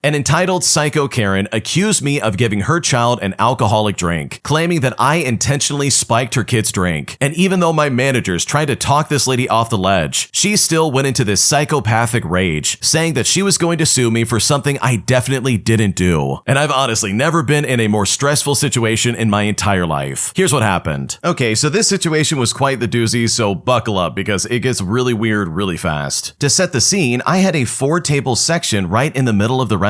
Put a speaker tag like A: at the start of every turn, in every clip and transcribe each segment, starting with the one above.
A: An entitled psycho Karen accused me of giving her child an alcoholic drink, claiming that I intentionally spiked her kid's drink. And even though my managers tried to talk this lady off the ledge, she still went into this psychopathic rage, saying that she was going to sue me for something I definitely didn't do. And I've honestly never been in a more stressful situation in my entire life. Here's what happened. Okay, so this situation was quite the doozy, so buckle up because it gets really weird really fast. To set the scene, I had a 4-table section right in the middle of the restaurant.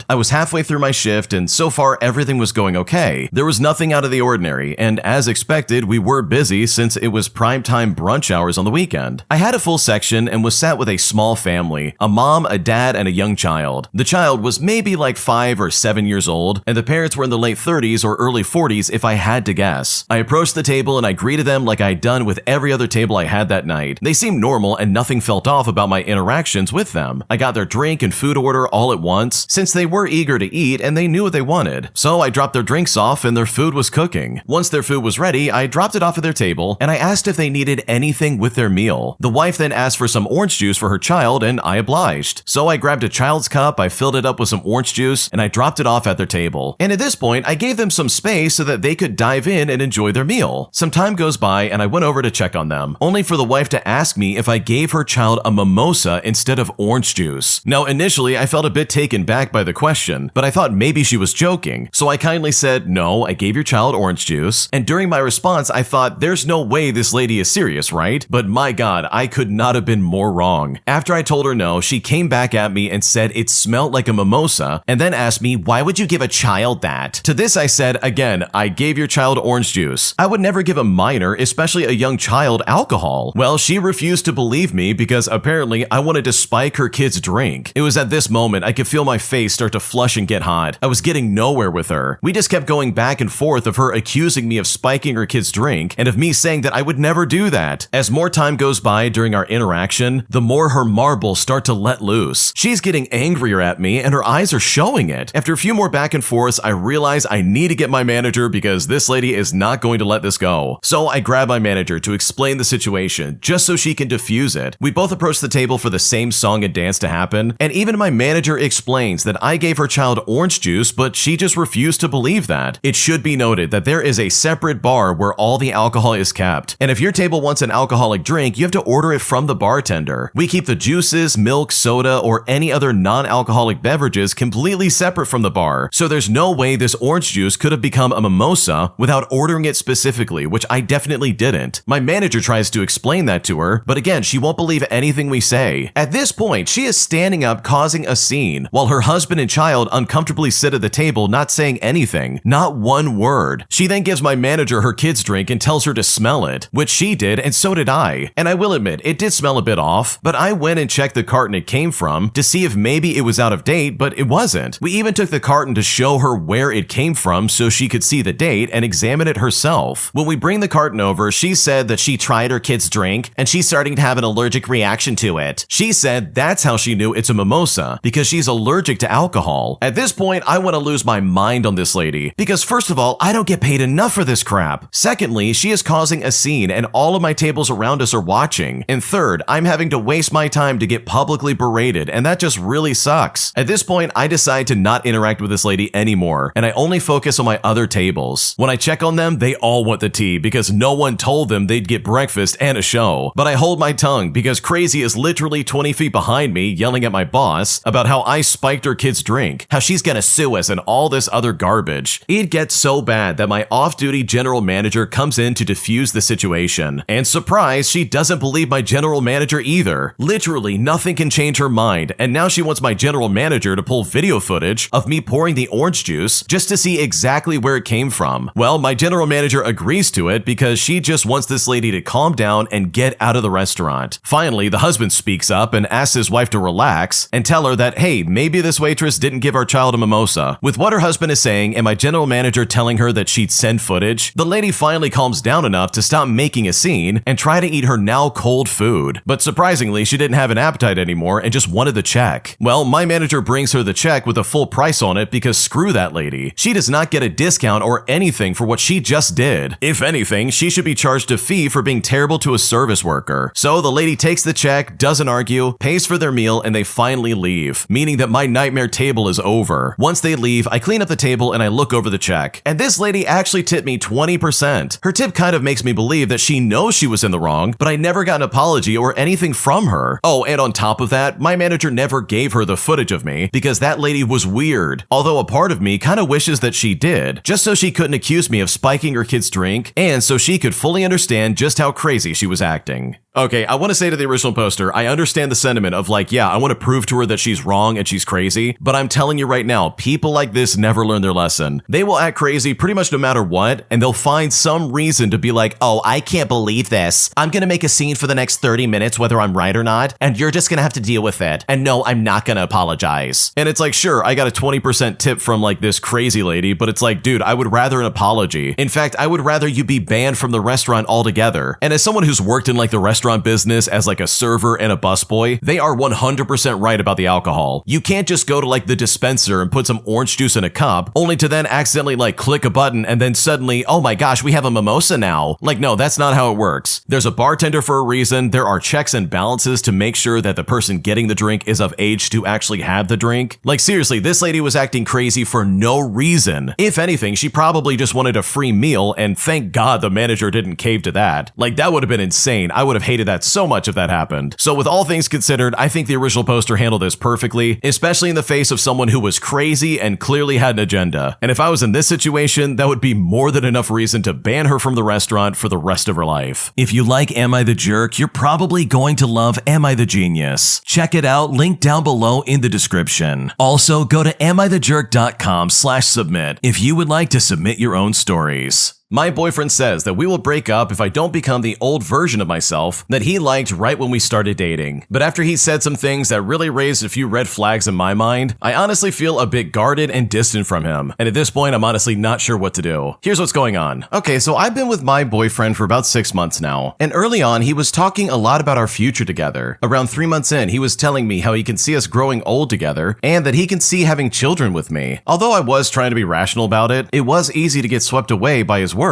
A: I was halfway through my shift and so far everything was going okay. There was nothing out of the ordinary, and as expected, we were busy since it was primetime brunch hours on the weekend. I had a full section and was sat with a small family, a mom, a dad, and a young child. The child was maybe like 5 or 7 years old, and the parents were in the late 30s or early 40s if I had to guess. I approached the table and I greeted them like I'd done with every other table I had that night. They seemed normal and nothing felt off about my interactions with them. I got their drink and food order all at once, since they were eager to eat and they knew what they wanted. So I dropped their drinks off and their food was cooking. Once their food was ready, I dropped it off at their table and I asked if they needed anything with their meal. The wife then asked for some orange juice for her child and I obliged. So I grabbed a child's cup, I filled it up with some orange juice, and I dropped it off at their table. And at this point, I gave them some space so that they could dive in and enjoy their meal. Some time goes by and I went over to check on them, only for the wife to ask me if I gave her child a mimosa instead of orange juice. Now initially, I felt a bit taken back by the question, but I thought maybe she was joking. So I kindly said, no, I gave your child orange juice. And during my response, I thought, there's no way this lady is serious, right? But my God, I could not have been more wrong. After I told her no, she came back at me and said it smelled like a mimosa, and then asked me, why would you give a child that? To this I said, again, I gave your child orange juice. I would never give a minor, especially a young child, alcohol. Well, she refused to believe me because apparently I wanted to spike her kid's drink. It was at this moment I could feel my face start to flush and get hot. I was getting nowhere with her. We just kept going back and forth of her accusing me of spiking her kid's drink and of me saying that I would never do that. As more time goes by during our interaction, the more her marbles start to let loose. She's getting angrier at me and her eyes are showing it. After a few more back and forths, I realize I need to get my manager because this lady is not going to let this go. So I grab my manager to explain the situation just so she can diffuse it. We both approach the table for the same song and dance to happen, and even my manager explains that I gave her child orange juice, but she just refused to believe that. It should be noted that there is a separate bar where all the alcohol is kept, and if your table wants an alcoholic drink, you have to order it from the bartender. We keep the juices, milk, soda, or any other non-alcoholic beverages completely separate from the bar, so there's no way this orange juice could have become a mimosa without ordering it specifically, which I definitely didn't. My manager tries to explain that to her, but again, she won't believe anything we say. At this point, she is standing up causing a scene, while her husband and child uncomfortably sit at the table not saying anything, not one word. She then gives my manager her kid's drink and tells her to smell it, which she did and so did I. And I will admit, it did smell a bit off, but I went and checked the carton it came from to see if maybe it was out of date, but it wasn't. We even took the carton to show her where it came from so she could see the date and examine it herself. When we bring the carton over, she said that she tried her kid's drink and she's starting to have an allergic reaction to it. She said that's how she knew it's a mimosa, because she's allergic to alcohol. At this point, I want to lose my mind on this lady, because first of all, I don't get paid enough for this crap. Secondly, she is causing a scene and all of my tables around us are watching. And third, I'm having to waste my time to get publicly berated, and that just really sucks. At this point, I decide to not interact with this lady anymore, and I only focus on my other tables. When I check on them, they all want the tea because no one told them they'd get breakfast and a show. But I hold my tongue because Crazy is literally 20 feet behind me yelling at my boss about how I spiked her kid's drink, how she's gonna sue us and all this other garbage. It gets so bad that my off-duty general manager comes in to defuse the situation. And surprise, she doesn't believe my general manager either. Literally nothing can change her mind, and now she wants my general manager to pull video footage of me pouring the orange juice just to see exactly where it came from. Well, my general manager agrees to it because she just wants this lady to calm down and get out of the restaurant. Finally, the husband speaks up and asks his wife to relax and tell her that, hey, maybe this waitress didn't give our child a mimosa. With what her husband is saying and my general manager telling her that she'd send footage, the lady finally calms down enough to stop making a scene and try to eat her now cold food. But surprisingly, she didn't have an appetite anymore and just wanted the check. Well, my manager brings her the check with a full price on it because screw that lady. She does not get a discount or anything for what she just did. If anything, she should be charged a fee for being terrible to a service worker. So the lady takes the check, doesn't argue, pays for their meal, and they finally leave, meaning that my nightmare table is over. Once they leave, I clean up the table and I look over the check. And this lady actually tipped me 20%. Her tip kind of makes me believe that she knows she was in the wrong, but I never got an apology or anything from her. Oh, and on top of that, my manager never gave her the footage of me because that lady was weird. Although a part of me kind of wishes that she did, just so she couldn't accuse me of spiking her kid's drink and so she could fully understand just how crazy she was acting. Okay, I want to say to the original poster, I understand the sentiment of like, yeah, I want to prove to her that she's wrong and she's crazy, but I'm telling you right now, people like this never learn their lesson. They will act crazy pretty much no matter what, and they'll find some reason to be like, oh, I can't believe this. I'm going to make a scene for the next 30 minutes whether I'm right or not, and you're just going to have to deal with it. And no, I'm not going to apologize. And it's like, sure, I got a 20% tip from like this crazy lady, but it's like, dude, I would rather an apology. In fact, I would rather you be banned from the restaurant altogether. And as someone who's worked in like the restaurant business as like a server and a busboy, they are 100% right about the alcohol. You can't just go to like the dispenser and put some orange juice in a cup only to then accidentally like click a button and then suddenly, oh my gosh, we have a mimosa now. Like, no, that's not how it works. There's a bartender for a reason. There are checks and balances to make sure that the person getting the drink is of age to actually have the drink. Like seriously, this lady was acting crazy for no reason. If anything, she probably just wanted a free meal, and thank God the manager didn't cave to that. Like that would have been insane. I would have hated that so much if that happened. So with all things considered, I think the original poster handled this perfectly, especially in the face of someone who was crazy and clearly had an agenda. And if I was in this situation, that would be more than enough reason to ban her from the restaurant for the rest of her life. If you like Am I the Jerk, you're probably going to love Am I the Genius. Check it out, link down below in the description. Also, go to amithejerk.com/submit if you would like to submit your own stories. My boyfriend says that we will break up if I don't become the old version of myself that he liked right when we started dating. But after he said some things that really raised a few red flags in my mind, I honestly feel a bit guarded and distant from him. And at this point, I'm honestly not sure what to do. Here's what's going on. Okay, so I've been with my boyfriend for about 6 months now. And early on, he was talking a lot about our future together. Around 3 months in, he was telling me how he can see us growing old together and that he can see having children with me. Although I was trying to be rational about it, it was easy to get swept away by his words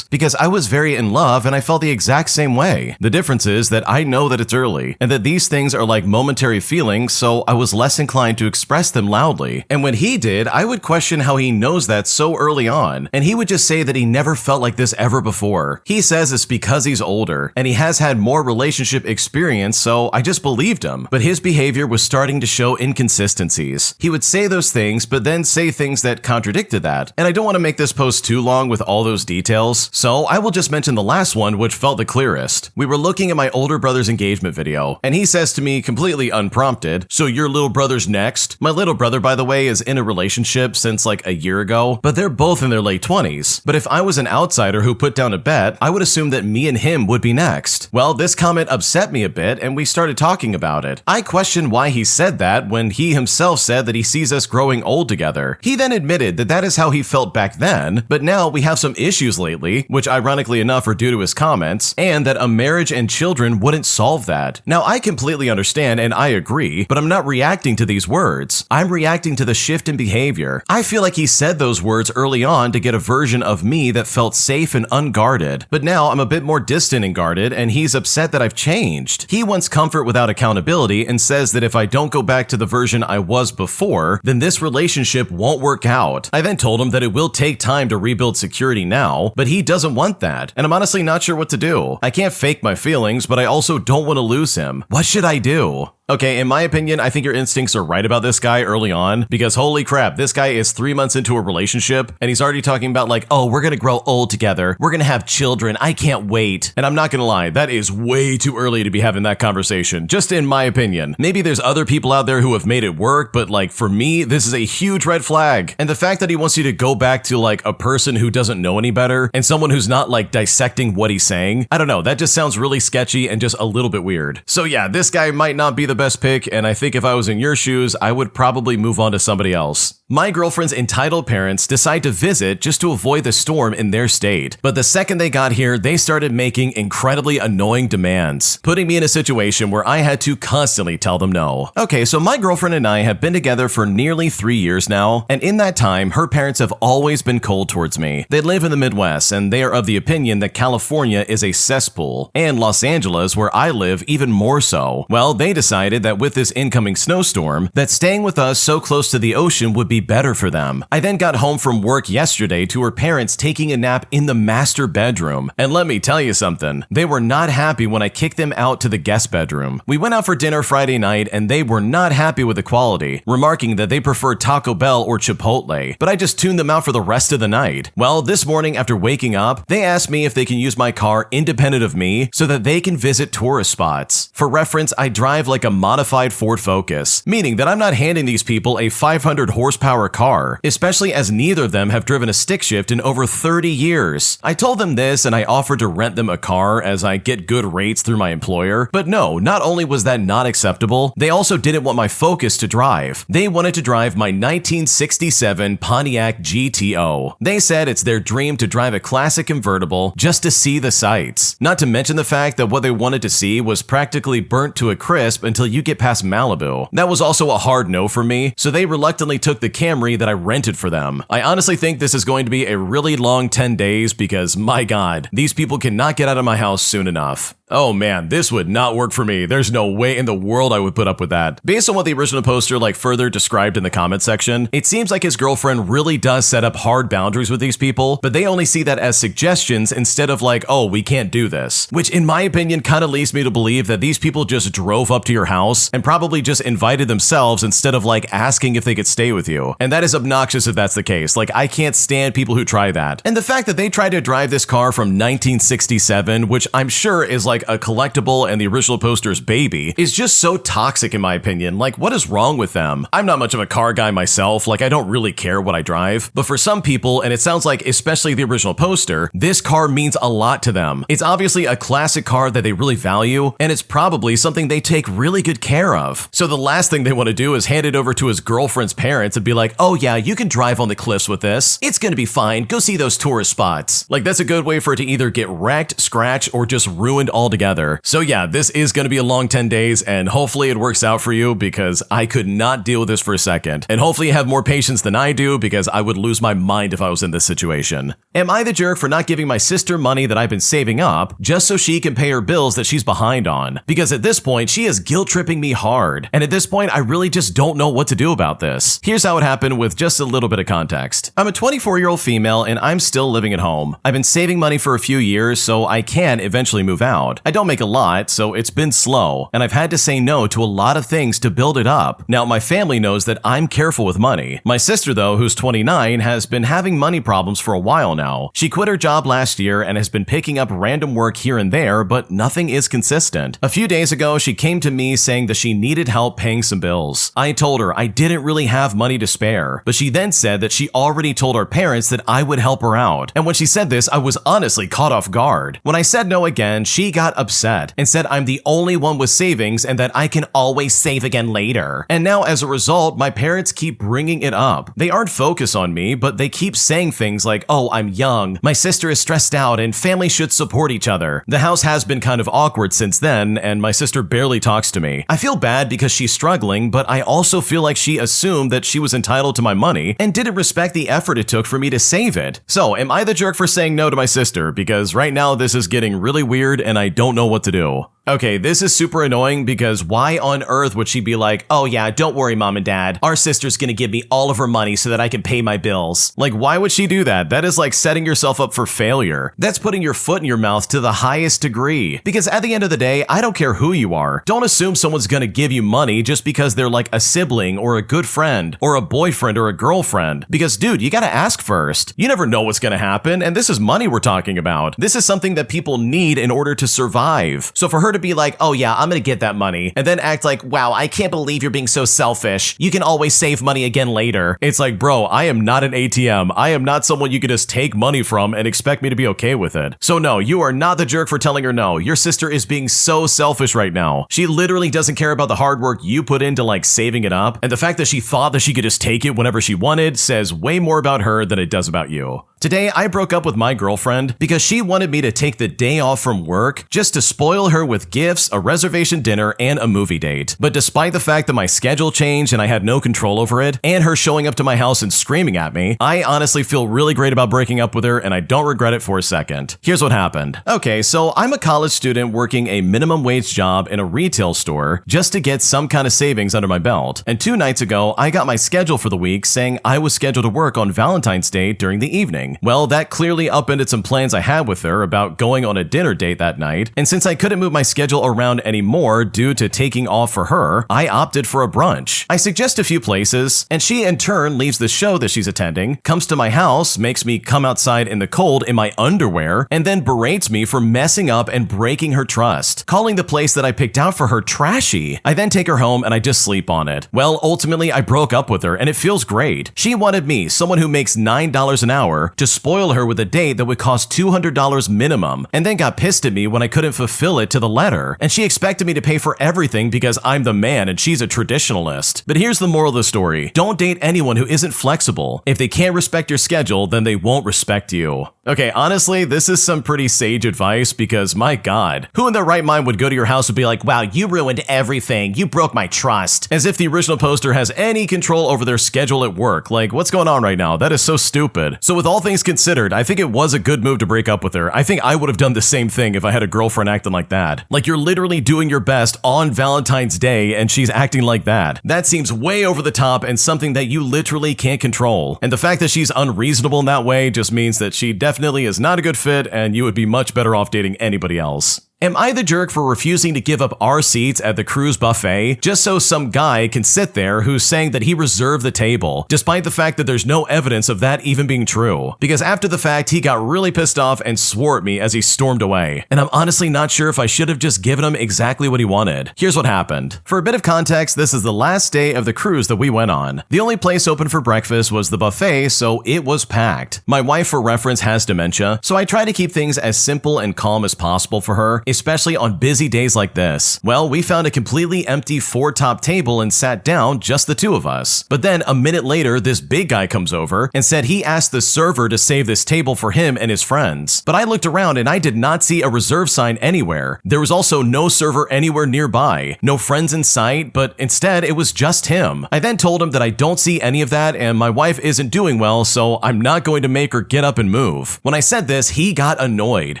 A: because I was very in love and I felt the exact same way. The difference is that I know that it's early and that these things are like momentary feelings, so I was less inclined to express them loudly. And when he did, I would question how he knows that so early on, and he would just say that he never felt like this ever before. He says it's because he's older and he has had more relationship experience, so I just believed him. But his behavior was starting to show inconsistencies. He would say those things, but then say things that contradicted that. And I don't want to make this post too long with all those details, so I will just mention the last one, which felt the clearest. We were looking at my older brother's engagement video, and he says to me completely unprompted, "So your little brother's next?" My little brother, by the way, is in a relationship since like a year ago, but they're both in their late 20s. But if I was an outsider who put down a bet, I would assume that me and him would be next. Well, this comment upset me a bit, and we started talking about it. I questioned why he said that when he himself said that he sees us growing old together. He then admitted that that is how he felt back then, but now we have some issues lately, which ironically enough are due to his comments, and that a marriage and children wouldn't solve that. Now, I completely understand and I agree, but I'm not reacting to these words. I'm reacting to the shift in behavior. I feel like he said those words early on to get a version of me that felt safe and unguarded, but now I'm a bit more distant and guarded, and he's upset that I've changed. He wants comfort without accountability and says that if I don't go back to the version I was before, then this relationship won't work out. I then told him that it will take time to rebuild security now, but he doesn't want that, and I'm honestly not sure what to do. I can't fake my feelings, but I also don't want to lose him. What should I do? Okay, in my opinion, I think your instincts are right about this guy early on, because holy crap, this guy is 3 months into a relationship, and he's already talking about like, oh, we're gonna grow old together, we're gonna have children, I can't wait. And I'm not gonna lie, that is way too early to be having that conversation, just in my opinion. Maybe there's other people out there who have made it work, but like for me, this is a huge red flag. And the fact that he wants you to go back to like a person who doesn't know any better, and someone who's not like dissecting what he's saying, I don't know, that just sounds really sketchy and just a little bit weird. So yeah, this guy might not be the best pick, and I think if I was in your shoes, I would probably move on to somebody else. My girlfriend's entitled parents decide to visit just to avoid the storm in their state. But the second they got here, they started making incredibly annoying demands, putting me in a situation where I had to constantly tell them no. Okay, so my girlfriend and I have been together for nearly 3 years now, and in that time, her parents have always been cold towards me. They live in the Midwest, and they are of the opinion that California is a cesspool, and Los Angeles, where I live, even more so. Well, they decided decided that with this incoming snowstorm, that staying with us so close to the ocean would be better for them. I then got home from work yesterday to her parents taking a nap in the master bedroom. And let me tell you something, they were not happy when I kicked them out to the guest bedroom. We went out for dinner Friday night and they were not happy with the quality, remarking that they preferred Taco Bell or Chipotle, but I just tuned them out for the rest of the night. Well, this morning after waking up, they asked me if they can use my car independent of me so that they can visit tourist spots. For reference, I drive like a modified Ford Focus, meaning that I'm not handing these people a 500 horsepower car, especially as neither of them have driven a stick shift in over 30 years. I told them this and I offered to rent them a car as I get good rates through my employer, but no, not only was that not acceptable, they also didn't want my Focus to drive. They wanted to drive my 1967 Pontiac GTO. They said it's their dream to drive a classic convertible just to see the sights. Not to mention the fact that what they wanted to see was practically burnt to a crisp until you get past Malibu. That was also a hard no for me, so they reluctantly took the Camry that I rented for them. I honestly think this is going to be a really long 10 days because, my God, these people cannot get out of my house soon enough. Oh man, this would not work for me. There's no way in the world I would put up with that. Based on what the original poster further described in the comment section, it seems like his girlfriend really does set up hard boundaries with these people, but they only see that as suggestions instead of oh, we can't do this. Which in my opinion kind of leads me to believe that these people just drove up to your house and probably just invited themselves instead of asking if they could stay with you. And that is obnoxious if that's the case. I can't stand people who try that. And the fact that they tried to drive this car from 1967, which I'm sure is a collectible and the original poster's baby, is just so toxic in my opinion. What is wrong with them? I'm not much of a car guy myself, I don't really care what I drive, but for some people, and it sounds like especially the original poster, this car means a lot to them. It's obviously a classic car that they really value, and it's probably something they take really good care of. So the last thing they want to do is hand it over to his girlfriend's parents and be like, oh yeah, you can drive on the cliffs with this. It's gonna be fine. Go see those tourist spots. That's a good way for it to either get wrecked, scratched, or just ruined altogether. So yeah, this is gonna be a long 10 days, and hopefully it works out for you because I could not deal with this for a second. And hopefully you have more patience than I do because I would lose my mind if I was in this situation. Am I the jerk for not giving my sister money that I've been saving up just so she can pay her bills that she's behind on? Because at this point, she is guilt-tripping me hard. And at this point, I really just don't know what to do about this. Here's how it happened with just a little bit of context. I'm a 24-year-old female and I'm still living at home. I've been saving money for a few years so I can eventually move out. I don't make a lot, so it's been slow, and I've had to say no to a lot of things to build it up. Now, my family knows that I'm careful with money. My sister, though, who's 29, has been having money problems for a while now. She quit her job last year and has been picking up random work here and there, but nothing is consistent. A few days ago, she came to me saying that she needed help paying some bills. I told her I didn't really have money to spare, but she then said that she already told our parents that I would help her out. And when she said this, I was honestly caught off guard. When I said no again, she got upset and said I'm the only one with savings and that I can always save again later. And now as a result, my parents keep bringing it up. They aren't focused on me, but they keep saying things like, oh, I'm young, my sister is stressed out, and family should support each other. The house has been kind of awkward since then, and my sister barely talks to me. I feel bad because she's struggling, but I also feel like she assumed that she was entitled to my money and didn't respect the effort it took for me to save it. So, am I the jerk for saying no to my sister? Because right now this is getting really weird and I don't know what to do. Okay, this is super annoying because why on earth would she be like, oh yeah, don't worry mom and dad, our sister's gonna give me all of her money so that I can pay my bills. Why would she do that? That is setting yourself up for failure. That's putting your foot in your mouth to the highest degree. Because at the end of the day, I don't care who you are. Don't assume someone's gonna give you money just because they're a sibling or a good friend or a boyfriend or a girlfriend. Because dude, you gotta ask first. You never know what's gonna happen, and this is money we're talking about. This is something that people need in order to survive. So for her to be like, oh yeah, I'm gonna get that money, and then act like, wow, I can't believe you're being so selfish. You can always save money again later. It's like, bro, I am not an ATM. I am not someone you can just take money from and expect me to be okay with it. So no, you are not the jerk for telling her no. Your sister is being so selfish right now. She literally doesn't care about the hard work you put into saving it up, and the fact that she thought that she could just take it whenever she wanted says way more about her than it does about you. To Today, I broke up with my girlfriend because she wanted me to take the day off from work just to spoil her with gifts, a reservation dinner, and a movie date. But despite the fact that my schedule changed and I had no control over it, and her showing up to my house and screaming at me, I honestly feel really great about breaking up with her, and I don't regret it for a second. Here's what happened. Okay, so I'm a college student working a minimum wage job in a retail store just to get some kind of savings under my belt. And 2 nights ago, I got my schedule for the week saying I was scheduled to work on Valentine's Day during the evening. Well, that clearly upended some plans I had with her about going on a dinner date that night, and since I couldn't move my schedule around anymore due to taking off for her, I opted for a brunch. I suggest a few places, and she in turn leaves the show that she's attending, comes to my house, makes me come outside in the cold in my underwear, and then berates me for messing up and breaking her trust, calling the place that I picked out for her trashy. I then take her home and I just sleep on it. Well, ultimately, I broke up with her, and it feels great. She wanted me, someone who makes $9 an hour, to spoil her with a date that would cost $200 minimum, and then got pissed at me when I couldn't fulfill it to the letter. And she expected me to pay for everything because I'm the man and she's a traditionalist. But here's the moral of the story. Don't date anyone who isn't flexible. If they can't respect your schedule, then they won't respect you. Okay, honestly, this is some pretty sage advice because, my God, who in their right mind would go to your house and be like, wow, you ruined everything. You broke my trust. As if the original poster has any control over their schedule at work. Like, what's going on right now? That is so stupid. So with all things considered, I think it was a good move to break up with her. I think I would have done the same thing if I had a girlfriend acting like that. Like, you're literally doing your best on Valentine's Day and she's acting like that. That seems way over the top and something that you literally can't control. And the fact that she's unreasonable in that way just means that she definitely is not a good fit and you would be much better off dating anybody else. Am I the jerk for refusing to give up our seats at the cruise buffet just so some guy can sit there who's saying that he reserved the table, despite the fact that there's no evidence of that even being true? Because after the fact, he got really pissed off and swore at me as he stormed away. And I'm honestly not sure if I should have just given him exactly what he wanted. Here's what happened. For a bit of context, this is the last day of the cruise that we went on. The only place open for breakfast was the buffet, so it was packed. My wife, for reference, has dementia, so I try to keep things as simple and calm as possible for her, especially on busy days like this. Well, we found a completely empty 4-top table and sat down, just the 2 of us. But then a minute later, this big guy comes over and said he asked the server to save this table for him and his friends. But I looked around and I did not see a reserve sign anywhere. There was also no server anywhere nearby, no friends in sight, but instead it was just him. I then told him that I don't see any of that and my wife isn't doing well, so I'm not going to make her get up and move. When I said this, he got annoyed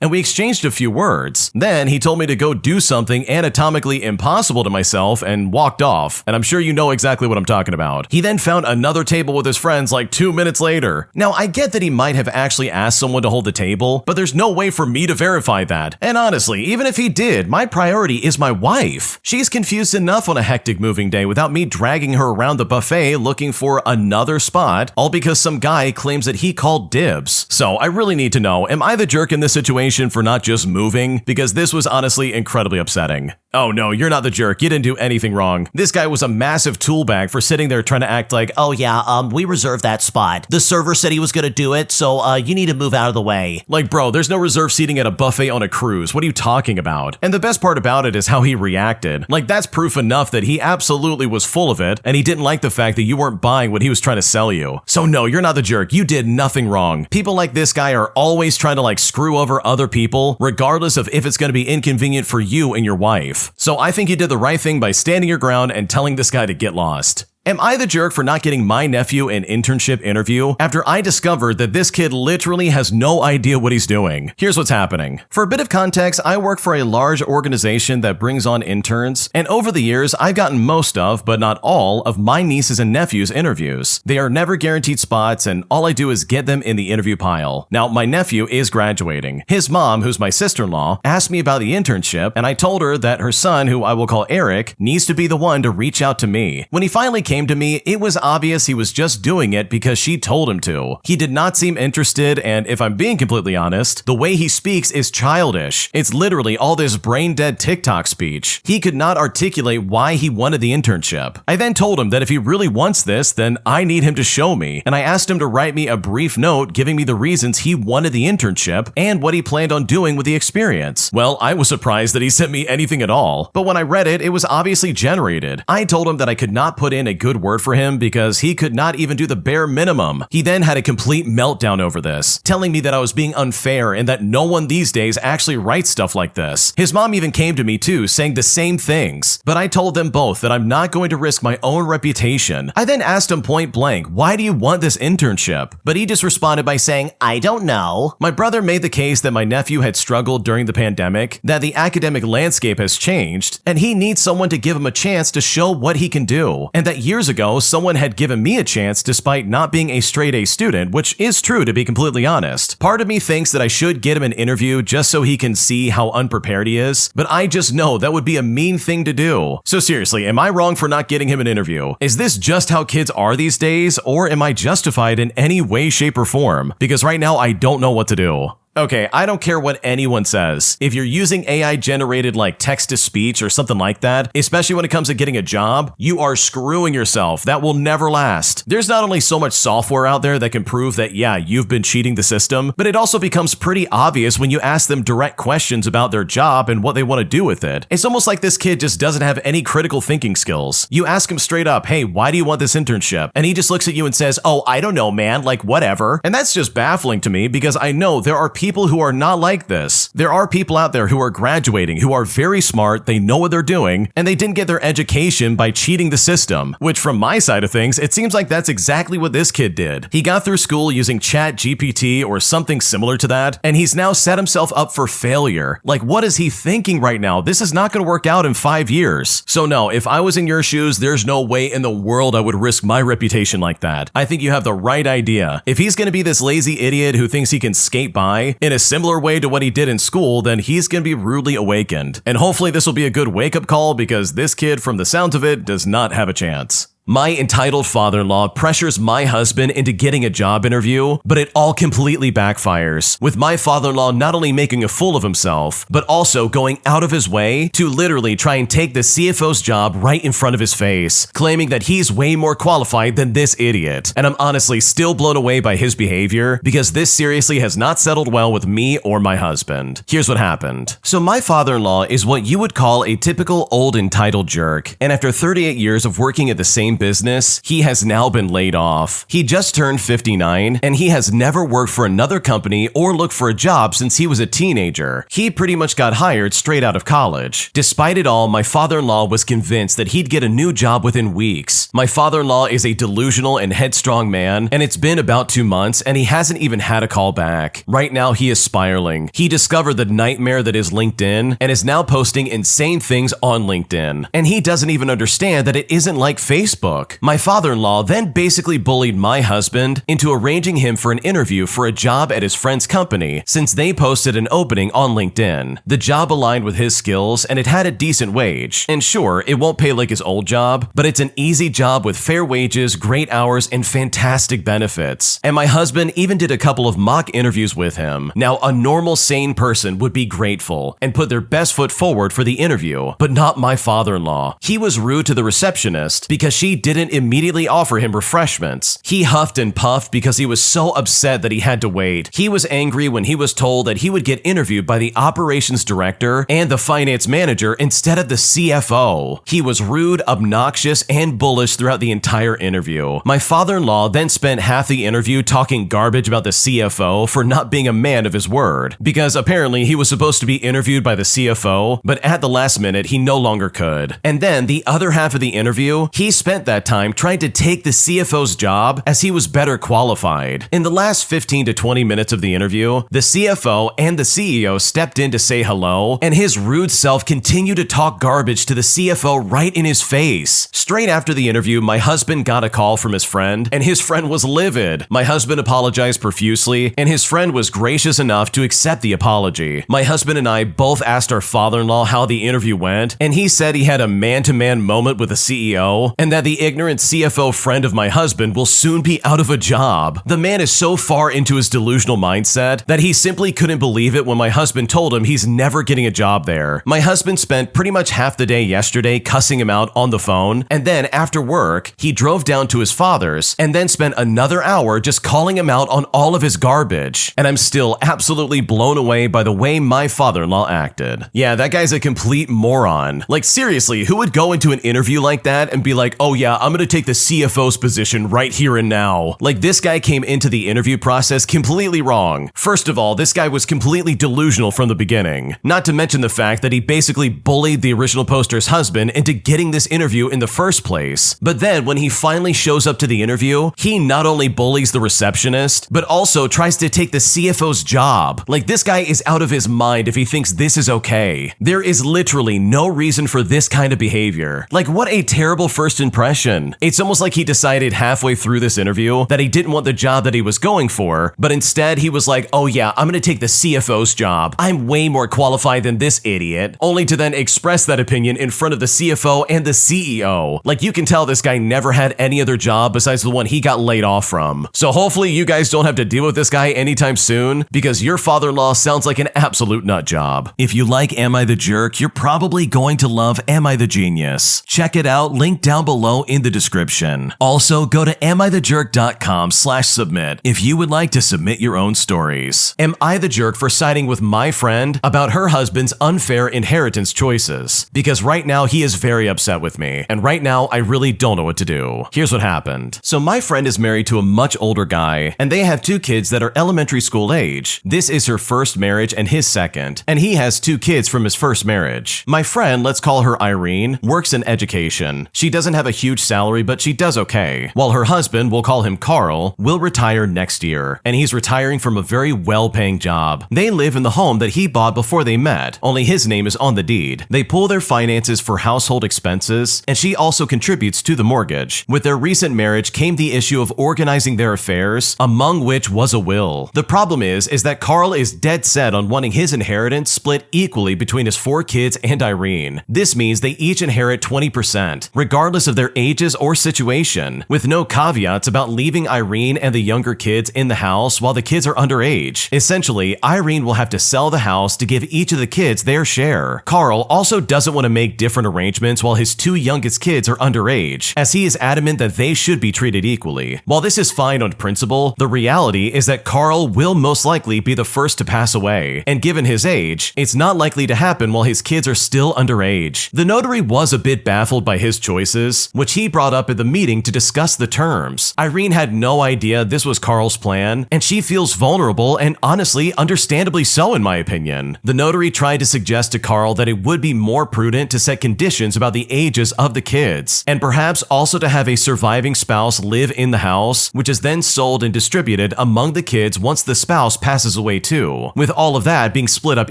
A: and we exchanged a few words. Then he told me to go do something anatomically impossible to myself and walked off. And I'm sure you know exactly what I'm talking about. He then found another table with his friends like 2 minutes later. Now, I get that he might have actually asked someone to hold the table, but there's no way for me to verify that. And honestly, even if he did, my priority is my wife. She's confused enough on a hectic moving day without me dragging her around the buffet looking for another spot, all because some guy claims that he called dibs. So I really need to know, am I the jerk in this situation for not just moving? Because this was honestly incredibly upsetting. Oh no, you're not the jerk. You didn't do anything wrong. This guy was a massive tool bag for sitting there trying to act like, oh yeah, we reserved that spot. The server said he was gonna do it, so you need to move out of the way. Like, bro, there's no reserved seating at a buffet on a cruise. What are you talking about? And the best part about it is how he reacted. Like, that's proof enough that he absolutely was full of it, and he didn't like the fact that you weren't buying what he was trying to sell you. So no, you're not the jerk. You did nothing wrong. People like this guy are always trying to like screw over other people, regardless of if it's gonna be inconvenient for you and your wife. So I think you did the right thing by standing your ground and telling this guy to get lost. Am I the jerk for not getting my nephew an internship interview after I discovered that this kid literally has no idea what he's doing? Here's what's happening. For a bit of context, I work for a large organization that brings on interns, and over the years, I've gotten most of, but not all, of my nieces and nephews' interviews. They are never guaranteed spots, and all I do is get them in the interview pile. Now, my nephew is graduating. His mom, who's my sister-in-law, asked me about the internship, and I told her that her son, who I will call Eric, needs to be the one to reach out to me. When he finally came to me, it was obvious he was just doing it because she told him to. He did not seem interested, and if I'm being completely honest, the way he speaks is childish. It's literally all this brain-dead TikTok speech. He could not articulate why he wanted the internship. I then told him that if he really wants this, then I need him to show me, and I asked him to write me a brief note giving me the reasons he wanted the internship and what he planned on doing with the experience. Well, I was surprised that he sent me anything at all, but when I read it, it was obviously generated. I told him that I could not put in a good word for him because he could not even do the bare minimum. He then had a complete meltdown over this, telling me that I was being unfair and that no one these days actually writes stuff like this. His mom even came to me too, saying the same things, but I told them both that I'm not going to risk my own reputation. I then asked him point blank, why do you want this internship? But he just responded by saying, I don't know. My brother made the case that my nephew had struggled during the pandemic, that the academic landscape has changed, and he needs someone to give him a chance to show what he can do, and that years ago someone had given me a chance despite not being a straight A student, which is true to be completely honest. Part of me thinks that I should get him an interview just so he can see how unprepared he is, but I just know that would be a mean thing to do. So seriously, am I wrong for not getting him an interview? Is this just how kids are these days, or am I justified in any way, shape, or form? Because right now I don't know what to do. Okay, I don't care what anyone says. If you're using AI generated like text-to-speech or something like that, especially when it comes to getting a job, you are screwing yourself. That will never last. There's not only so much software out there that can prove that, yeah, you've been cheating the system, but it also becomes pretty obvious when you ask them direct questions about their job and what they want to do with it. It's almost like this kid just doesn't have any critical thinking skills. You ask him straight up, hey, why do you want this internship? And he just looks at you and says, oh, I don't know, man, like whatever. And that's just baffling to me because I know there are people who are not like this. There are people out there who are graduating, who are very smart, they know what they're doing, and they didn't get their education by cheating the system, which from my side of things, it seems like that's exactly what this kid did. He got through school using ChatGPT or something similar to that, and he's now set himself up for failure. Like, what is he thinking right now? This is not going to work out in 5 years. So no, if I was in your shoes, there's no way in the world I would risk my reputation like that. I think you have the right idea. If he's going to be this lazy idiot who thinks he can skate by in a similar way to what he did in school, then he's going to be rudely awakened. And hopefully this will be a good wake-up call because this kid, from the sounds of it, does not have a chance. My entitled father-in-law pressures my husband into getting a job interview, but it all completely backfires, with my father-in-law not only making a fool of himself, but also going out of his way to literally try and take the CFO's job right in front of his face, claiming that he's way more qualified than this idiot. And I'm honestly still blown away by his behavior because this seriously has not settled well with me or my husband. Here's what happened. So my father-in-law is what you would call a typical old entitled jerk, and after 38 years of working at the same business, he has now been laid off. He just turned 59 and he has never worked for another company or looked for a job since he was a teenager. He pretty much got hired straight out of college. Despite it all, my father-in-law was convinced that he'd get a new job within weeks. My father-in-law is a delusional and headstrong man, and it's been about 2 months and he hasn't even had a call back. Right now he is spiraling. He discovered the nightmare that is LinkedIn and is now posting insane things on LinkedIn. And he doesn't even understand that it isn't like Facebook. My father-in-law then basically bullied my husband into arranging him for an interview for a job at his friend's company since they posted an opening on LinkedIn. The job aligned with his skills and it had a decent wage. And sure, it won't pay like his old job, but it's an easy job with fair wages, great hours, and fantastic benefits. And my husband even did a couple of mock interviews with him. Now, a normal, sane person would be grateful and put their best foot forward for the interview, but not my father-in-law. He was rude to the receptionist because she didn't immediately offer him refreshments. He huffed and puffed because he was so upset that he had to wait. He was angry when he was told that he would get interviewed by the operations director and the finance manager instead of the CFO. He was rude, obnoxious, and bullish throughout the entire interview. My father-in-law then spent half the interview talking garbage about the CFO for not being a man of his word, because apparently he was supposed to be interviewed by the CFO, but at the last minute he no longer could. And then the other half of the interview, he spent that time trying to take the CFO's job as he was better qualified. In the last 15 to 20 minutes of the interview, the CFO and the CEO stepped in to say hello, and his rude self continued to talk garbage to the CFO right in his face. Straight after the interview, my husband got a call from his friend, and his friend was livid. My husband apologized profusely, and his friend was gracious enough to accept the apology. My husband and I both asked our father-in-law how the interview went, and he said he had a man-to-man moment with the CEO, and that the ignorant CFO friend of my husband will soon be out of a job. The man is so far into his delusional mindset that he simply couldn't believe it when my husband told him he's never getting a job there. My husband spent pretty much half the day yesterday cussing him out on the phone, and then after work, he drove down to his father's and then spent another hour just calling him out on all of his garbage. And I'm still absolutely blown away by the way my father-in-law acted. Yeah, that guy's a complete moron. Like seriously, who would go into an interview like that and be like, oh yeah, I'm gonna take the CFO's position right here and now. Like, this guy came into the interview process completely wrong. First of all, this guy was completely delusional from the beginning. Not to mention the fact that he basically bullied the original poster's husband into getting this interview in the first place. But then when he finally shows up to the interview, he not only bullies the receptionist, but also tries to take the CFO's job. Like, this guy is out of his mind if he thinks this is okay. There is literally no reason for this kind of behavior. Like, what a terrible first impression. It's almost like he decided halfway through this interview that he didn't want the job that he was going for, but instead he was like, oh yeah, I'm gonna take the CFO's job. I'm way more qualified than this idiot, only to then express that opinion in front of the CFO and the CEO. Like, you can tell this guy never had any other job besides the one he got laid off from. So hopefully you guys don't have to deal with this guy anytime soon, because your father-in-law sounds like an absolute nut job. If you like Am I the Jerk, you're probably going to love Am I the Genius. Check it out, link down below in the description. Also, go to amithejerk.com/submit if you would like to submit your own stories. Am I the jerk for siding with my friend about her husband's unfair inheritance choices? Because right now he is very upset with me, and right now I really don't know what to do. Here's what happened. So my friend is married to a much older guy, and they have 2 kids that are elementary school age. This is her first marriage and his second, and he has 2 kids from his first marriage. My friend, let's call her Irene, works in education. She doesn't have a huge salary, but she does okay. While her husband, we'll call him Carl, will retire next year, and he's retiring from a very well-paying job. They live in the home that he bought before they met, only his name is on the deed. They pool their finances for household expenses, and she also contributes to the mortgage. With their recent marriage came the issue of organizing their affairs, among which was a will. The problem is that Carl is dead set on wanting his inheritance split equally between his 4 kids and Irene. This means they each inherit 20%, regardless of their ages or situation, with no caveats about leaving Irene and the younger kids in the house while the kids are underage. Essentially, Irene will have to sell the house to give each of the kids their share. Carl also doesn't want to make different arrangements while his 2 youngest kids are underage, as he is adamant that they should be treated equally. While this is fine on principle, the reality is that Carl will most likely be the first to pass away, and given his age, it's not likely to happen while his kids are still underage. The notary was a bit baffled by his choices, which he brought up at the meeting to discuss the terms. Irene had no idea this was Carl's plan, and she feels vulnerable, and honestly, understandably so in my opinion. The notary tried to suggest to Carl that it would be more prudent to set conditions about the ages of the kids, and perhaps also to have a surviving spouse live in the house, which is then sold and distributed among the kids once the spouse passes away too, with all of that being split up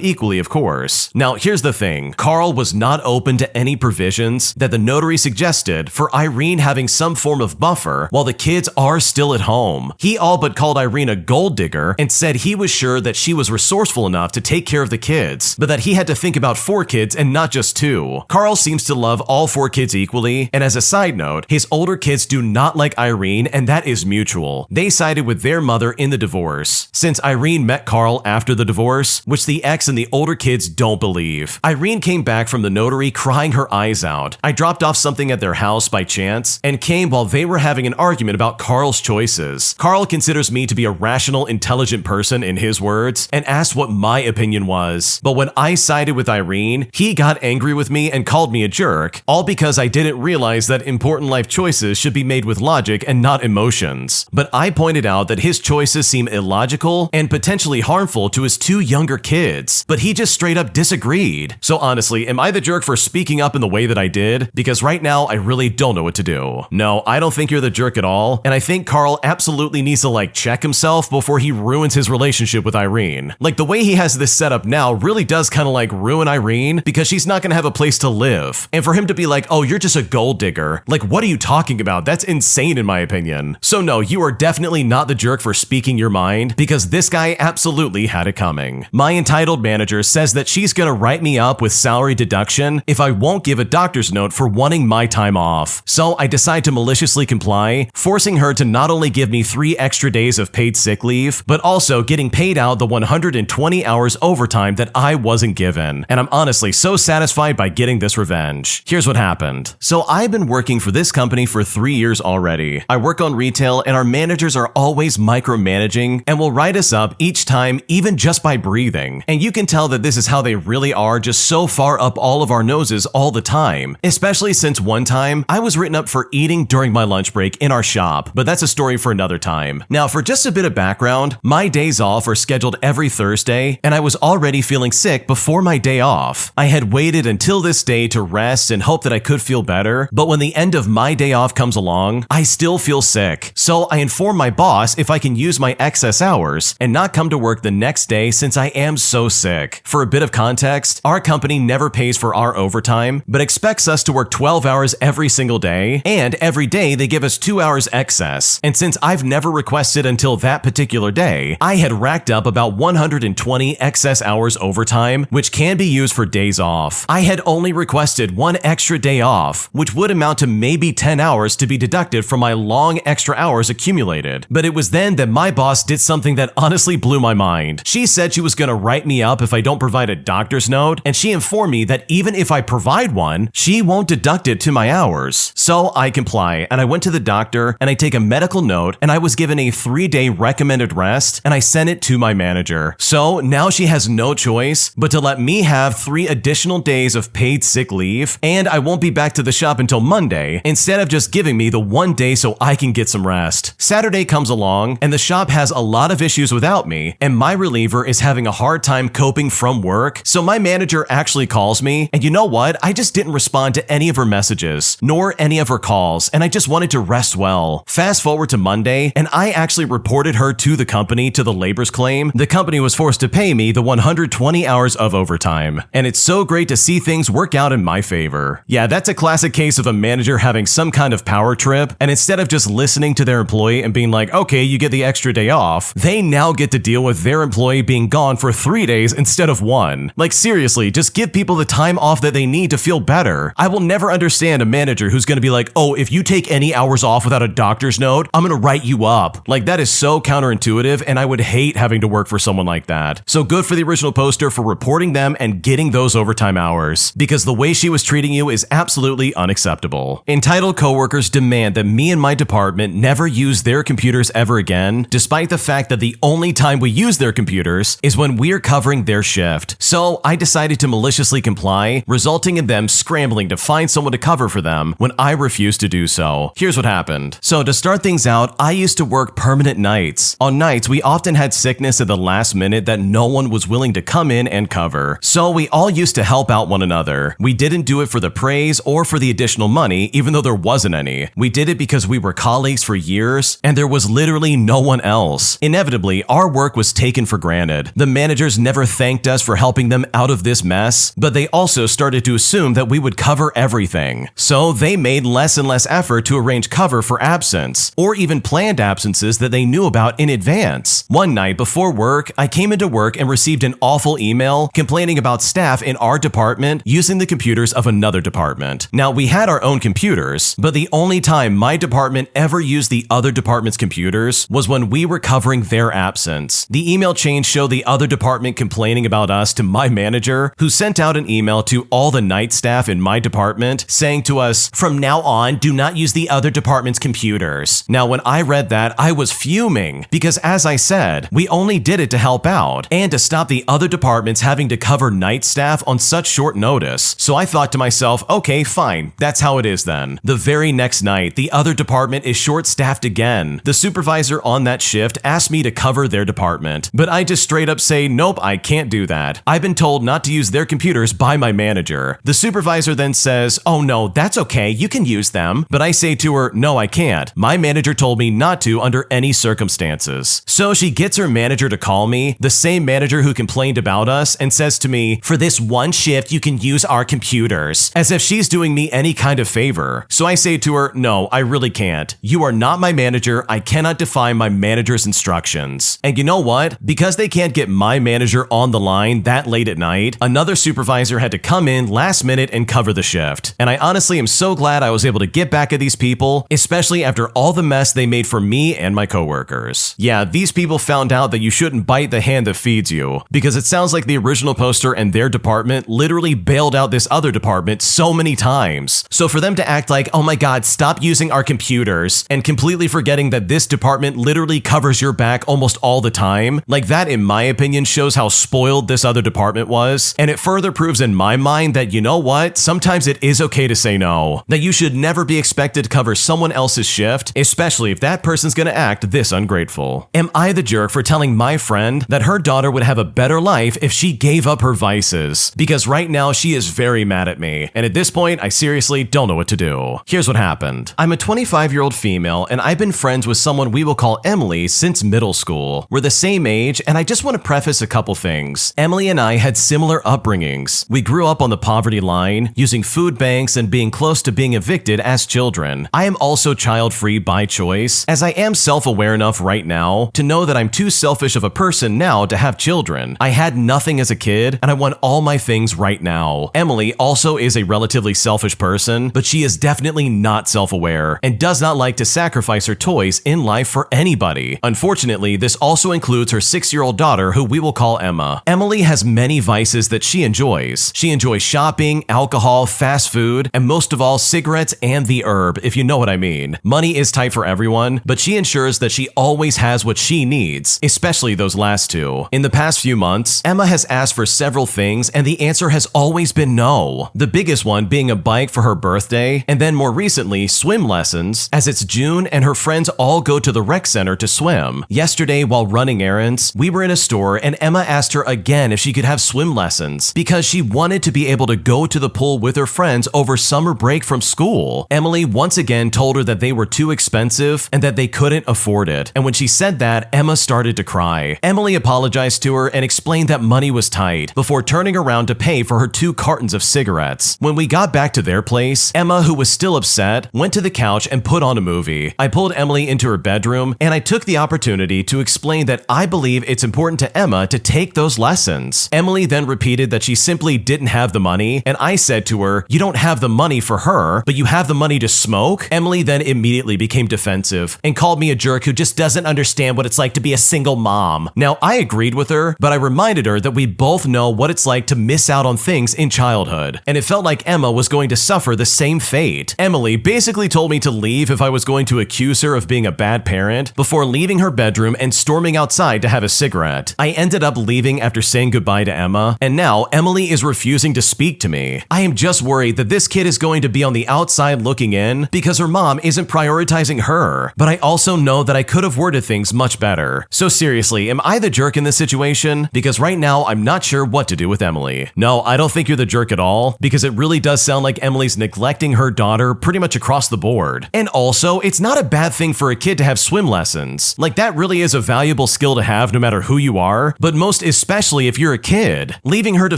A: equally, of course. Now, here's the thing. Carl was not open to any provisions that the notary suggested for Irene having some form of buffer while the kids are still at home. He all but called Irene a gold digger and said he was sure that she was resourceful enough to take care of the kids, but that he had to think about 4 kids and not just 2. Carl seems to love all 4 kids equally, and as a side note, his older kids do not like Irene, and that is mutual. They sided with their mother in the divorce, since Irene met Carl after the divorce, which the ex and the older kids don't believe. Irene came back from the notary crying her eyes out. I dropped off something at their house by chance and came while they were having an argument about Carl's choices. Carl considers me to be a rational, intelligent person in his words, and asked what my opinion was. But when I sided with Irene, he got angry with me and called me a jerk, all because I didn't realize that important life choices should be made with logic and not emotions. But I pointed out that his choices seem illogical and potentially harmful to his 2 younger kids, but he just straight up disagreed. So honestly, am I the jerk for speaking up in the way that I did? Because right now, I really don't know what to do. No, I don't think you're the jerk at all, and I think Carl absolutely needs to check himself before he ruins his relationship with Irene. Like, the way he has this set up now really does kind of ruin Irene, because she's not gonna have a place to live. And for him to be like, oh, you're just a gold digger, what are you talking about? That's insane in my opinion. So no, you are definitely not the jerk for speaking your mind, because this guy absolutely had it coming. My entitled manager says that she's gonna write me up with salary deduction if I won't give a doctor's note for wanting my time off. So I decide to maliciously comply, forcing her to not only give me 3 extra days of paid sick leave, but also getting paid out the 120 hours overtime that I wasn't given. And I'm honestly so satisfied by getting this revenge. Here's what happened. So I've been working for this company for 3 years already. I work on retail, and our managers are always micromanaging and will write us up each time, even just by breathing. And you can tell that this is how they really are, just so far up all of our noses all the time. Especially since one time, I I was written up for eating during my lunch break in our shop, but that's a story for another time. Now, for just a bit of background, my days off are scheduled every Thursday, and I was already feeling sick before my day off. I had waited until this day to rest and hope that I could feel better, but when the end of my day off comes along, I still feel sick. So I inform my boss if I can use my excess hours and not come to work the next day since I am so sick. For a bit of context, our company never pays for our overtime, but expects us to work 12 hours every single day, and every day they give us 2 hours excess. And since I've never requested until that particular day, I had racked up about 120 excess hours overtime, which can be used for days off. I had only requested 1 extra day off, which would amount to maybe 10 hours to be deducted from my long extra hours accumulated. But it was then that my boss did something that honestly blew my mind. She said she was going to write me up if I don't provide a doctor's note, and she informed me that even if I provide one, she won't deduct it to my hours. So I comply, and I went to the doctor, and I take a medical note, and I was given a 3-day recommended rest, and I sent it to my manager. So now she has no choice but to let me have 3 additional days of paid sick leave, and I won't be back to the shop until Monday, instead of just giving me the 1 day so I can get some rest. Saturday comes along, and the shop has a lot of issues without me, and my reliever is having a hard time coping from work, so my manager actually calls me, and you know what? I just didn't respond to any of her messages, nor any of her calls, and I just wanted to rest well. Fast forward to Monday, and I actually reported her to the company to the labor's claim. The company was forced to pay me the 120 hours of overtime, and it's so great to see things work out in my favor. Yeah, that's a classic case of a manager having some kind of power trip, and instead of just listening to their employee and being like, okay, you get the extra day off, they now get to deal with their employee being gone for 3 days instead of 1. Like seriously, just give people the time off that they need to feel better. I will never understand a manager who's going to be like, oh, if you take any hours off without a doctor's note, I'm going to write you up. Like that is so counterintuitive, and I would hate having to work for someone like that. So good for the original poster for reporting them and getting those overtime hours, because the way she was treating you is absolutely unacceptable. Entitled coworkers demand that me and my department never use their computers ever again, despite the fact that the only time we use their computers is when we're covering their shift. So I decided to maliciously comply, resulting in them scrambling to find someone to cover for them when I refused to do so. Here's what happened. So to start things out, I used to work permanent nights. On nights, we often had sickness at the last minute that no one was willing to come in and cover. So we all used to help out one another. We didn't do it for the praise or for the additional money, even though there wasn't any. We did it because we were colleagues for years, and there was literally no one else. Inevitably, our work was taken for granted. The managers never thanked us for helping them out of this mess, but they also started to assume that we would cover everything. So they made less and less effort to arrange cover for absence, or even planned absences that they knew about in advance. One night before work, I came into work and received an awful email complaining about staff in our department using the computers of another department. Now, we had our own computers, but the only time my department ever used the other department's computers was when we were covering their absence. The email chain showed the other department complaining about us to my manager, who sent out an email to all the night staff in my department saying to us, from now on, do not use the other department's computers. Now, when I read that, I was fuming because, as I said, we only did it to help out and to stop the other departments having to cover night staff on such short notice. So I thought to myself, okay, fine, that's how it is then. The very next night, the other department is short-staffed again. The supervisor on that shift asked me to cover their department, but I just straight up say, nope, I can't do that. I've been told not to use their computers by my manager. The supervisor then says, oh no, that's okay, you can use them. But I say to her, no, I can't. My manager told me not to under any circumstances. So she gets her manager to call me, the same manager who complained about us, and says to me, for this one shift, you can use our computers, as if she's doing me any kind of favor. So I say to her, no, I really can't. You are not my manager. I cannot defy my manager's instructions. And you know what? Because they can't get my manager on the line that late at night, another supervisor had to come in last minute and cover the shift. And I honestly am so glad I was able to get back at these people, especially after all the mess they made for me and my coworkers. Yeah, these people found out that you shouldn't bite the hand that feeds you, because it sounds like the original poster and their department literally bailed out this other department so many times. So for them to act like, oh my god, stop using our computers, and completely forgetting that this department literally covers your back almost all the time, like that in my opinion shows how spoiled this other department was, and it further proves in my mind that, you know what, sometimes it is okay to say no. you. That you should never be expected to cover someone else's shift, especially if that person's gonna act this ungrateful. Am I the jerk for telling my friend that her daughter would have a better life if she gave up her vices? Because right now she is very mad at me, and at this point I seriously don't know what to do. Here's what happened. I'm a 25-year-old female, and I've been friends with someone we will call Emily since middle school. We're the same age, and I just want to preface a couple things. Emily and I had similar upbringings. We grew up on the poverty line, using food banks and being close to being evicted as children. I am also child-free by choice, as I am self-aware enough right now to know that I'm too selfish of a person now to have children. I had nothing as a kid, and I want all my things right now. Emily also is a relatively selfish person, but she is definitely not self-aware and does not like to sacrifice her toys in life for anybody. Unfortunately, this also includes her 6-year-old daughter, who we will call Emma. Emily has many vices that she enjoys. She enjoys shopping, alcohol, fast food, and most of all, cigarettes and the herb, if you know what I mean. Money is tight for everyone, but she ensures that she always has what she needs, especially those last two. In the past few months, Emma has asked for several things, and the answer has always been no. The biggest one being a bike for her birthday, and then more recently, swim lessons, as it's June and her friends all go to the rec center to swim. Yesterday, while running errands, we were in a store and Emma asked her again if she could have swim lessons because she wanted to be able to go to the pool with her friends over summer break from school. Emily once again told her that they were too expensive and that they couldn't afford it. And when she said that, Emma started to cry. Emily apologized to her and explained that money was tight before turning around to pay for her 2 cartons of cigarettes. When we got back to their place, Emma, who was still upset, went to the couch and put on a movie. I pulled Emily into her bedroom and I took the opportunity to explain that I believe it's important to Emma to take those lessons. Emily then repeated that she simply didn't have the money, and I said to her, "You don't have the money for her, but you have the money to smoke?" Emily then immediately became defensive and called me a jerk who just doesn't understand what it's like to be a single mom. Now, I agreed with her, but I reminded her that we both know what it's like to miss out on things in childhood, and it felt like Emma was going to suffer the same fate. Emily basically told me to leave if I was going to accuse her of being a bad parent before leaving her bedroom and storming outside to have a cigarette. I ended up leaving after saying goodbye to Emma, and now Emily is refusing to speak to me. I am just worried that this kid is going to be on the outside looking in because her mom isn't prioritizing her, but I also know that I could have worded things much better. So seriously, am I the jerk in this situation? Because right now, I'm not sure what to do with Emily. No, I don't think you're the jerk at all, because it really does sound like Emily's neglecting her daughter pretty much across the board. And also, it's not a bad thing for a kid to have swim lessons. Like, that really is a valuable skill to have no matter who you are, but most especially if you're a kid. Leaving her to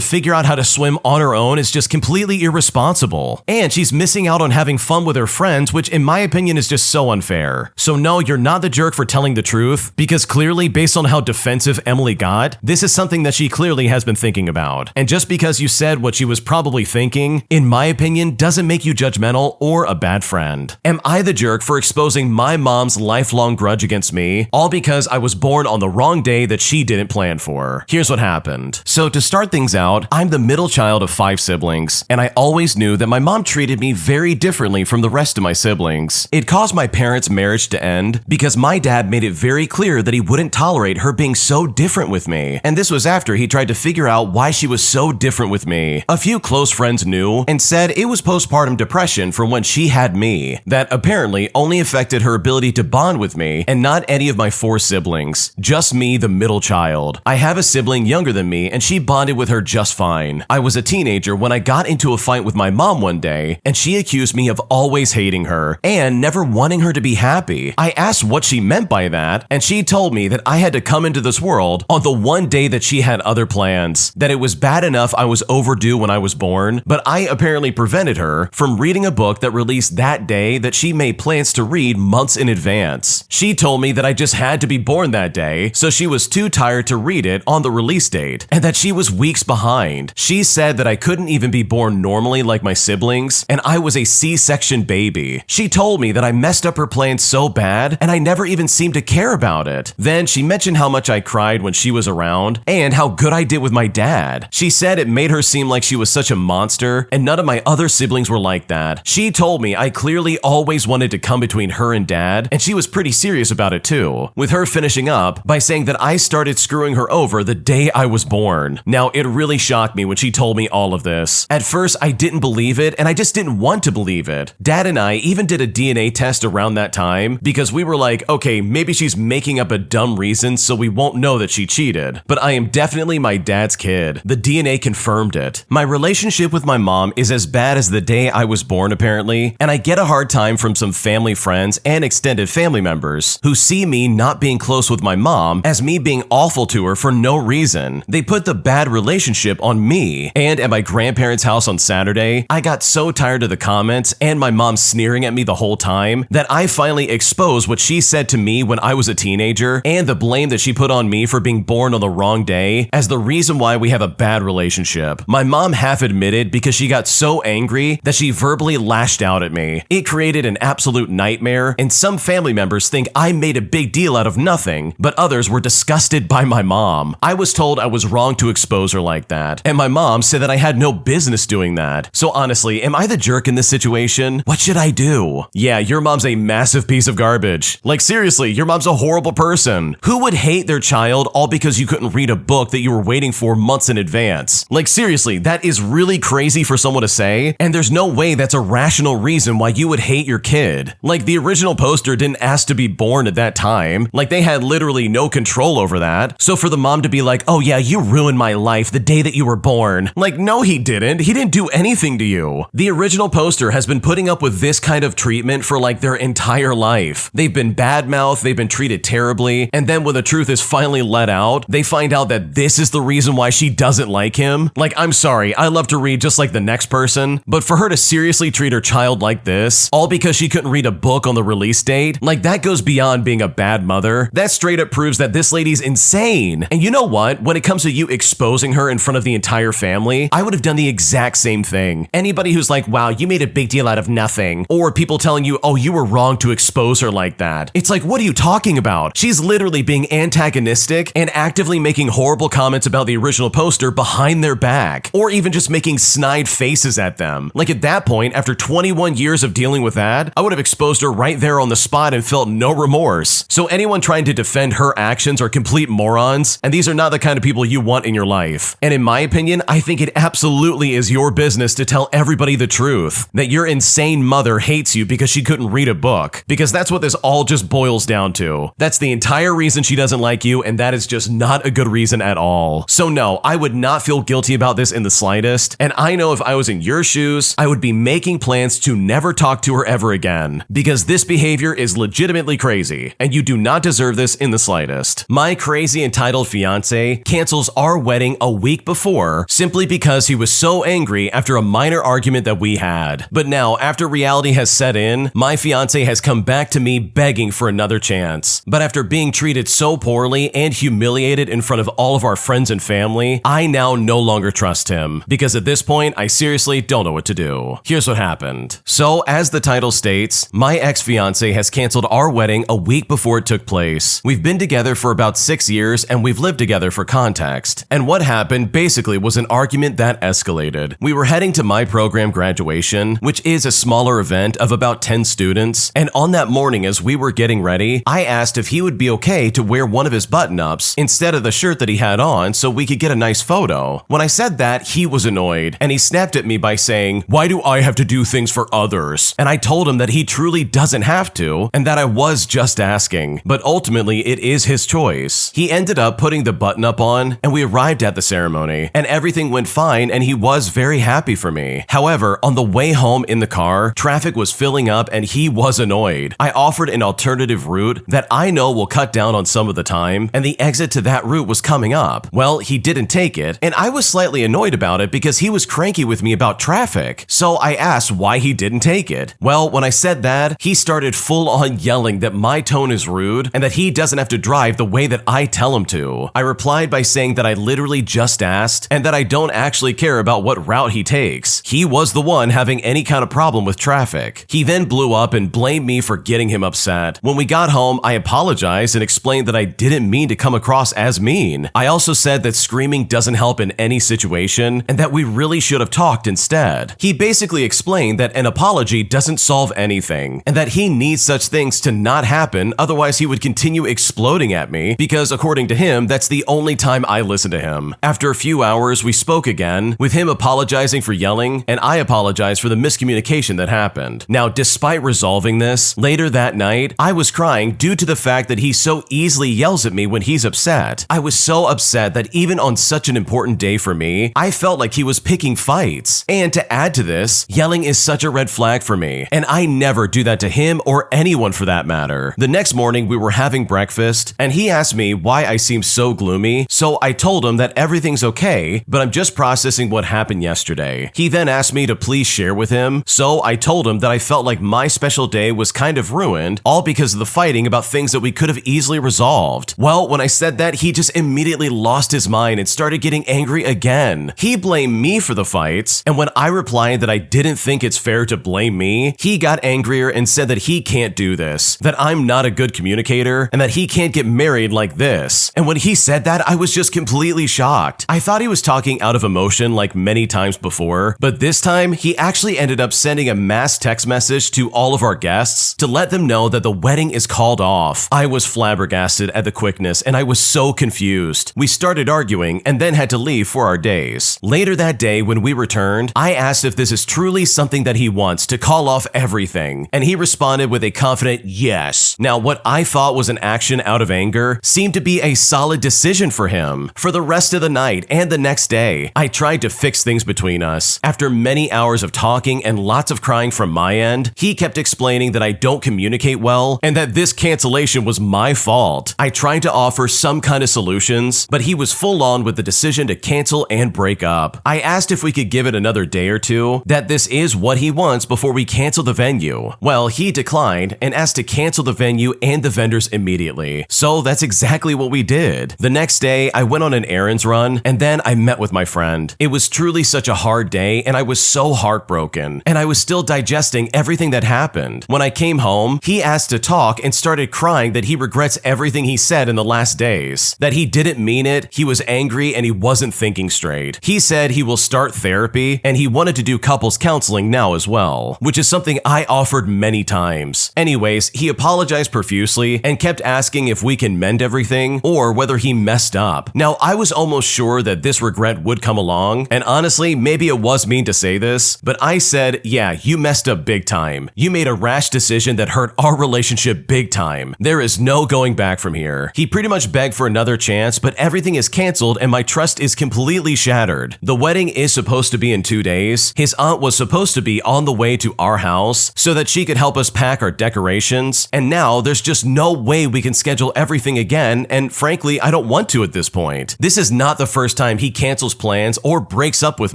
A: figure out how to swim on her own is just completely irresponsible. And she's missing out on having fun with her friends, which in my opinion is just so unfair. So no, you're not the jerk for telling the truth, because clearly, based on how defensive Emily got, this is something that she clearly has been thinking about. And just because you said what she was probably thinking, in my opinion, doesn't make you judgmental or a bad friend. Am I the jerk for exposing my mom's lifelong grudge against me, all because I was born on the wrong day that she didn't plan for? Here's what happened. So to start things out, I'm the middle child of 5 siblings, and I always knew that my mom treated me very differently from the rest of my siblings. It caused my parents' marriage to end because my dad made it very clear that he wouldn't tolerate her being so different with me, and this was after he tried to figure out why she was so different with me. A few close friends knew and said it was postpartum depression from when she had me, that apparently only affected her ability to bond with me and not any of my 4 siblings, just me, the middle child. I have a sibling younger than me and she bonded with her just fine. I was a teenager when I got into a fight with my mom one day and she accused me of always hating her and never wanting her to be happy. I asked what she meant by that, and she told me that I had to come into this world on the one day that she had other plans, that it was bad enough I was overdue when I was born, but I apparently prevented her from reading a book that released that day that she made plans to read months in advance. She told me that I just had to be born that day, so she was too tired to read it on the release date, and that she was weeks behind. She said that I couldn't even be born normally like my siblings, and I was a C-section baby. She told me that I messed up her plans so bad, and I never even seemed to care about it. Then she mentioned how much I cried when she was around, and how good I did with my dad. She said it made her seem like she was such a monster, and none of my other siblings were like that. She told me I clearly always wanted to come between her and dad, and she was pretty serious about it too, with her finishing up by saying that I started screwing her over the day I was born. Now, it really shocked me when she told me all of this. At first, I didn't believe it, and I just didn't didn't want to believe it. Dad and I even did a DNA test around that time because we were like, okay, maybe she's making up a dumb reason so we won't know that she cheated. But I am definitely my dad's kid. The DNA confirmed it. My relationship with my mom is as bad as the day I was born, apparently, and I get a hard time from some family friends and extended family members who see me not being close with my mom as me being awful to her for no reason. They put the bad relationship on me. And at my grandparents' house on Saturday, I got so tired of the comments and my mom sneering at me the whole time that I finally exposed what she said to me when I was a teenager and the blame that she put on me for being born on the wrong day as the reason why we have a bad relationship. My mom half admitted because she got so angry that she verbally lashed out at me. It created an absolute nightmare, and some family members think I made a big deal out of nothing, but others were disgusted by my mom. I was told I was wrong to expose her like that, and my mom said that I had no business doing that. So honestly, am I the jerk in this situation? What should I do? Yeah, your mom's a massive piece of garbage. Like seriously, your mom's a horrible person. Who would hate their child all because you couldn't read a book that you were waiting for months in advance? Like seriously, that is really crazy for someone to say, and there's no way that's a rational reason why you would hate your kid. Like the original poster didn't ask to be born at that time. Like they had literally no control over that. So for the mom to be like, oh yeah, you ruined my life the day that you were born. Like no, he didn't. He didn't do anything to you. The original poster has been putting up with this kind of treatment for like their entire life. They've been badmouthed, they've been treated terribly, and then when the truth is finally let out, they find out that this is the reason why she doesn't like him. Like, I'm sorry, I love to read just like the next person, but for her to seriously treat her child like this, all because she couldn't read a book on the release date, like that goes beyond being a bad mother. That straight up proves that this lady's insane. And you know what? When it comes to you exposing her in front of the entire family, I would have done the exact same thing. Anybody who's like, wow, you made a big deal out of nothing, or people telling you, oh, you were wrong to expose her like that. It's like, what are you talking about? She's literally being antagonistic and actively making horrible comments about the original poster behind their back, or even just making snide faces at them. Like at that point, after 21 years of dealing with that, I would have exposed her right there on the spot and felt no remorse. So anyone trying to defend her actions are complete morons, and these are not the kind of people you want in your life. And in my opinion, I think it absolutely is your business to tell everybody the truth, that your insane mother hates you because she couldn't read a book, because that's what this all just boils down to. That's the entire reason she doesn't like you, and that is just not a good reason at all. So no, I would not feel guilty about this in the slightest, and I know if I was in your shoes, I would be making plans to never talk to her ever again, because this behavior is legitimately crazy, and you do not deserve this in the slightest. My crazy entitled fiance cancels our wedding a week before simply because he was so angry after a minor argument that we had. But now, after reality has set in, my fiance has come back to me begging for another chance. But after being treated so poorly and humiliated in front of all of our friends and family, I now no longer trust him, because at this point, I seriously don't know what to do. Here's what happened. So, as the title states, my ex-fiance has canceled our wedding a week before it took place. We've been together for about 6 years, and we've lived together for context. And what happened basically was an argument that escalated. We were heading to my program graduation, which is a smaller event of about 10 students, and on that morning as we were getting ready, I asked if he would be okay to wear one of his button-ups instead of the shirt that he had on so we could get a nice photo. When I said that, he was annoyed, and he snapped at me by saying, "Why do I have to do things for others?" And I told him that he truly doesn't have to, and that I was just asking, but ultimately it is his choice. He ended up putting the button-up on, and we arrived at the ceremony, and everything went fine, and he was very happy for me. However, on the way home in the car, traffic was filling up and he was annoyed. I offered an alternative route that I know will cut down on some of the time, and the exit to that route was coming up. Well, he didn't take it, and I was slightly annoyed about it because he was cranky with me about traffic. So I asked why he didn't take it. Well, when I said that, he started full on yelling that my tone is rude and that he doesn't have to drive the way that I tell him to. I replied by saying that I literally just asked and that I don't actually care about what route he takes. He was the one having any kind of problem with traffic. He then blew up and blamed me for getting him upset. When we got home, I apologized and explained that I didn't mean to come across as mean. I also said that screaming doesn't help in any situation and that we really should have talked instead. He basically explained that an apology doesn't solve anything and that he needs such things to not happen, otherwise he would continue exploding at me because, according to him, that's the only time I listen to him. After a few hours, we spoke again, with him apologizing for yelling and I apologizing apologize for the miscommunication that happened. Now, despite resolving this, later that night, I was crying due to the fact that he so easily yells at me when he's upset. I was so upset that even on such an important day for me, I felt like he was picking fights. And to add to this, yelling is such a red flag for me, and I never do that to him or anyone for that matter. The next morning, we were having breakfast, and he asked me why I seemed so gloomy, so I told him that everything's okay, but I'm just processing what happened yesterday. He then asked me to please share with him, so I told him that I felt like my special day was kind of ruined, all because of the fighting about things that we could have easily resolved. Well, when I said that, he just immediately lost his mind and started getting angry again. He blamed me for the fights, and when I replied that I didn't think it's fair to blame me, he got angrier and said that he can't do this, that I'm not a good communicator, and that he can't get married like this. And when he said that, I was just completely shocked. I thought he was talking out of emotion like many times before, but this time he actually ended up sending a mass text message to all of our guests to let them know that the wedding is called off. I was flabbergasted at the quickness, and I was so confused. We started arguing and then had to leave for our days. Later that day, when we returned, I asked if this is truly something that he wants to call off everything, and he responded with a confident yes. Now, what I thought was an action out of anger seemed to be a solid decision for him. For the rest of the night and the next day, I tried to fix things between us. After many hours of talking and lots of crying from my end, he kept explaining that I don't communicate well and that this cancellation was my fault. I tried to offer some kind of solutions, but he was full on with the decision to cancel and break up. I asked if we could give it another day or two, that this is what he wants before we cancel the venue. Well, he declined and asked to cancel the venue and the vendors immediately. So that's exactly what we did. The next day, I went on an errands run, and then I met with my friend. It was truly such a hard day, and I was so heartbroken, and I was still digesting everything that happened. When I came home, he asked to talk and started crying that he regrets everything he said in the last days, that he didn't mean it, he was angry, and he wasn't thinking straight. He said he will start therapy, and he wanted to do couples counseling now as well, which is something I offered many times. Anyways, he apologized profusely and kept asking if we can mend everything or whether he messed up. Now, I was almost sure that this regret would come along, and honestly, maybe it was mean to say this, but I said, yeah, you messed up big time. You made a rash decision that hurt our relationship big time. There is no going back from here. He pretty much begged for another chance, but everything is canceled and my trust is completely shattered. The wedding is supposed to be in 2 days. His aunt was supposed to be on the way to our house so that she could help us pack our decorations, and now there's just no way we can schedule everything again, and frankly, I don't want to at this point. This is not the first time he cancels plans or breaks up with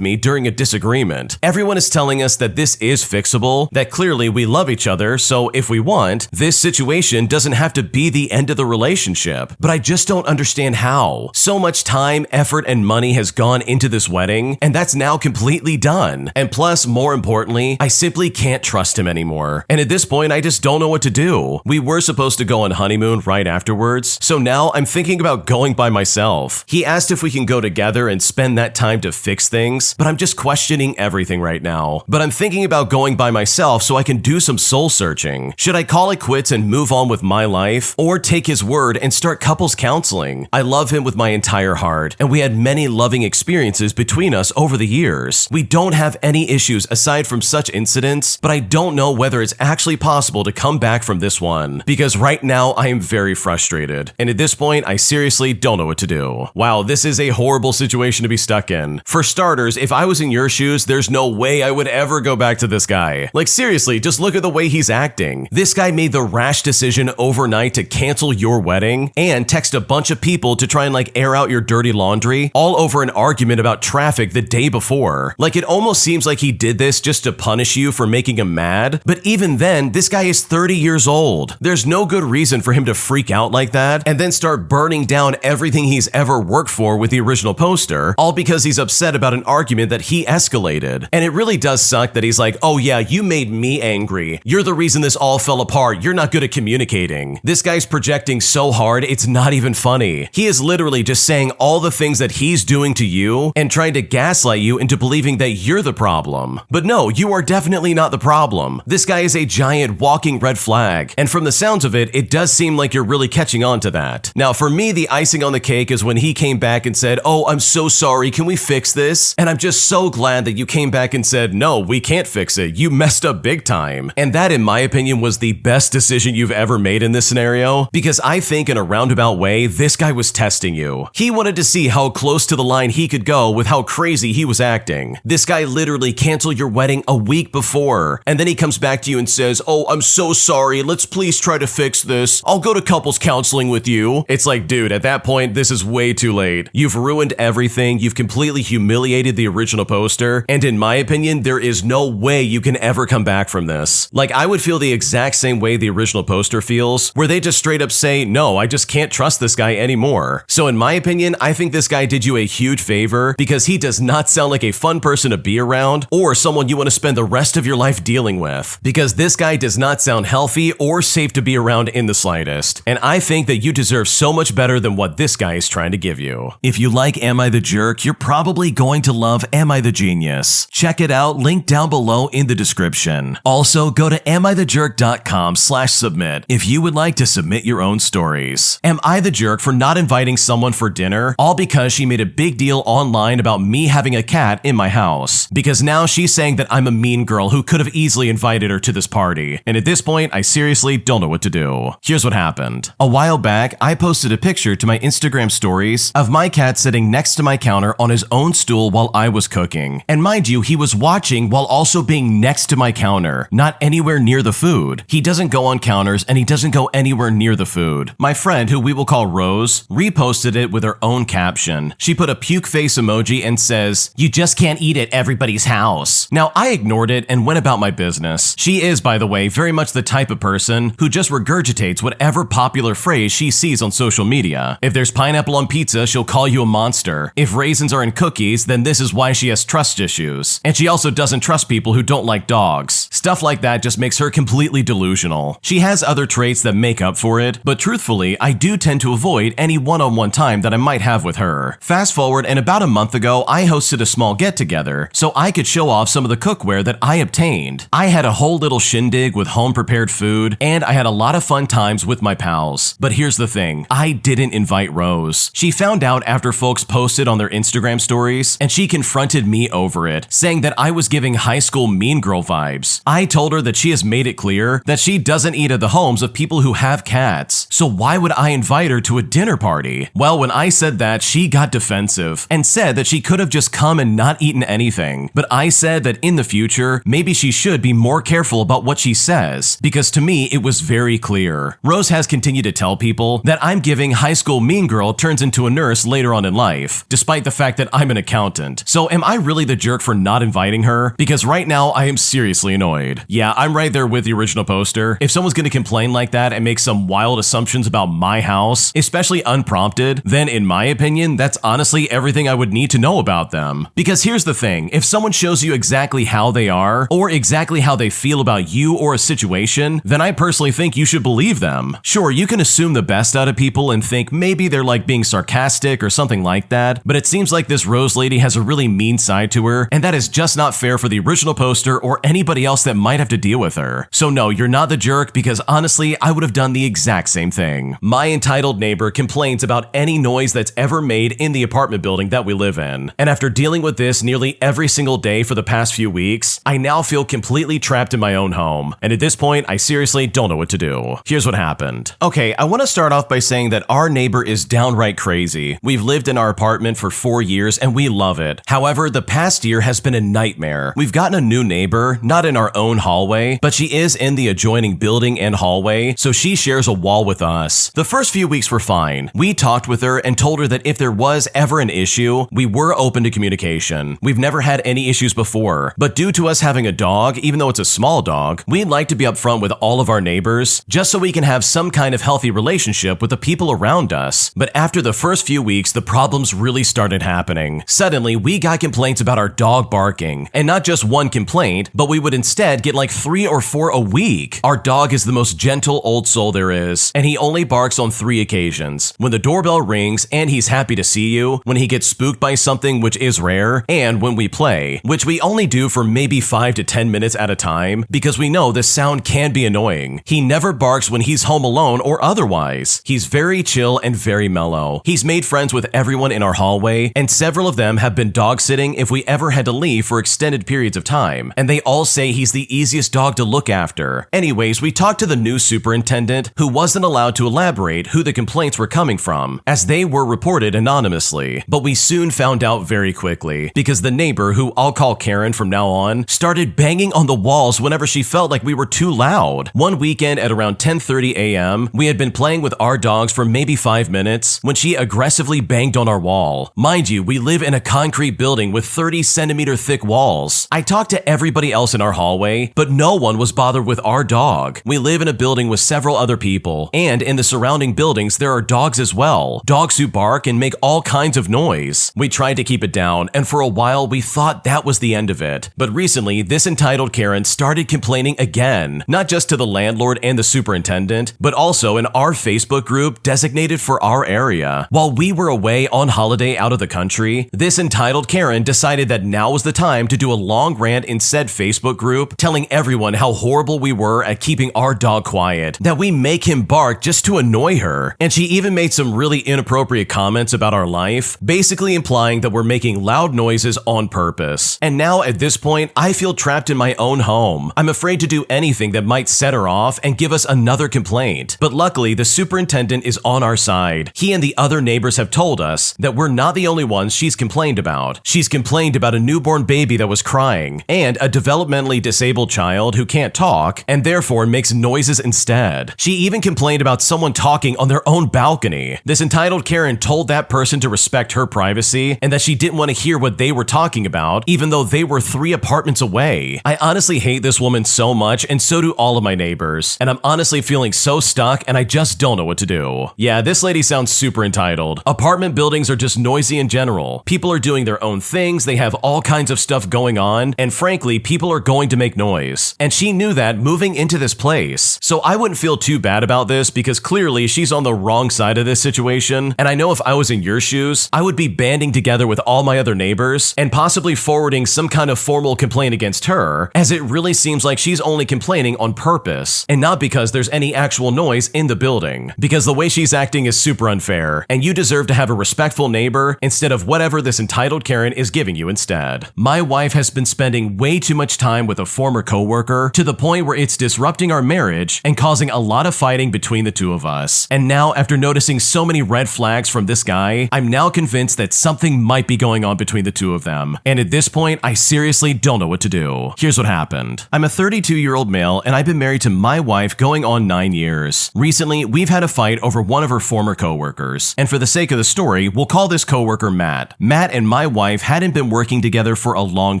A: me during a disagreement. Everyone is telling us that this is fixable, that clearly we love each other, so if we want, this situation doesn't have to be the end of the relationship. But I just don't understand how. So much time, effort, and money has gone into this wedding, and that's now completely done. And plus, more importantly, I simply can't trust him anymore. And at this point, I just don't know what to do. We were supposed to go on honeymoon right afterwards, so now I'm thinking about going by myself. He asked if we can go together and spend that time to fix things, but I'm just questioning everything right now. But I'm thinking about going by myself so I can do some soul searching. Should I call it quits and move on with my life, or take his word and start couples counseling? I love him with my entire heart, and we had many loving experiences between us over the years. We don't have any issues aside from such incidents, but I don't know whether it's actually possible to come back from this one, because right now I am very frustrated, and at this point I seriously don't know what to do. Wow, this is a horrible situation to be stuck in. For starters, if I was in your shoes, there's no way I would ever go back to this guy. Like seriously, just look at the way he's acting. This guy made the rash decision overnight to cancel your wedding and text a bunch of people to try and like air out your dirty laundry all over an argument about traffic the day before. Like it almost seems like he did this just to punish you for making him mad, but even then, this guy is 30 years old. There's no good reason for him to freak out like that and then start burning down everything he's ever worked for with the original poster, all because he's upset about an argument that he escalated. And it really does suck that he's like, oh yeah, you made me angry. You're the reason this all fell apart. You're not good at communicating. This guy's projecting so hard, it's not even funny. He is literally just saying all the things that he's doing to you and trying to gaslight you into believing that you're the problem. But no, you are definitely not the problem. This guy is a giant walking red flag, and from the sounds of it, it does seem like you're really catching on to that. Now, for me, the icing on the cake is when he came back and said, oh, I'm so sorry, can we fix this? And I'm just so glad that you came back and said, said, no, we can't fix it. You messed up big time. And that, in my opinion, was the best decision you've ever made in this scenario, because I think in a roundabout way, this guy was testing you. He wanted to see how close to the line he could go with how crazy he was acting. This guy literally canceled your wedding a week before, and then he comes back to you and says, oh, I'm so sorry, let's please try to fix this. I'll go to couples counseling with you. It's like, dude, at that point, this is way too late. You've ruined everything. You've completely humiliated the original poster, and in my opinion, there is no way you can ever come back from this. Like, I would feel the exact same way the original poster feels, where they just straight up say, no, I just can't trust this guy anymore. So in my opinion, I think this guy did you a huge favor, because he does not sound like a fun person to be around or someone you want to spend the rest of your life dealing with, because this guy does not sound healthy or safe to be around in the slightest. And I think that you deserve so much better than what this guy is trying to give you. If you like Am I the Jerk, you're probably going to love Am I the Genius. Check it out, link down below in the description. Also, go to amithejerk.com/submit if you would like to submit your own stories. Am I the jerk for not inviting someone for dinner, all because she made a big deal online about me having a cat in my house? Because now she's saying that I'm a mean girl who could have easily invited her to this party. And at this point, I seriously don't know what to do. Here's what happened. A while back, I posted a picture to my Instagram stories of my cat sitting next to my counter on his own stool while I was cooking. And mind you, he was watching while also being next to my counter, not anywhere near the food. He doesn't go on counters and he doesn't go anywhere near the food. My friend, who we will call Rose, reposted it with her own caption. She put a puke face emoji and says, "You just can't eat at everybody's house." Now, I ignored it and went about my business. She is, by the way, very much the type of person who just regurgitates whatever popular phrase she sees on social media. If there's pineapple on pizza, she'll call you a monster. If raisins are in cookies, then this is why she has trust issues. And she also doesn't trust people who don't like dogs. Stuff like that just makes her completely delusional. She has other traits that make up for it, but truthfully, I do tend to avoid any one-on-one time that I might have with her. Fast forward, and about a month ago, I hosted a small get-together so I could show off some of the cookware that I obtained. I had a whole little shindig with home-prepared food, and I had a lot of fun times with my pals. But here's the thing, I didn't invite Rose. She found out after folks posted on their Instagram stories, and she confronted me over it, saying that I was giving high school mean girl vibes. I told her that she has made it clear that she doesn't eat at the homes of people who have cats, so why would I invite her to a dinner party? Well, when I said that, she got defensive and said that she could have just come and not eaten anything. But I said that in the future, maybe she should be more careful about what she says, because to me, it was very clear. Rose has continued to tell people that I'm giving high school mean girl turns into a nurse later on in life, despite the fact that I'm an accountant. So am I really the jerk for not inviting her? Because right now, I am seriously annoyed. Yeah, I'm right there with the original poster. If someone's gonna complain like that and make some wild assumptions about my house, especially unprompted, then in my opinion, that's honestly everything I would need to know about them. Because here's the thing, if someone shows you exactly how they are, or exactly how they feel about you or a situation, then I personally think you should believe them. Sure, you can assume the best out of people and think maybe they're like being sarcastic or something like that, but it seems like this Rose lady has a really mean side to her, and that is just not fair for the original poster or anybody else that might have to deal with her. So no, you're not the jerk, because honestly, I would have done the exact same thing. My entitled neighbor complains about any noise that's ever made in the apartment building that we live in. And after dealing with this nearly every single day for the past few weeks, I now feel completely trapped in my own home. And at this point, I seriously don't know what to do. Here's what happened. Okay, I want to start off by saying that our neighbor is downright crazy. We've lived in our apartment for 4 years and we love it. However, the past year has been a nightmare. We've gotten a new neighbor, not in our own hallway, but she is in the adjoining building and hallway, so she shares a wall with us. The first few weeks were fine. We talked with her and told her that if there was ever an issue, we were open to communication. We've never had any issues before, but due to us having a dog, even though it's a small dog, we'd like to be upfront with all of our neighbors, just so we can have some kind of healthy relationship with the people around us. But after the first few weeks, the problems really started happening. Suddenly, we got complaints about our dog barking, and not just one complaint, but we would instead get like 3 or 4 a week. Our dog is the most gentle old soul there is, and he only barks on 3 occasions: when the doorbell rings and he's happy to see you, when he gets spooked by something, which is rare, and when we play, which we only do for maybe 5 to 10 minutes at a time, because we know the sound can be annoying. He never barks when he's home alone or otherwise. He's very chill and very mellow. He's made friends with everyone in our hallway, and several of them have been dog sitting if we ever had to leave for extended periods of time, and they all say he's the easiest dog to look after. Anyways, we talked to the new superintendent, who wasn't allowed to elaborate who the complaints were coming from, as they were reported anonymously. But we soon found out very quickly, because the neighbor, who I'll call Karen from now on, started banging on the walls whenever she felt like we were too loud. One weekend at around 10:30 a.m., we had been playing with our dogs for maybe 5 minutes when she aggressively banged on our wall. Mind you, we live in a concrete building with 30-centimeter thick walls. I talked to everybody else in our hallway, but no one was bothered with our dog. We live in a building with several other people, and in the surrounding buildings there are dogs as well. Dogs who bark and make all kinds of noise. We tried to keep it down, and for a while we thought that was the end of it. But recently, this entitled Karen started complaining again, not just to the landlord and the superintendent, but also in our Facebook group designated for our area. While we were away on holiday out of the country, this entitled Karen decided that now was the time to do a long rant in said Facebook group, telling everyone how horrible we were at keeping our dog quiet, that we make him bark just to annoy her. And she even made some really inappropriate comments about our life, basically implying that we're making loud noises on purpose. And now at this point, I feel trapped in my own home. I'm afraid to do anything that might set her off and give us another complaint. But luckily, the superintendent is on our side. He and the other neighbors have told us that we're not the only ones she's complained about. She's complained about a newborn baby that was crying, and a developmentally disabled child who can't talk and therefore makes noises instead. She even complained about someone talking on their own balcony. This entitled Karen told that person to respect her privacy and that she didn't want to hear what they were talking about, even though they were 3 apartments away. I honestly hate this woman so much, and so do all of my neighbors, and I'm honestly feeling so stuck and I just don't know what to do. Yeah, this lady sounds super entitled. Apartment buildings are just noisy in general. People are doing their own things, they have all kinds of stuff going on, and frankly, people are going to make noise. And she knew that moving into this place. So I wouldn't feel too bad about this, because clearly she's on the wrong side of this situation, and I know if I was in your shoes, I would be banding together with all my other neighbors and possibly forwarding some kind of formal complaint against her, as it really seems like she's only complaining on purpose, and not because there's any actual noise in the building. Because the way she's acting is super unfair, and you deserve to have a respectful neighbor instead of whatever this entitled Karen is giving you instead. My wife has been spending way too much time with a former coworker, to the point where it's disrupting our marriage and causing a lot of fighting between the two of us. And now, after noticing so many red flags from this guy, I'm now convinced that something might be going on between the two of them. And at this point, I seriously don't know what to do. Here's what happened. I'm a 32-year-old male, and I've been married to my wife going on 9 years. Recently, we've had a fight over one of her former coworkers, and for the sake of the story, we'll call this coworker Matt. Matt and my wife hadn't been working together for a long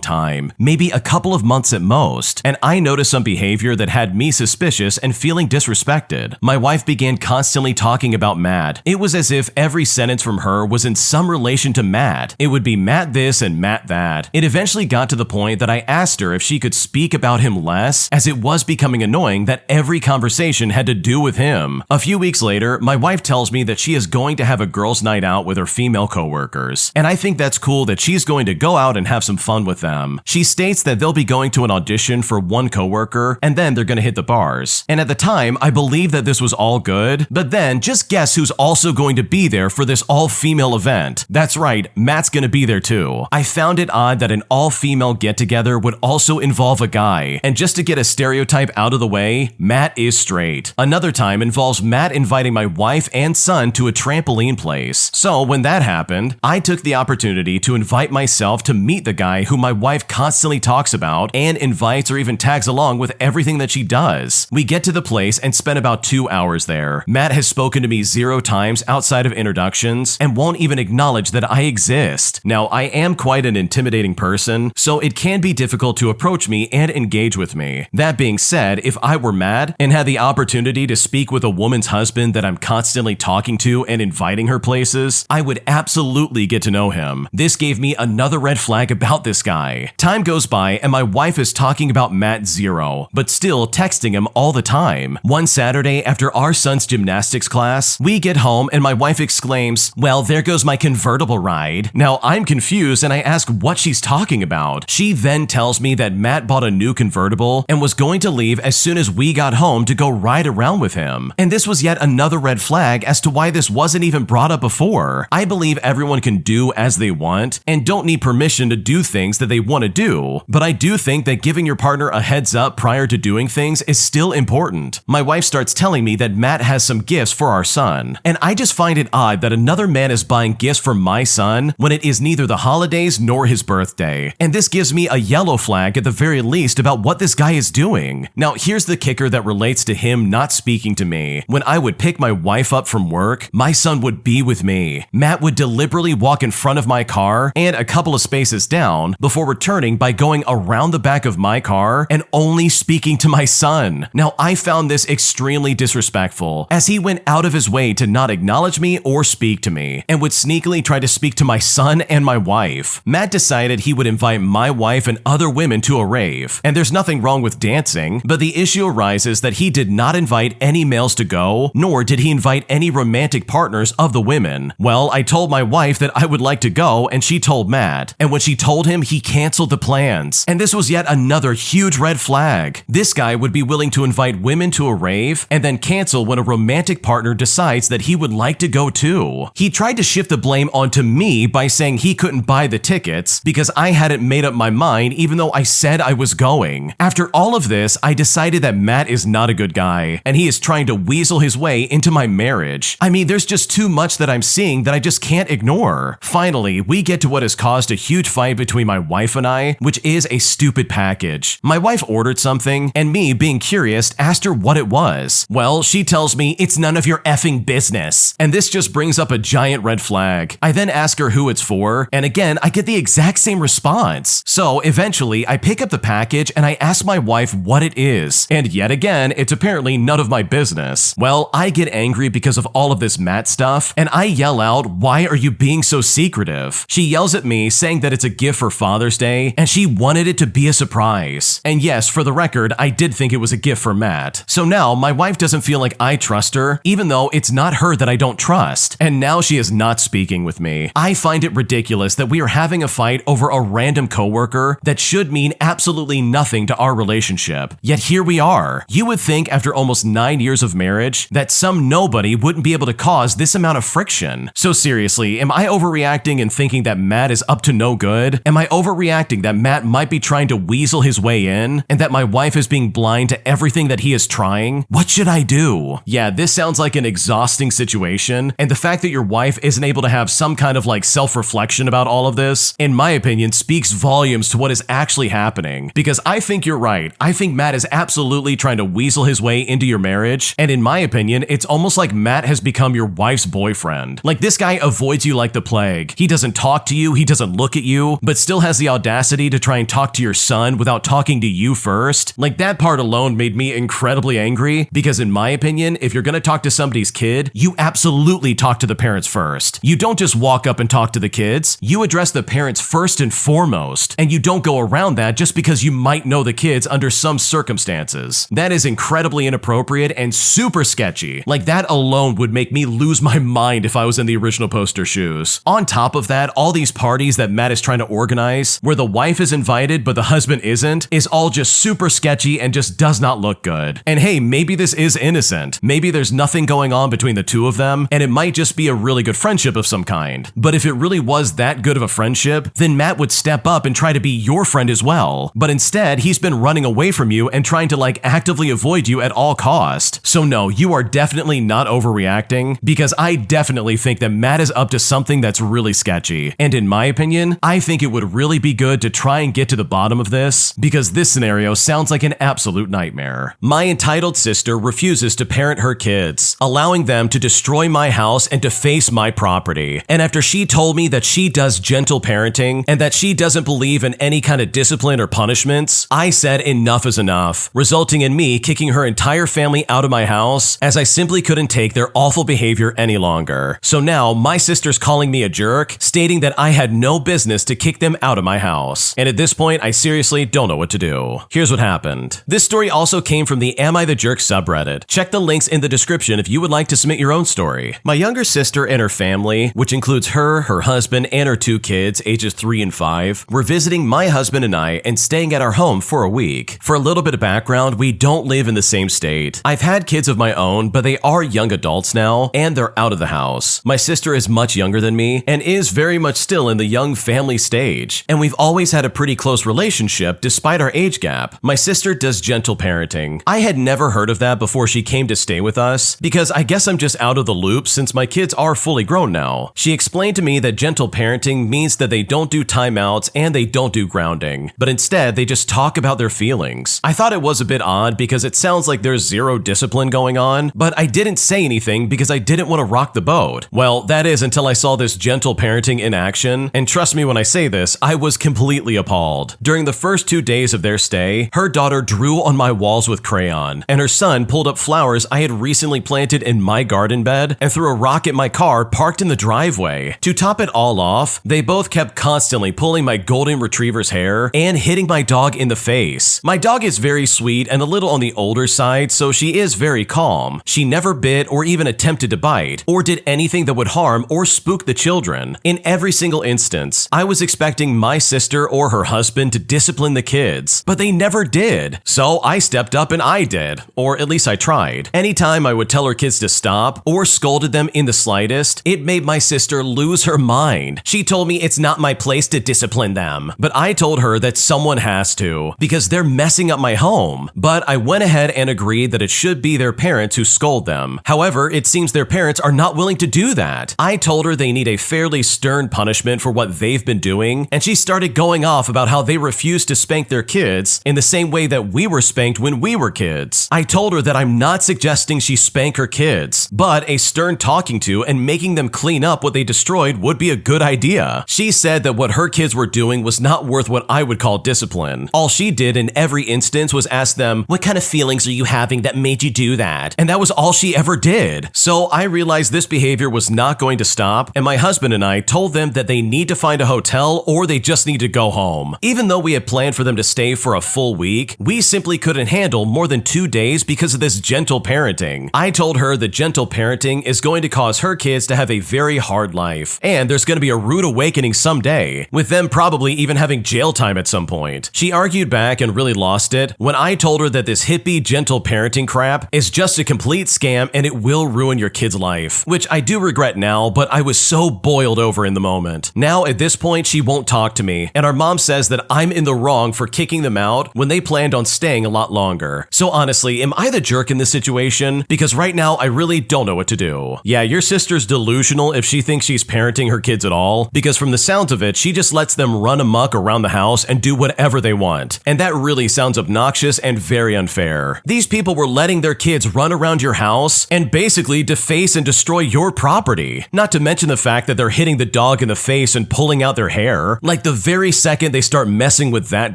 A: time, maybe a couple of months at most, and I noticed some behavior that had me suspicious and feeling disrespected. My wife began constantly talking about Matt. It was as if every sentence from her was in some relation to Matt. It would be Matt this and Matt that. It eventually got to the point that I asked her if she could speak about him less, as it was becoming annoying that every conversation had to do with him. A few weeks later, my wife tells me that she is going to have a girls' night out with her female coworkers, and I think that's cool that she's going to go out and have some fun with them. She states that they'll be going to an audition for one coworker, and then they're going to hit the bars. And at the time, I believed that this was all good, but then just guess who's also going to be there for this all-female event. That's right, Matt's going to be there too. I found it odd that an all-female get-together would also involve a guy, and just to get a stereotype out of the way, Matt is straight. Another time involves Matt inviting my wife and son to a trampoline place. So when that happened, I took the opportunity to invite myself to meet the guy who my wife constantly talks about and invites or even tags along with everything that she does. We get to the place and spend about 2 hours there. Matt has spoken to me 0 times outside of introductions and won't even acknowledge that I exist. Now, I am quite an intimidating person, so it can be difficult to approach me and engage with me. That being said, if I were Matt and had the opportunity to speak with a woman's husband that I'm constantly talking to and inviting her places, I would absolutely get to know him. This gave me another red flag about this guy. Time goes by and my wife is talking about Matt 0, but still texting him all the time. One Saturday after our son's gymnastics class, we get home and my wife exclaims, "Well, there goes my convertible ride." Now I'm confused and I ask what she's talking about. She then tells me that Matt bought a new convertible and was going to leave as soon as we got home to go ride around with him. And this was yet another red flag as to why this wasn't even brought up before. I believe everyone can do as they want and don't need permission to do things things that they want to do, but I do think that giving your partner a heads up prior to doing things is still important. My wife starts telling me that Matt has some gifts for our son, and I just find it odd that another man is buying gifts for my son when it is neither the holidays nor his birthday. And this gives me a yellow flag at the very least about what this guy is doing. Now, here's the kicker that relates to him not speaking to me. When I would pick my wife up from work, my son would be with me. Matt would deliberately walk in front of my car and a couple of spaces down before returning by going around the back of my car and only speaking to my son. Now, I found this extremely disrespectful, as he went out of his way to not acknowledge me or speak to me, and would sneakily try to speak to my son and my wife. Matt decided he would invite my wife and other women to a rave, and there's nothing wrong with dancing, but the issue arises that he did not invite any males to go, nor did he invite any romantic partners of the women. Well, I told my wife that I would like to go, and she told Matt, and when she told him, he canceled the plans. And this was yet another huge red flag. This guy would be willing to invite women to a rave and then cancel when a romantic partner decides that he would like to go too. He tried to shift the blame onto me by saying he couldn't buy the tickets because I hadn't made up my mind even though I said I was going. After all of this, I decided that Matt is not a good guy, and he is trying to weasel his way into my marriage. I mean, there's just too much that I'm seeing that I just can't ignore. Finally, we get to what has caused a huge fight between my wife and I, which is a stupid package. My wife ordered something, and me, being curious, asked her what it was. Well, she tells me it's none of your effing business, and this just brings up a giant red flag. I then ask her who it's for, and again, I get the exact same response. So eventually, I pick up the package and I ask my wife what it is, and yet again, it's apparently none of my business. Well, I get angry because of all of this Matt stuff, and I yell out, "Why are you being so secretive?" She yells at me, saying that it's a gift for Father's Day, and she wanted it to be a surprise. And yes, for the record, I did think it was a gift for Matt. So now, my wife doesn't feel like I trust her, even though it's not her that I don't trust. And now she is not speaking with me. I find it ridiculous that we are having a fight over a random coworker that should mean absolutely nothing to our relationship. Yet here we are. You would think after almost 9 years of marriage that some nobody wouldn't be able to cause this amount of friction. So seriously, am I overreacting and thinking that Matt is up to no good? Am I overreacting that Matt might be trying to weasel his way in, and that my wife is being blind to everything that he is trying? What should I do? Yeah, this sounds like an exhausting situation, and the fact that your wife isn't able to have some kind of like self-reflection about all of this, in my opinion, speaks volumes to what is actually happening. Because I think you're right. I think Matt is absolutely trying to weasel his way into your marriage, and in my opinion, it's almost like Matt has become your wife's boyfriend. Like, this guy avoids you like the plague. He doesn't talk to you, he doesn't look at you, but still has the audacity to try and talk to your son without talking to you first. Like, that part alone made me incredibly angry, because in my opinion, if you're gonna talk to somebody's kid, you absolutely talk to the parents first. You don't just walk up and talk to the kids, you address the parents first and foremost, and you don't go around that just because you might know the kids under some circumstances. That is incredibly inappropriate and super sketchy. Like, that alone would make me lose my mind if I was in the original poster shoes. On top of that, all these parties that Matt is trying to organize, where the wife is invited but the husband isn't, is all just super sketchy and just does not look good. And hey, maybe this is innocent. Maybe there's nothing going on between the two of them, and it might just be a really good friendship of some kind. But if it really was that good of a friendship, then Matt would step up and try to be your friend as well. But instead, he's been running away from you and trying to like actively avoid you at all cost. So no, you are definitely not overreacting, because I definitely think that Matt is up to something that's really sketchy. And in my opinion, I think it would really be good to try and get to the bottom of this, because this scenario sounds like an absolute nightmare. My entitled sister refuses to parent her kids, allowing them to destroy my house and deface my property. And after she told me that she does gentle parenting and that she doesn't believe in any kind of discipline or punishments, I said enough is enough, resulting in me kicking her entire family out of my house, as I simply couldn't take their awful behavior any longer. So now my sister's calling me a jerk, stating that I had no business to kick them out of my house. And at this point, I seriously don't know what to do. Here's what happened. This story also came from the Am I the Jerk subreddit. Check the links in the description if you would like to submit your own story. My younger sister and her family, which includes her husband, and her 2 kids, ages 3 and 5, were visiting my husband and I and staying at our home for a week. For a little bit of background, we don't live in the same state. I've had kids of my own, but they are young adults now, and they're out of the house. My sister is much younger than me and is very much still in the young family stage. age, and we've always had a pretty close relationship despite our age gap. My sister does gentle parenting. I had never heard of that before she came to stay with us, because I guess I'm just out of the loop since my kids are fully grown now. She explained to me that gentle parenting means that they don't do timeouts and they don't do grounding, but instead they just talk about their feelings. I thought it was a bit odd because it sounds like there's zero discipline going on, but I didn't say anything because I didn't want to rock the boat. Well, that is until I saw this gentle parenting in action, and trust me when I say this, I was completely appalled. During the first 2 days of their stay, her daughter drew on my walls with crayon, and her son pulled up flowers I had recently planted in my garden bed and threw a rock at my car parked in the driveway. To top it all off, they both kept constantly pulling my golden retriever's hair and hitting my dog in the face. My dog is very sweet and a little on the older side, so she is very calm. She never bit or even attempted to bite, or did anything that would harm or spook the children. In every single instance, I was expecting my sister or her husband to discipline the kids, but they never did. So I stepped up and I did, or at least I tried. Anytime I would tell her kids to stop or scolded them in the slightest, it made my sister lose her mind. She told me it's not my place to discipline them, but I told her that someone has to, because they're messing up my home. But I went ahead and agreed that it should be their parents who scold them. However, it seems their parents are not willing to do that. I told her they need a fairly stern punishment for what they've been doing, and she started going off about how they refuse to spank their kids in the same way that we were spanked when we were kids. I told her that I'm not suggesting she spank her kids, but a stern talking to and making them clean up what they destroyed would be a good idea. She said that what her kids were doing was not worth what I would call discipline. All she did in every instance was ask them, "What kind of feelings are you having that made you do that?" And that was all she ever did. So I realized this behavior was not going to stop, and my husband and I told them that they need to find a hotel or they just need to go home. Even though we had planned for them to stay for a full week, we simply couldn't handle more than 2 days because of this gentle parenting. I told her that gentle parenting is going to cause her kids to have a very hard life, and there's going to be a rude awakening someday, with them probably even having jail time at some point. She argued back and really lost it when I told her that this hippie gentle parenting crap is just a complete scam and it will ruin your kid's life, which I do regret now, but I was so boiled over in the moment. Now at this point she won't talk to me, and our mom says that I'm in the wrong for kicking them out when they planned on staying a lot longer. So honestly, am I the jerk in this situation? Because right now I really don't know what to do. Yeah, your sister's delusional if she thinks she's parenting her kids at all, because from the sounds of it, she just lets them run amok around the house and do whatever they want. And that really sounds obnoxious and very unfair. These people were letting their kids run around your house and basically deface and destroy your property. Not to mention the fact that they're hitting the dog in the face and pulling out their hair. Like the very second they start messing with that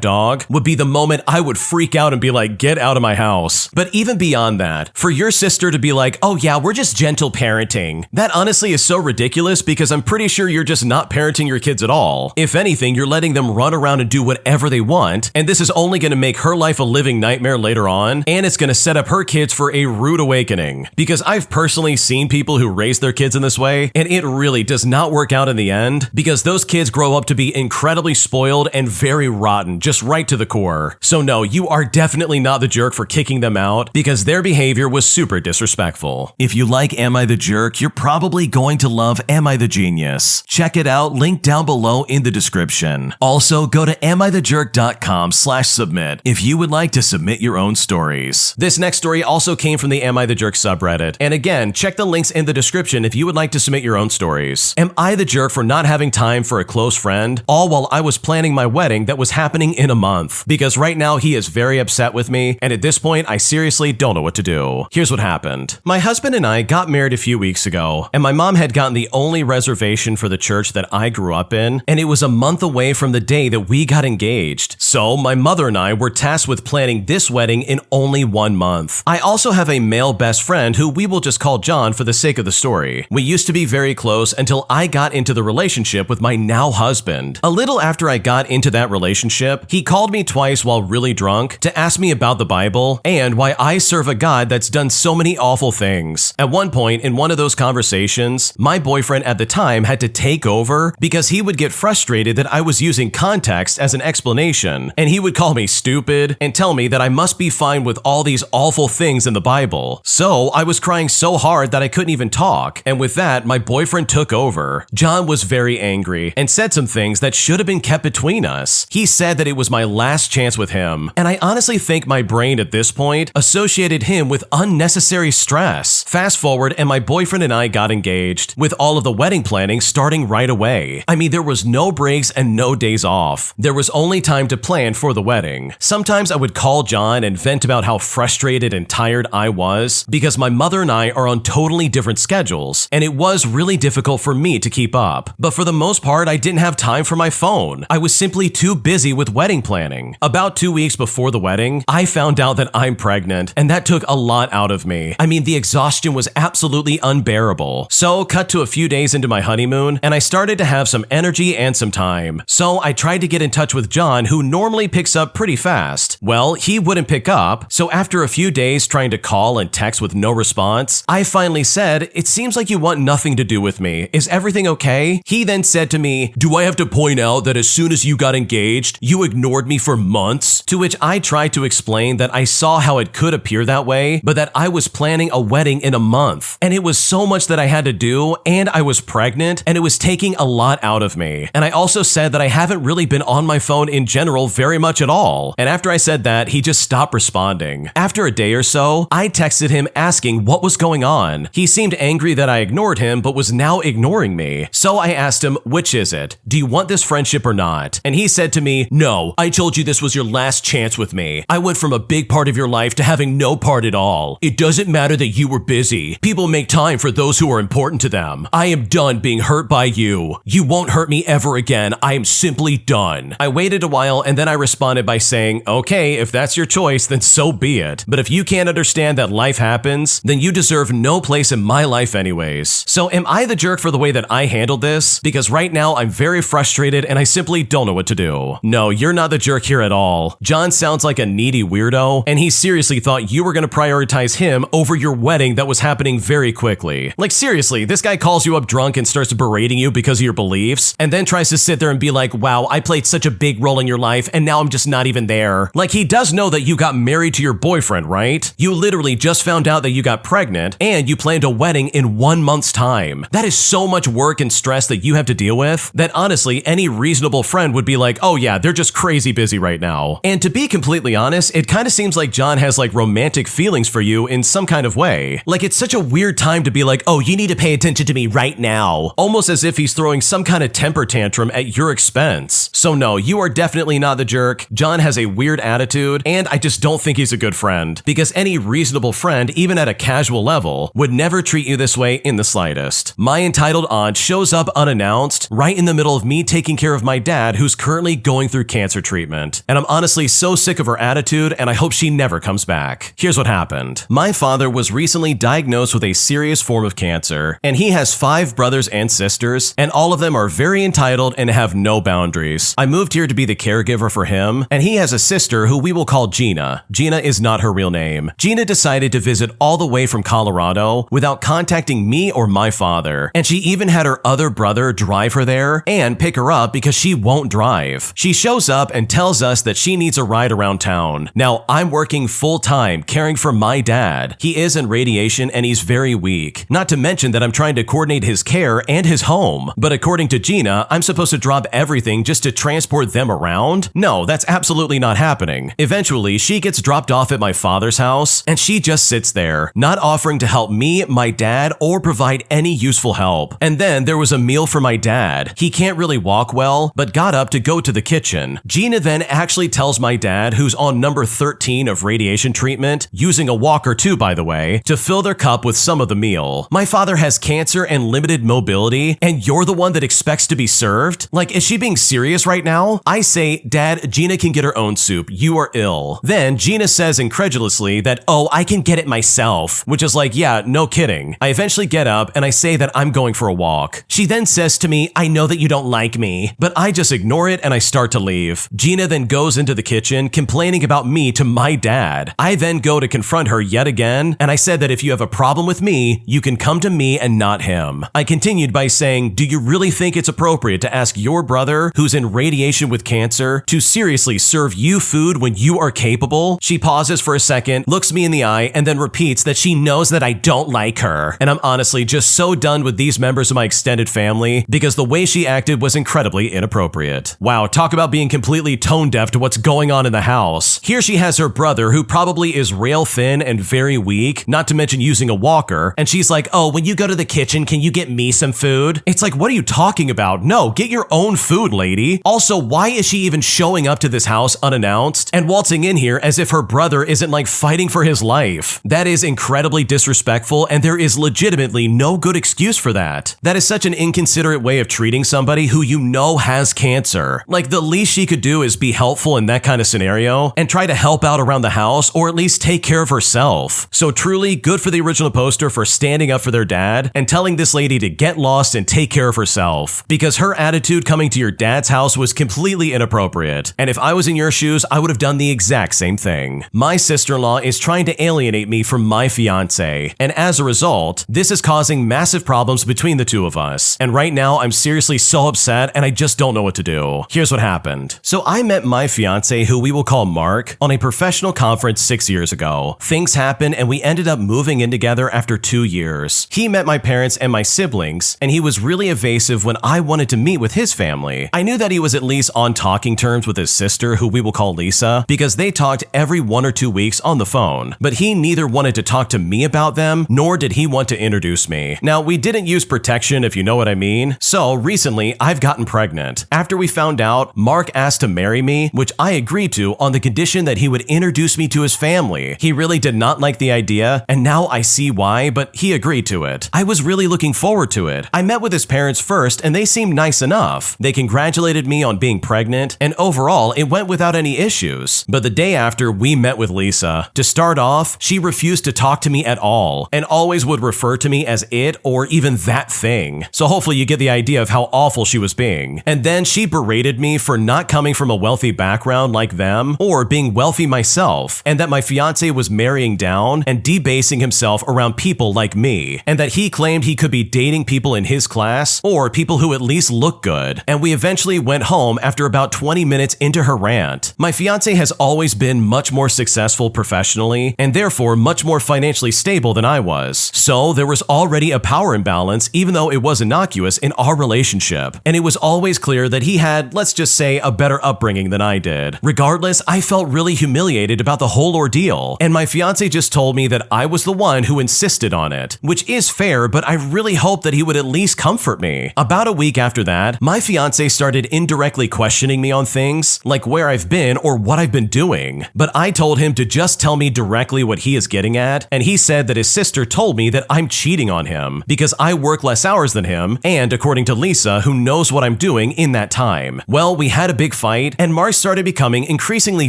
A: dog would be the moment I would freak out and be like, get out of my house. But even beyond that, for your sister to be like, oh yeah, we're just gentle parenting, that honestly is so ridiculous because I'm pretty sure you're just not parenting your kids at all. If anything, you're letting them run around and do whatever they want, and this is only going to make her life a living nightmare later on, and it's going to set up her kids for a rude awakening. Because I've personally seen people who raise their kids in this way, and it really does not work out in the end, because those kids grow up to be incredibly spoiled and very rotten, just right to the core. So no, you are definitely not the jerk for kicking them out, because their behavior was super disrespectful. If you like Am I the Jerk, you're probably going to love Am I the Genius. Check it out, link down below in the description. Also, go to amithejerk.com/submit if you would like to submit your own stories. This next story also came from the Am I the Jerk subreddit, and again, check the links in the description if you would like to submit your own stories. Am I the jerk for not having time for a close friend, all while I was planning my wedding that was happening in a month? Because right now he is very upset with me, and at this point I seriously don't know what to do. Here's what happened. My husband and I got married a few weeks ago, and my mom had gotten the only reservation for the church that I grew up in, and it was a month away from the day that we got engaged. So my mother and I were tasked with planning this wedding in only 1 month. I also have a male best friend who we will just call John for the sake of the story. We used to be very close until I got into the relationship with my now husband. A little after I got into that relationship, he called me twice while really drunk to ask me about the Bible and why I serve a God that's done so many awful things. At one point in one of those conversations, my boyfriend at the time had to take over because he would get frustrated that I was using context as an explanation, and he would call me stupid and tell me that I must be fine with all these awful things in the Bible. So I was crying so hard that I couldn't even talk, and with that, my boyfriend took over. John was very angry and said some things that that should have been kept between us. He said that it was my last chance with him, and I honestly think my brain at this point associated him with unnecessary stress. Fast forward, and my boyfriend and I got engaged, with all of the wedding planning starting right away. I mean, there was no breaks and no days off. There was only time to plan for the wedding. Sometimes I would call John and vent about how frustrated and tired I was because my mother and I are on totally different schedules, and it was really difficult for me to keep up. But for the most part, I didn't have time for my phone. I was simply too busy with wedding planning. About 2 weeks before the wedding, I found out that I'm pregnant, and that took a lot out of me. I mean, the exhaustion was absolutely unbearable. So, cut to a few days into my honeymoon, and I started to have some energy and some time. So, I tried to get in touch with John, who normally picks up pretty fast. Well, he wouldn't pick up, so after a few days trying to call and text with no response, I finally said, "It seems like you want nothing to do with me. Is everything okay?" He then said to me, "Do I have to point out that as soon as you got engaged, you ignored me for months?" To which I tried to explain that I saw how it could appear that way, but that I was planning a wedding in a month, and it was so much that I had to do, and I was pregnant, and it was taking a lot out of me. And I also said that I haven't really been on my phone in general very much at all. And after I said that, he just stopped responding. After a day or so, I texted him asking what was going on. He seemed angry that I ignored him, but was now ignoring me. So I asked him, "Which is it? Do you want this friendship or not?" And he said to me, "No, I told you this was your last chance with me. I went from a big part of your life to having no part at all. It doesn't matter that you were busy. People make time for those who are important to them. I am done being hurt by you. You won't hurt me ever again. I am simply done." I waited a while, and then I responded by saying, "Okay, if that's your choice, then so be it. But if you can't understand that life happens, then you deserve no place in my life anyways." So am I the jerk for the way that I handled this? Because right now I'm very frustrated and I simply don't know what to do. No, you're not the jerk here at all. John sounds like a needy weirdo, and he seriously thought you were going to prioritize him over your wedding that was happening very quickly. Like seriously, this guy calls you up drunk and starts berating you because of your beliefs, and then tries to sit there and be like, "Wow, I played such a big role in your life and now I'm just not even there." Like he does know that you got married to your boyfriend, right? You literally just found out that you got pregnant and you planned a wedding in 1 month's time. That is so much work and stress that you have to deal with that honestly any reasonable friend would be like, "Oh yeah, they're just crazy busy right now." And to be completely honest, it kind of seems like John has like romantic feelings for you in some kind of way. Like it's such a weird time to be like, "Oh, you need to pay attention to me right now." Almost as if he's throwing some kind of temper tantrum at your expense. So no, you are definitely not the jerk. John has a weird attitude, and I just don't think he's a good friend, because any reasonable friend, even at a casual level, would never treat you this way in the slightest. My entitled aunt shows up unannounced, right in the middle of me taking care of my dad who's currently going through cancer treatment. And I'm honestly so sick of her attitude, and I hope she never comes back. Here's what happened. My father was recently diagnosed with a serious form of cancer, and he has 5 brothers and sisters, and all of them are very entitled and have no boundaries. I moved here to be the caregiver for him, and he has a sister who we will call Gina. Gina is not her real name. Gina decided to visit all the way from Colorado without contacting me or my father, and she even had her other brother drive her there and pick her up because she won't drive. She shows up and tells us that she needs a ride around town. Now, I'm working full-time caring for my dad. He is in radiation and he's very weak. Not to mention that I'm trying to coordinate his care and his home. But according to Gina, I'm supposed to drop everything just to transport them around? No, that's absolutely not happening. Eventually, she gets dropped off at my father's house, and she just sits there, not offering to help me, my dad, or provide any useful help. And then there was a meal for my dad. He can't really walk well, but got up to go to the kitchen. Gina then actually tells my dad, who's on number 13 of radiation treatment, using a walker too, by the way, to fill their cup with some of the meal. My father has cancer and limited mobility, and you're the one that expects to be served? Like, is she being serious right now? I say, "Dad, Gina can get her own soup. You are ill." Then Gina says incredulously that, "Oh, I can get it myself," which is like, yeah, no kidding. I eventually get up and I say that I'm going for a walk. She then says to me, "I know that you don't like me," but I just ignore it and I start to leave. Gina then goes into the kitchen complaining about me to my dad. I then go to confront her yet again, and I said that if you have a problem with me, you can come to me and not him. I continued by saying, "Do you really think it's appropriate to ask your brother, who's in radiation with cancer, to seriously serve you food when you are capable?" She pauses for a second, looks me in the eye, and then repeats that she knows that I don't like her. And I'm honestly just so done with these members of my extended family because the way she acted was incredible incredibly inappropriate. Wow, talk about being completely tone deaf to what's going on in the house. Here she has her brother, who probably is rail thin and very weak, not to mention using a walker, and she's like, oh, when you go to the kitchen, can you get me some food? It's like, what are you talking about? No, get your own food, lady. Also, why is she even showing up to this house unannounced and waltzing in here as if her brother isn't like fighting for his life? That is incredibly disrespectful, and there is legitimately no good excuse for that. That is such an inconsiderate way of treating somebody who you know has cancer. Like, the least she could do is be helpful in that kind of scenario and try to help out around the house, or at least take care of herself. So truly, good for the original poster for standing up for their dad and telling this lady to get lost and take care of herself, because her attitude coming to your dad's house was completely inappropriate. And if I was in your shoes, I would have done the exact same thing. My sister-in-law is trying to alienate me from my fiance, and as a result, this is causing massive problems between the two of us. And right now, I'm seriously so upset and I just don't know what to do. Here's what happened. So I met my fiance, who we will call Mark, on a professional conference 6 years ago. Things happened and we ended up moving in together after 2 years. He met my parents and my siblings, and he was really evasive when I wanted to meet with his family. I knew that he was at least on talking terms with his sister, who we will call Lisa, because they talked every 1 or 2 weeks on the phone, but he neither wanted to talk to me about them, nor did he want to introduce me. Now, we didn't use protection, if you know what I mean. So recently, I've gotten pregnant. After we found out, Mark asked to marry me, which I agreed to on the condition that he would introduce me to his family. He really did not like the idea, and now I see why, but he agreed to it. I was really looking forward to it. I met with his parents first, and they seemed nice enough. They congratulated me on being pregnant, and overall, it went without any issues. But the day after, we met with Lisa. To start off, she refused to talk to me at all, and always would refer to me as it or even that thing. So hopefully you get the idea of how awful she was being. And then she berated me for not coming from a wealthy background like them, or being wealthy myself, and that my fiance was marrying down and debasing himself around people like me, and that he claimed he could be dating people in his class, or people who at least look good. And we eventually went home after about 20 minutes into her rant. My fiance has always been much more successful professionally, and therefore much more financially stable than I was. So there was already a power imbalance, even though it was innocuous, in our relationship. And it was always clear that he had, let's just say, a better upbringing than I did. Regardless, I felt really humiliated about the whole ordeal, and my fiance just told me that I was the one who insisted on it, which is fair, but I really hoped that he would at least comfort me. About a week after that, my fiance started indirectly questioning me on things, like where I've been or what I've been doing. But I told him to just tell me directly what he is getting at, and he said that his sister told me that I'm cheating on him because I work less hours than him, and according to Lisa, who knows what I'm doing in that time. Well, we had a big fight, and Mark started becoming increasingly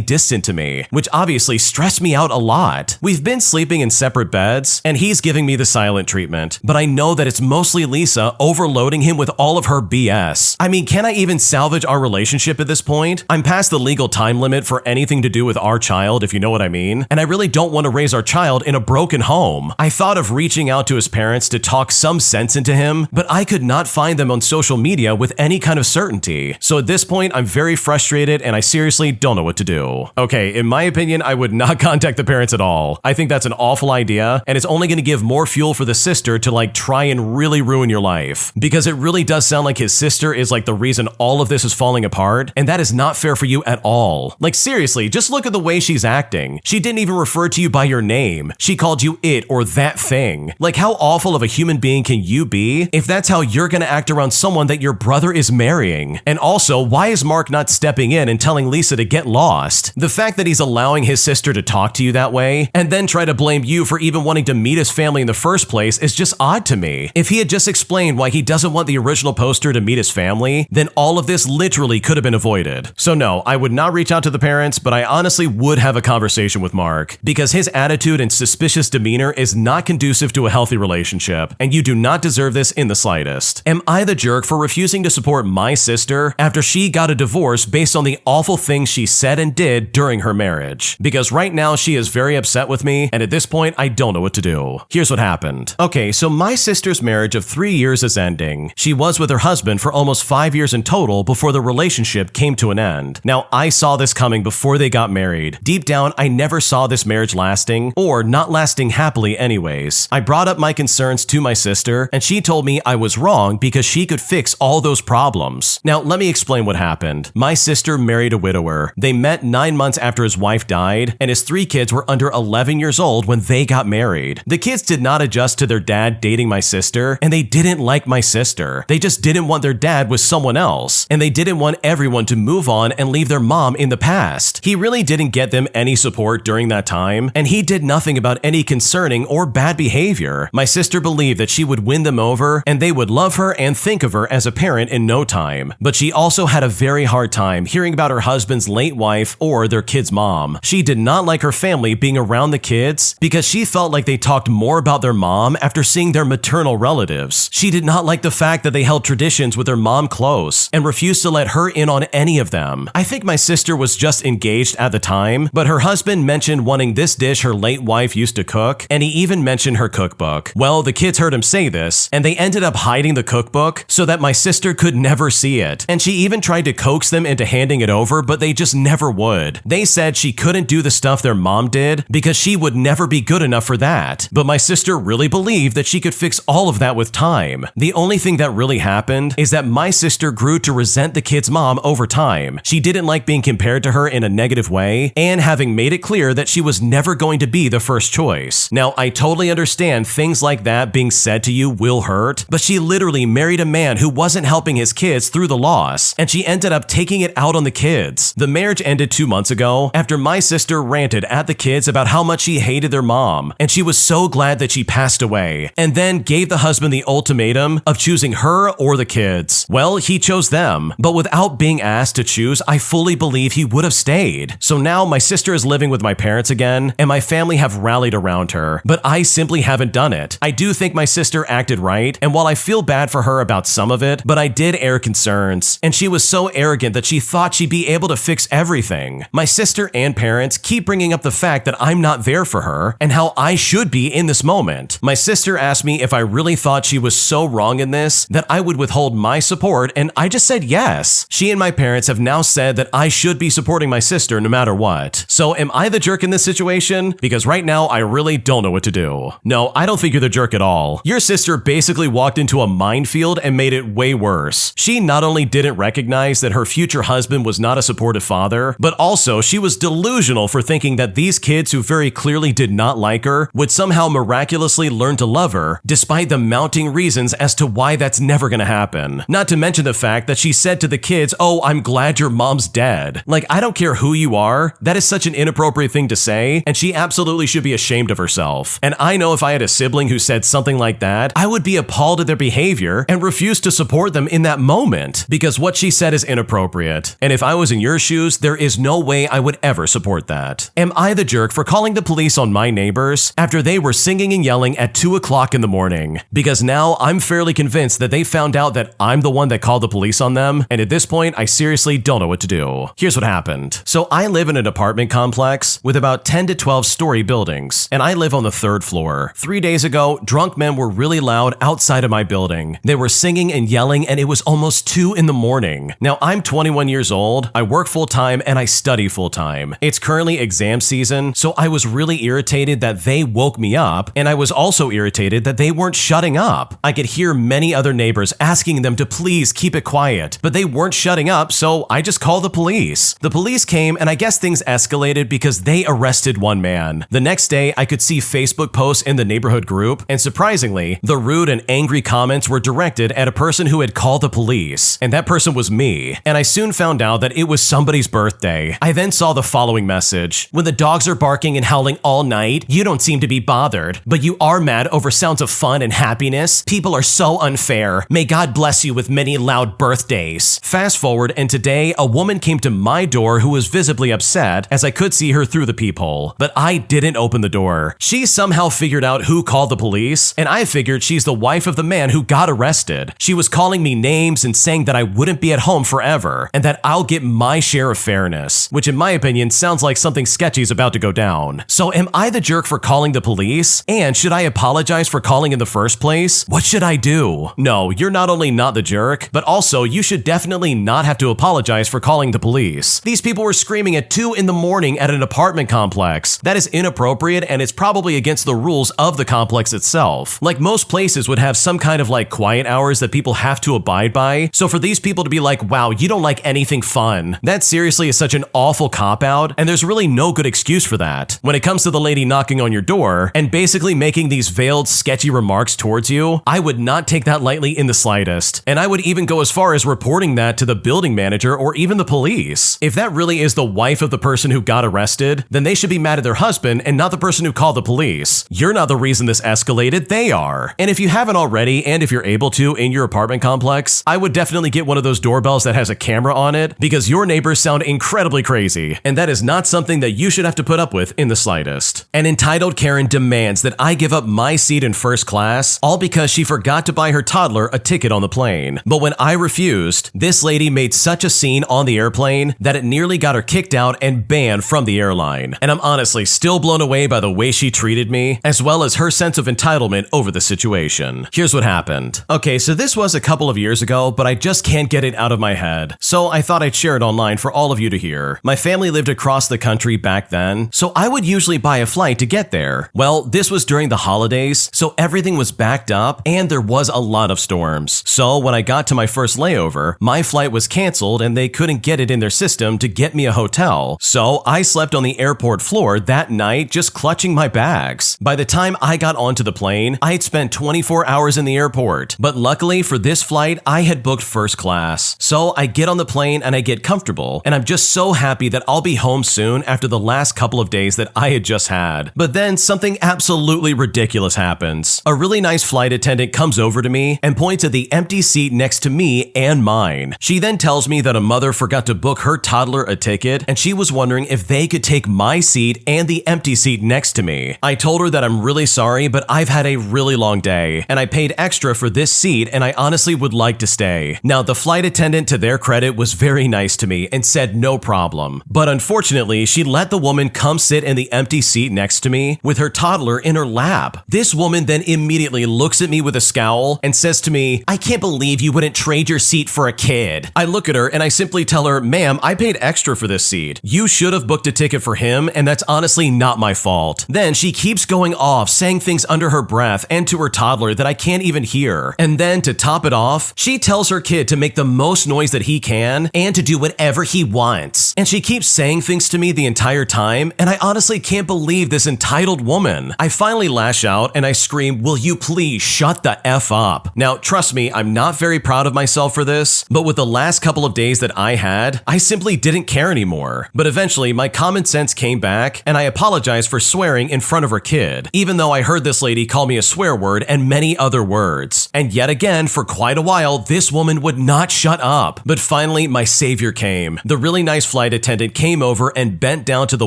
A: distant to me, which obviously stressed me out a lot. We've been sleeping in separate beds, and he's giving me the silent treatment, but I know that it's mostly Lisa overloading him with all of her BS. I mean, can I even salvage our relationship at this point? I'm past the legal time limit for anything to do with our child, if you know what I mean, and I really don't want to raise our child in a broken home. I thought of reaching out to his parents to talk some sense into him, but I could not find them on social media with any kind of certainty. So at this point, I'm very frustrated, and I seriously don't know what to do. Okay, in my opinion, I would not contact the parents at all. I think that's an awful idea, and it's only going to give more fuel for the sister to like try and really ruin your life. Because it really does sound like his sister is like the reason all of this is falling apart, and that is not fair for you at all. Like seriously, just look at the way she's acting. She didn't even refer to you by your name. She called you it or that thing. Like, how awful of a human being can you be if that's how you're gonna act around someone that your brother is marrying? And also, why is Mark not stepping in and telling Lisa to get lost? The fact that he's allowing his sister to talk to you that way, and then try to blame you for even wanting to meet his family in the first place, is just odd to me. If he had just explained why he doesn't want the original poster to meet his family, then all of this literally could have been avoided. So no, I would not reach out to the parents, but I honestly would have a conversation with Mark, because his attitude and suspicious demeanor is not conducive to a healthy relationship, and you do not deserve this in the slightest. Am I the jerk for refusing to support my sister after she got a divorce based on the awful things she said and did during her marriage? Because right now she is very upset with me, and at this point I don't know what to do. Here's what happened. Okay, so my sister's marriage of 3 years is ending. She was with her husband for almost 5 years in total before the relationship came to an end. Now, I saw this coming before they got married. Deep down, I never saw this marriage lasting, or not lasting happily anyways. I brought up my concerns to my sister, and she told me I was wrong because she could fix all those problems problems. Now, let me explain what happened. My sister married a widower. They met 9 months after his wife died, and his 3 kids were under 11 years old when they got married. The kids did not adjust to their dad dating my sister, and they didn't like my sister. They just didn't want their dad with someone else, and they didn't want everyone to move on and leave their mom in the past. He really didn't get them any support during that time, and he did nothing about any concerning or bad behavior. My sister believed that she would win them over, and they would love her and think of her as a parent in no time. But she also had a very hard time hearing about her husband's late wife or their kid's mom. She did not like her family being around the kids because she felt like they talked more about their mom after seeing their maternal relatives. She did not like the fact that they held traditions with their mom close and refused to let her in on any of them. I think my sister was just engaged at the time, but her husband mentioned wanting this dish her late wife used to cook, and he even mentioned her cookbook. Well, the kids heard him say this, and they ended up hiding the cookbook so that my sister could never see it. And she even tried to coax them into handing it over, but they just never would. They said she couldn't do the stuff their mom did because she would never be good enough for that. But my sister really believed that she could fix all of that with time. The only thing that really happened is that my sister grew to resent the kid's mom over time. She didn't like being compared to her in a negative way, and having made it clear that she was never going to be the first choice. Now, I totally understand things like that being said to you will hurt, but she literally married a man who wasn't helping his kids through the loss, and she ended up taking it out on the kids. The marriage ended 2 months ago after my sister ranted at the kids about how much she hated their mom, and she was so glad that she passed away, and then gave the husband the ultimatum of choosing her or the kids. Well, he chose them, but without being asked to choose, I fully believe he would have stayed. So now my sister is living with my parents again, and my family have rallied around her, but I simply haven't done it. I do think my sister acted right, and while I feel bad for her about some of it, but I did air concerns, and she was so arrogant that she thought she'd be able to fix everything. My sister and parents keep bringing up the fact that I'm not there for her, and how I should be in this moment. My sister asked me if I really thought she was so wrong in this that I would withhold my support, and I just said yes. She and my parents have now said that I should be supporting my sister no matter what. So am I the jerk in this situation? Because right now I really don't know what to do. No, I don't think you're the jerk at all. Your sister basically walked into a minefield and made it way worse. She not only didn't recognize that her future husband was not a supportive father, but also she was delusional for thinking that these kids who very clearly did not like her would somehow miraculously learn to love her, despite the mounting reasons as to why that's never gonna happen. Not to mention the fact that she said to the kids, "Oh, I'm glad your mom's dead." Like, I don't care who you are, that is such an inappropriate thing to say, and she absolutely should be ashamed of herself. And I know if I had a sibling who said something like that, I would be appalled at their behavior and refuse to support them in that moment, because what she said is inappropriate. And if I was in your shoes, there is no way I would ever support that. Am I the jerk for calling the police on my neighbors after they were singing and yelling at 2 o'clock in the morning? Because now I'm fairly convinced that they found out that I'm the one that called the police on them, and at this point, I seriously don't know what to do. Here's what happened. So I live in an apartment complex with about 10 to 12 story buildings, and I live on the 3rd floor. 3 days ago, drunk men were really loud outside of my building. They were singing and yelling, and it was almost 2 in the morning. Now, I'm 21 years old, I work full-time, and I study full-time. It's currently exam season, so I was really irritated that they woke me up, and I was also irritated that they weren't shutting up. I could hear many other neighbors asking them to please keep it quiet, but they weren't shutting up, so I just called the police. The police came, and I guess things escalated because they arrested one man. The next day, I could see Facebook posts in the neighborhood group, and surprisingly, the rude and angry comments were directed at a person who had called the police, and that person was me. And I soon found out that it was somebody's birthday. I then saw the following message: "When the dogs are barking and howling all night, you don't seem to be bothered, but you are mad over sounds of fun and happiness. People are so unfair. May God bless you with many loud birthdays." Fast forward, and today, a woman came to my door who was visibly upset as I could see her through the peephole. But I didn't open the door. She somehow figured out who called the police, and I figured she's the wife of the man who got arrested. She was calling me names and saying that I wouldn't be at home forever, and that I'll get my share of fairness, which in my opinion sounds like something sketchy is about to go down. So am I the jerk for calling the police? And should I apologize for calling in the first place? What should I do? No, you're not only not the jerk, but also you should definitely not have to apologize for calling the police. These people were screaming at 2 in the morning at an apartment complex. That is inappropriate, and it's probably against the rules of the complex itself. Like, most places would have some kind of quiet hours that people have to abide abide by. So for these people to be like, wow, you don't like anything fun, that seriously is such an awful cop-out, and there's really no good excuse for that. When it comes to the lady knocking on your door and basically making these veiled, sketchy remarks towards you, I would not take that lightly in the slightest. And I would even go as far as reporting that to the building manager or even the police. If that really is the wife of the person who got arrested, then they should be mad at their husband and not the person who called the police. You're not the reason this escalated, they are. And if you haven't already, and if you're able to in your apartment complex, I would definitely get one of those doorbells that has a camera on it, because your neighbors sound incredibly crazy, and that is not something that you should have to put up with in the slightest. An entitled Karen demands that I give up my seat in first class, all because she forgot to buy her toddler a ticket on the plane. But when I refused, this lady made such a scene on the airplane that it nearly got her kicked out and banned from the airline. And I'm honestly still blown away by the way she treated me, as well as her sense of entitlement over the situation. Here's what happened. Okay, so this was a couple of years ago, but I just can't get it out of my head. So I thought I'd share it online for all of you to hear. My family lived across the country back then, so I would usually buy a flight to get there. Well, this was during the holidays, so everything was backed up and there was a lot of storms. So when I got to my first layover, my flight was canceled and they couldn't get it in their system to get me a hotel. So I slept on the airport floor that night, just clutching my bags. By the time I got onto the plane, I had spent 24 hours in the airport. But luckily for this flight, I had booked first class. So I get on the plane and I get comfortable, and I'm just so happy that I'll be home soon after the last couple of days that I had just had. But then something absolutely ridiculous happens. A really nice flight attendant comes over to me and points at the empty seat next to me and mine. She then tells me that a mother forgot to book her toddler a ticket, and she was wondering if they could take my seat and the empty seat next to me. I told her that I'm really sorry, but I've had a really long day, and I paid extra for this seat, and I honestly would like to stay. Now, the flight attendant, to their credit, was very nice to me and said no problem. But unfortunately, she let the woman come sit in the empty seat next to me with her toddler in her lap. This woman then immediately looks at me with a scowl and says to me, "I can't believe you wouldn't trade your seat for a kid." I look at her and I simply tell her, "Ma'am, I paid extra for this seat. You should have booked a ticket for him, and that's honestly not my fault." Then she keeps going off, saying things under her breath and to her toddler that I can't even hear. And then to top it off, she tells her kid to make the most noise that he can and to do whatever he wants. And she keeps saying things to me the entire time, and I honestly can't believe this entitled woman. I finally lash out and I scream, "Will you please shut the F up?" Now, trust me, I'm not very proud of myself for this, but with the last couple of days that I had, I simply didn't care anymore. But eventually, my common sense came back, and I apologized for swearing in front of her kid, even though I heard this lady call me a swear word and many other words. And yet again, for quite a while, this woman would not shut up. But finally, my savior came. The really nice flight attendant came over and bent down to the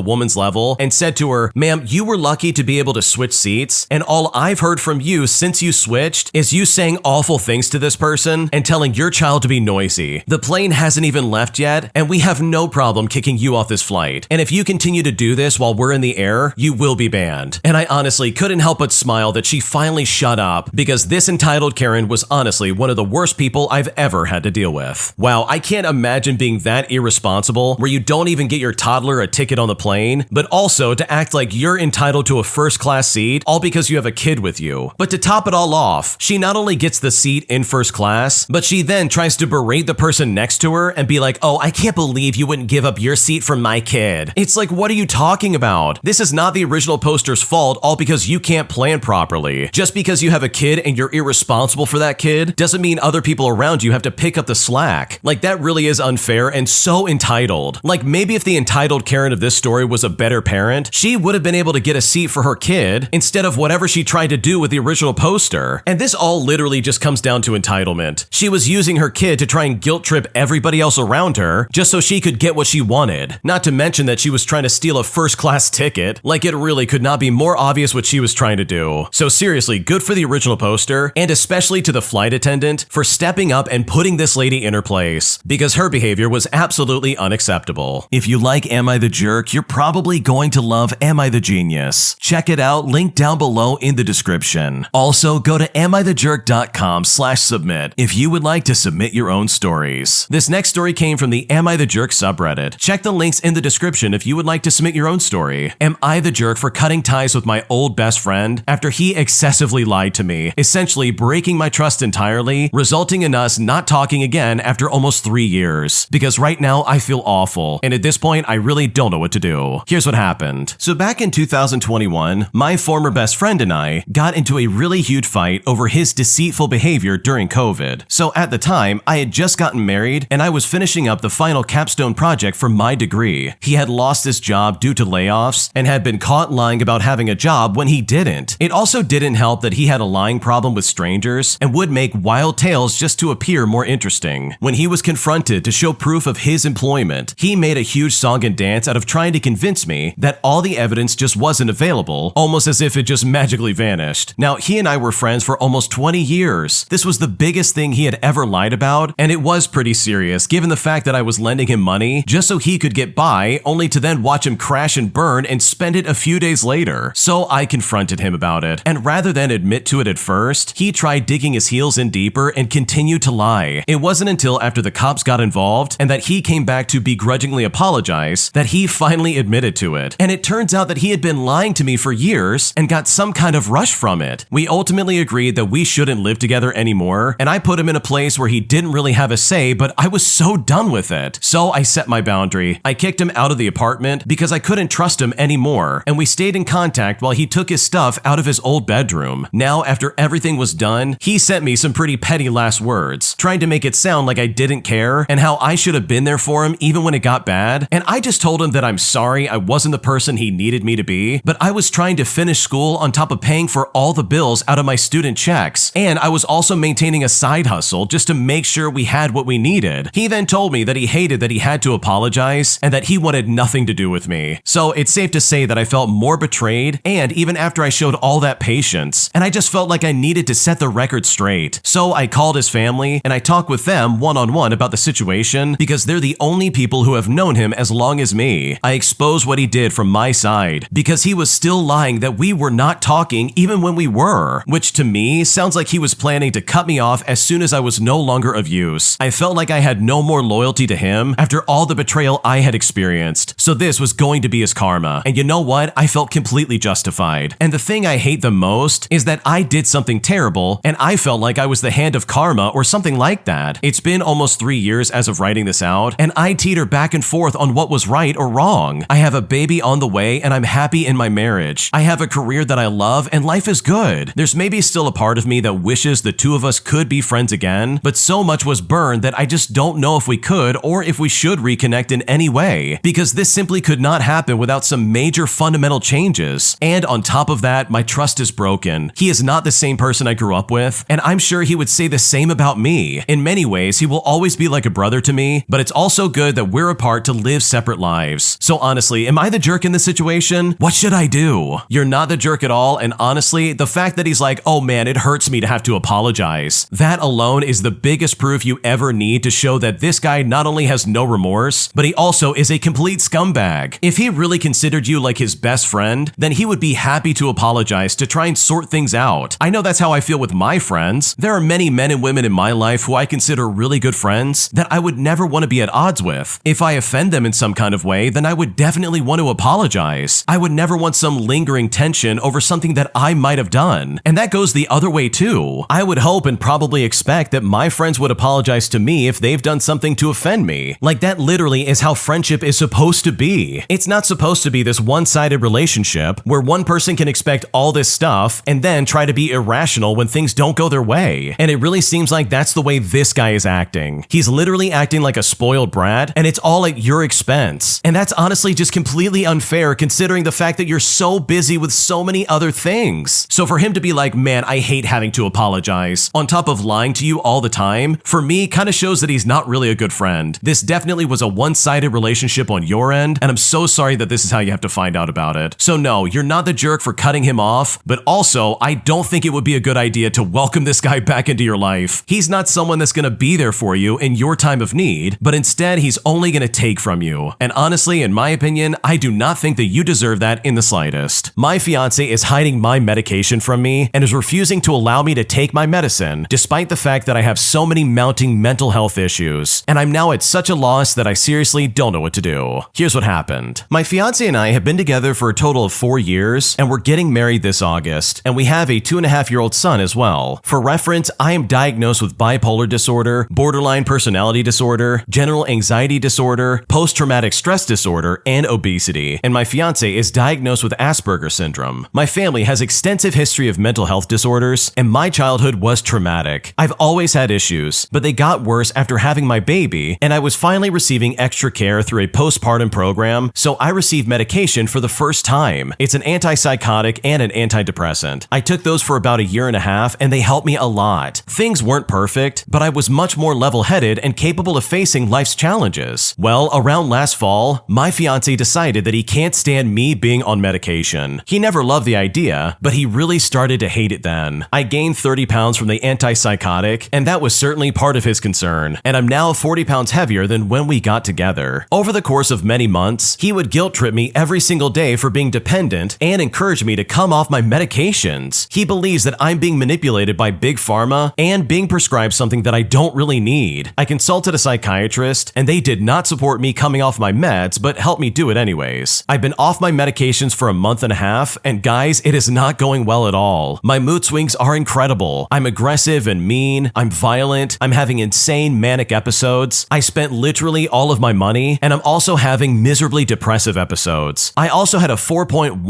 A: woman's level and said to her, "Ma'am, you were lucky to be able to switch seats, and all I've heard from you since you switched is you saying awful things to this person and telling your child to be noisy. The plane hasn't even left yet, and we have no problem kicking you off this flight. And if you continue to do this while we're in the air, you will be banned." And I honestly couldn't help but smile that she finally shut up, because this entitled Karen was honestly one of the worst people I've ever had to deal with. Wow, I can't imagine being that irresponsible where you don't even get your toddler a ticket on the plane, but also to act like you're entitled to a first class seat all because you have a kid with you. But to top it all off, she not only gets the seat in first class, but she then tries to berate the person next to her and be like, "Oh, I can't believe you wouldn't give up your seat for my kid." It's like, what are you talking about? This is not the original poster's fault all because you can't plan properly. Just because you have a kid and you're irresponsible for that kid doesn't mean other people around you have to pick up the slack. Like, that really is unfair and so entitled. Like, maybe if the entitled Karen of this story was a better parent, she would have been able to get a seat for her kid instead of whatever she tried to do with the original poster. And this all literally just comes down to entitlement. She was using her kid to try and guilt trip everybody else around her just so she could get what she wanted. Not to mention that she was trying to steal a first class ticket. Like, it really could not be more obvious what she was trying to do. So seriously, good for the original poster, and especially to the flight attendant for stepping up and putting this lady in her place, because her behavior was absolutely unacceptable. If you like Am I the Jerk, you're probably going to love Am I the Genius. Check it out, link down below in the description. Also, go to amithejerk.com/submit if you would like to submit your own stories. This next story came from the Am I the Jerk subreddit. Check the links in the description if you would like to submit your own story. Am I the jerk for cutting ties with my old best friend after he excessively lied to me, essentially breaking my trust entirely, resulting resulting in us not talking again after almost 3 years. Because right now I feel awful, and at this point I really don't know what to do. Here's what happened. So back in 2021, my former best friend and I got into a really huge fight over his deceitful behavior during COVID. So at the time, I had just gotten married and I was finishing up the final capstone project for my degree. He had lost his job due to layoffs and had been caught lying about having a job when he didn't. It also didn't help that he had a lying problem with strangers and would make wild tales just to appear more interesting. When he was confronted to show proof of his employment, he made a huge song and dance out of trying to convince me that all the evidence just wasn't available, almost as if it just magically vanished. Now, he and I were friends for almost 20 years. This was the biggest thing he had ever lied about, and it was pretty serious given the fact that I was lending him money just so he could get by, only to then watch him crash and burn and spend it a few days later. So I confronted him about it, and rather than admit to it at first, he tried digging his heels in deeper and continued to lie. It wasn't until after the cops got involved and that he came back to begrudgingly apologize that he finally admitted to it. And it turns out that he had been lying to me for years and got some kind of rush from it. We ultimately agreed that we shouldn't live together anymore, and I put him in a place where he didn't really have a say, but I was so done with it. So I set my boundary. I kicked him out of the apartment because I couldn't trust him anymore, and we stayed in contact while he took his stuff out of his old bedroom. Now, after everything was done, he sent me some pretty petty last words, trying to make it sound like I didn't care and how I should have been there for him even when it got bad. And I just told him that I'm sorry I wasn't the person he needed me to be, but I was trying to finish school on top of paying for all the bills out of my student checks, and I was also maintaining a side hustle just to make sure we had what we needed. He then told me that he hated that he had to apologize and that he wanted nothing to do with me. So it's safe to say that I felt more betrayed, and even after I showed all that patience, and I just felt like I needed to set the record straight. So I called his family and I talked with them one-on-one about the situation because they're the only people who have known him as long as me. I exposed what he did from my side because he was still lying that we were not talking even when we were, which to me sounds like he was planning to cut me off as soon as I was no longer of use. I felt like I had no more loyalty to him after all the betrayal I had experienced, so this was going to be his karma. And you know what? I felt completely justified. And the thing I hate the most is that I did something terrible and I felt like I was the hand of karma or something like that. It's been almost 3 years as of writing this out, and I teeter back and forth on what was right or wrong. I have a baby on the way and I'm happy in my marriage. I have a career that I love and life is good. There's maybe still a part of me that wishes the two of us could be friends again, but so much was burned that I just don't know if we could or if we should reconnect in any way, because this simply could not happen without some major fundamental changes. And on top of that, my trust is broken. He is not the same person I grew up with, and I'm sure he would say the same about me. In many ways, he will always be like a brother to me, but it's also good that we're apart to live separate lives. So honestly, am I the jerk in this situation? What should I do? You're not the jerk at all, and honestly, the fact that he's like, oh man, it hurts me to have to apologize, that alone is the biggest proof you ever need to show that this guy not only has no remorse, but he also is a complete scumbag. If he really considered you like his best friend, then he would be happy to apologize to try and sort things out. I know that's how I feel with my friends. There are many men and women in my life who I consider really good friends that I would never want to be at odds with. If I offend them in some kind of way, then I would definitely want to apologize. I would never want some lingering tension over something that I might have done. And that goes the other way too. I would hope and probably expect that my friends would apologize to me if they've done something to offend me. Like that literally is how friendship is supposed to be. It's not supposed to be this one-sided relationship where one person can expect all this stuff and then try to be irrational when things don't go their way. And it really seems like that's the way this guy is acting. He's literally acting like a spoiled brat, and it's all at your expense. And that's honestly just completely unfair considering the fact that you're so busy with so many other things. So for him to be like, man, I hate having to apologize, on top of lying to you all the time, for me kind of shows that he's not really a good friend. This definitely was a one-sided relationship on your end, and I'm so sorry that this is how you have to find out about it. So no, you're not the jerk for cutting him off, but also I don't think it would be a good idea to welcome this guy back into your life. He's not someone that's gonna be there for you in your time of need, but instead he's only gonna take from you. And honestly, in my opinion, I do not think that you deserve that in the slightest. My fiance is hiding my medication from me and is refusing to allow me to take my medicine, despite the fact that I have so many mounting mental health issues. And I'm now at such a loss that I seriously don't know what to do. Here's what happened. My fiance and I have been together for a total of 4 years, and we're getting married this August, and we have a 2.5-year-old son as well. For reference, I am diagnosed diagnosed with bipolar disorder, borderline personality disorder, general anxiety disorder, post-traumatic stress disorder, and obesity. And my fiance is diagnosed with Asperger's syndrome. My family has extensive history of mental health disorders, and my childhood was traumatic. I've always had issues, but they got worse after having my baby, and I was finally receiving extra care through a postpartum program, so I received medication for the first time. It's an antipsychotic and an antidepressant. I took those for about a year and a half, and they helped me a lot. Things weren't perfect, but I was much more level-headed and capable of facing life's challenges. Well, around last fall, my fiance decided that he can't stand me being on medication. He never loved the idea, but he really started to hate it then. I gained 30 pounds from the antipsychotic, and that was certainly part of his concern, and I'm now 40 pounds heavier than when we got together. Over the course of many months, he would guilt trip me every single day for being dependent and encourage me to come off my medications. He believes that I'm being manipulated by Big Pharma and being prescribed something that I don't really need. I consulted a psychiatrist, and they did not support me coming off my meds, but helped me do it anyways. I've been off my medications for a month and a half, and guys, it is not going well at all. My mood swings are incredible. I'm aggressive and mean, I'm violent, I'm having insane manic episodes, I spent literally all of my money, and I'm also having miserably depressive episodes. I also had a 4.19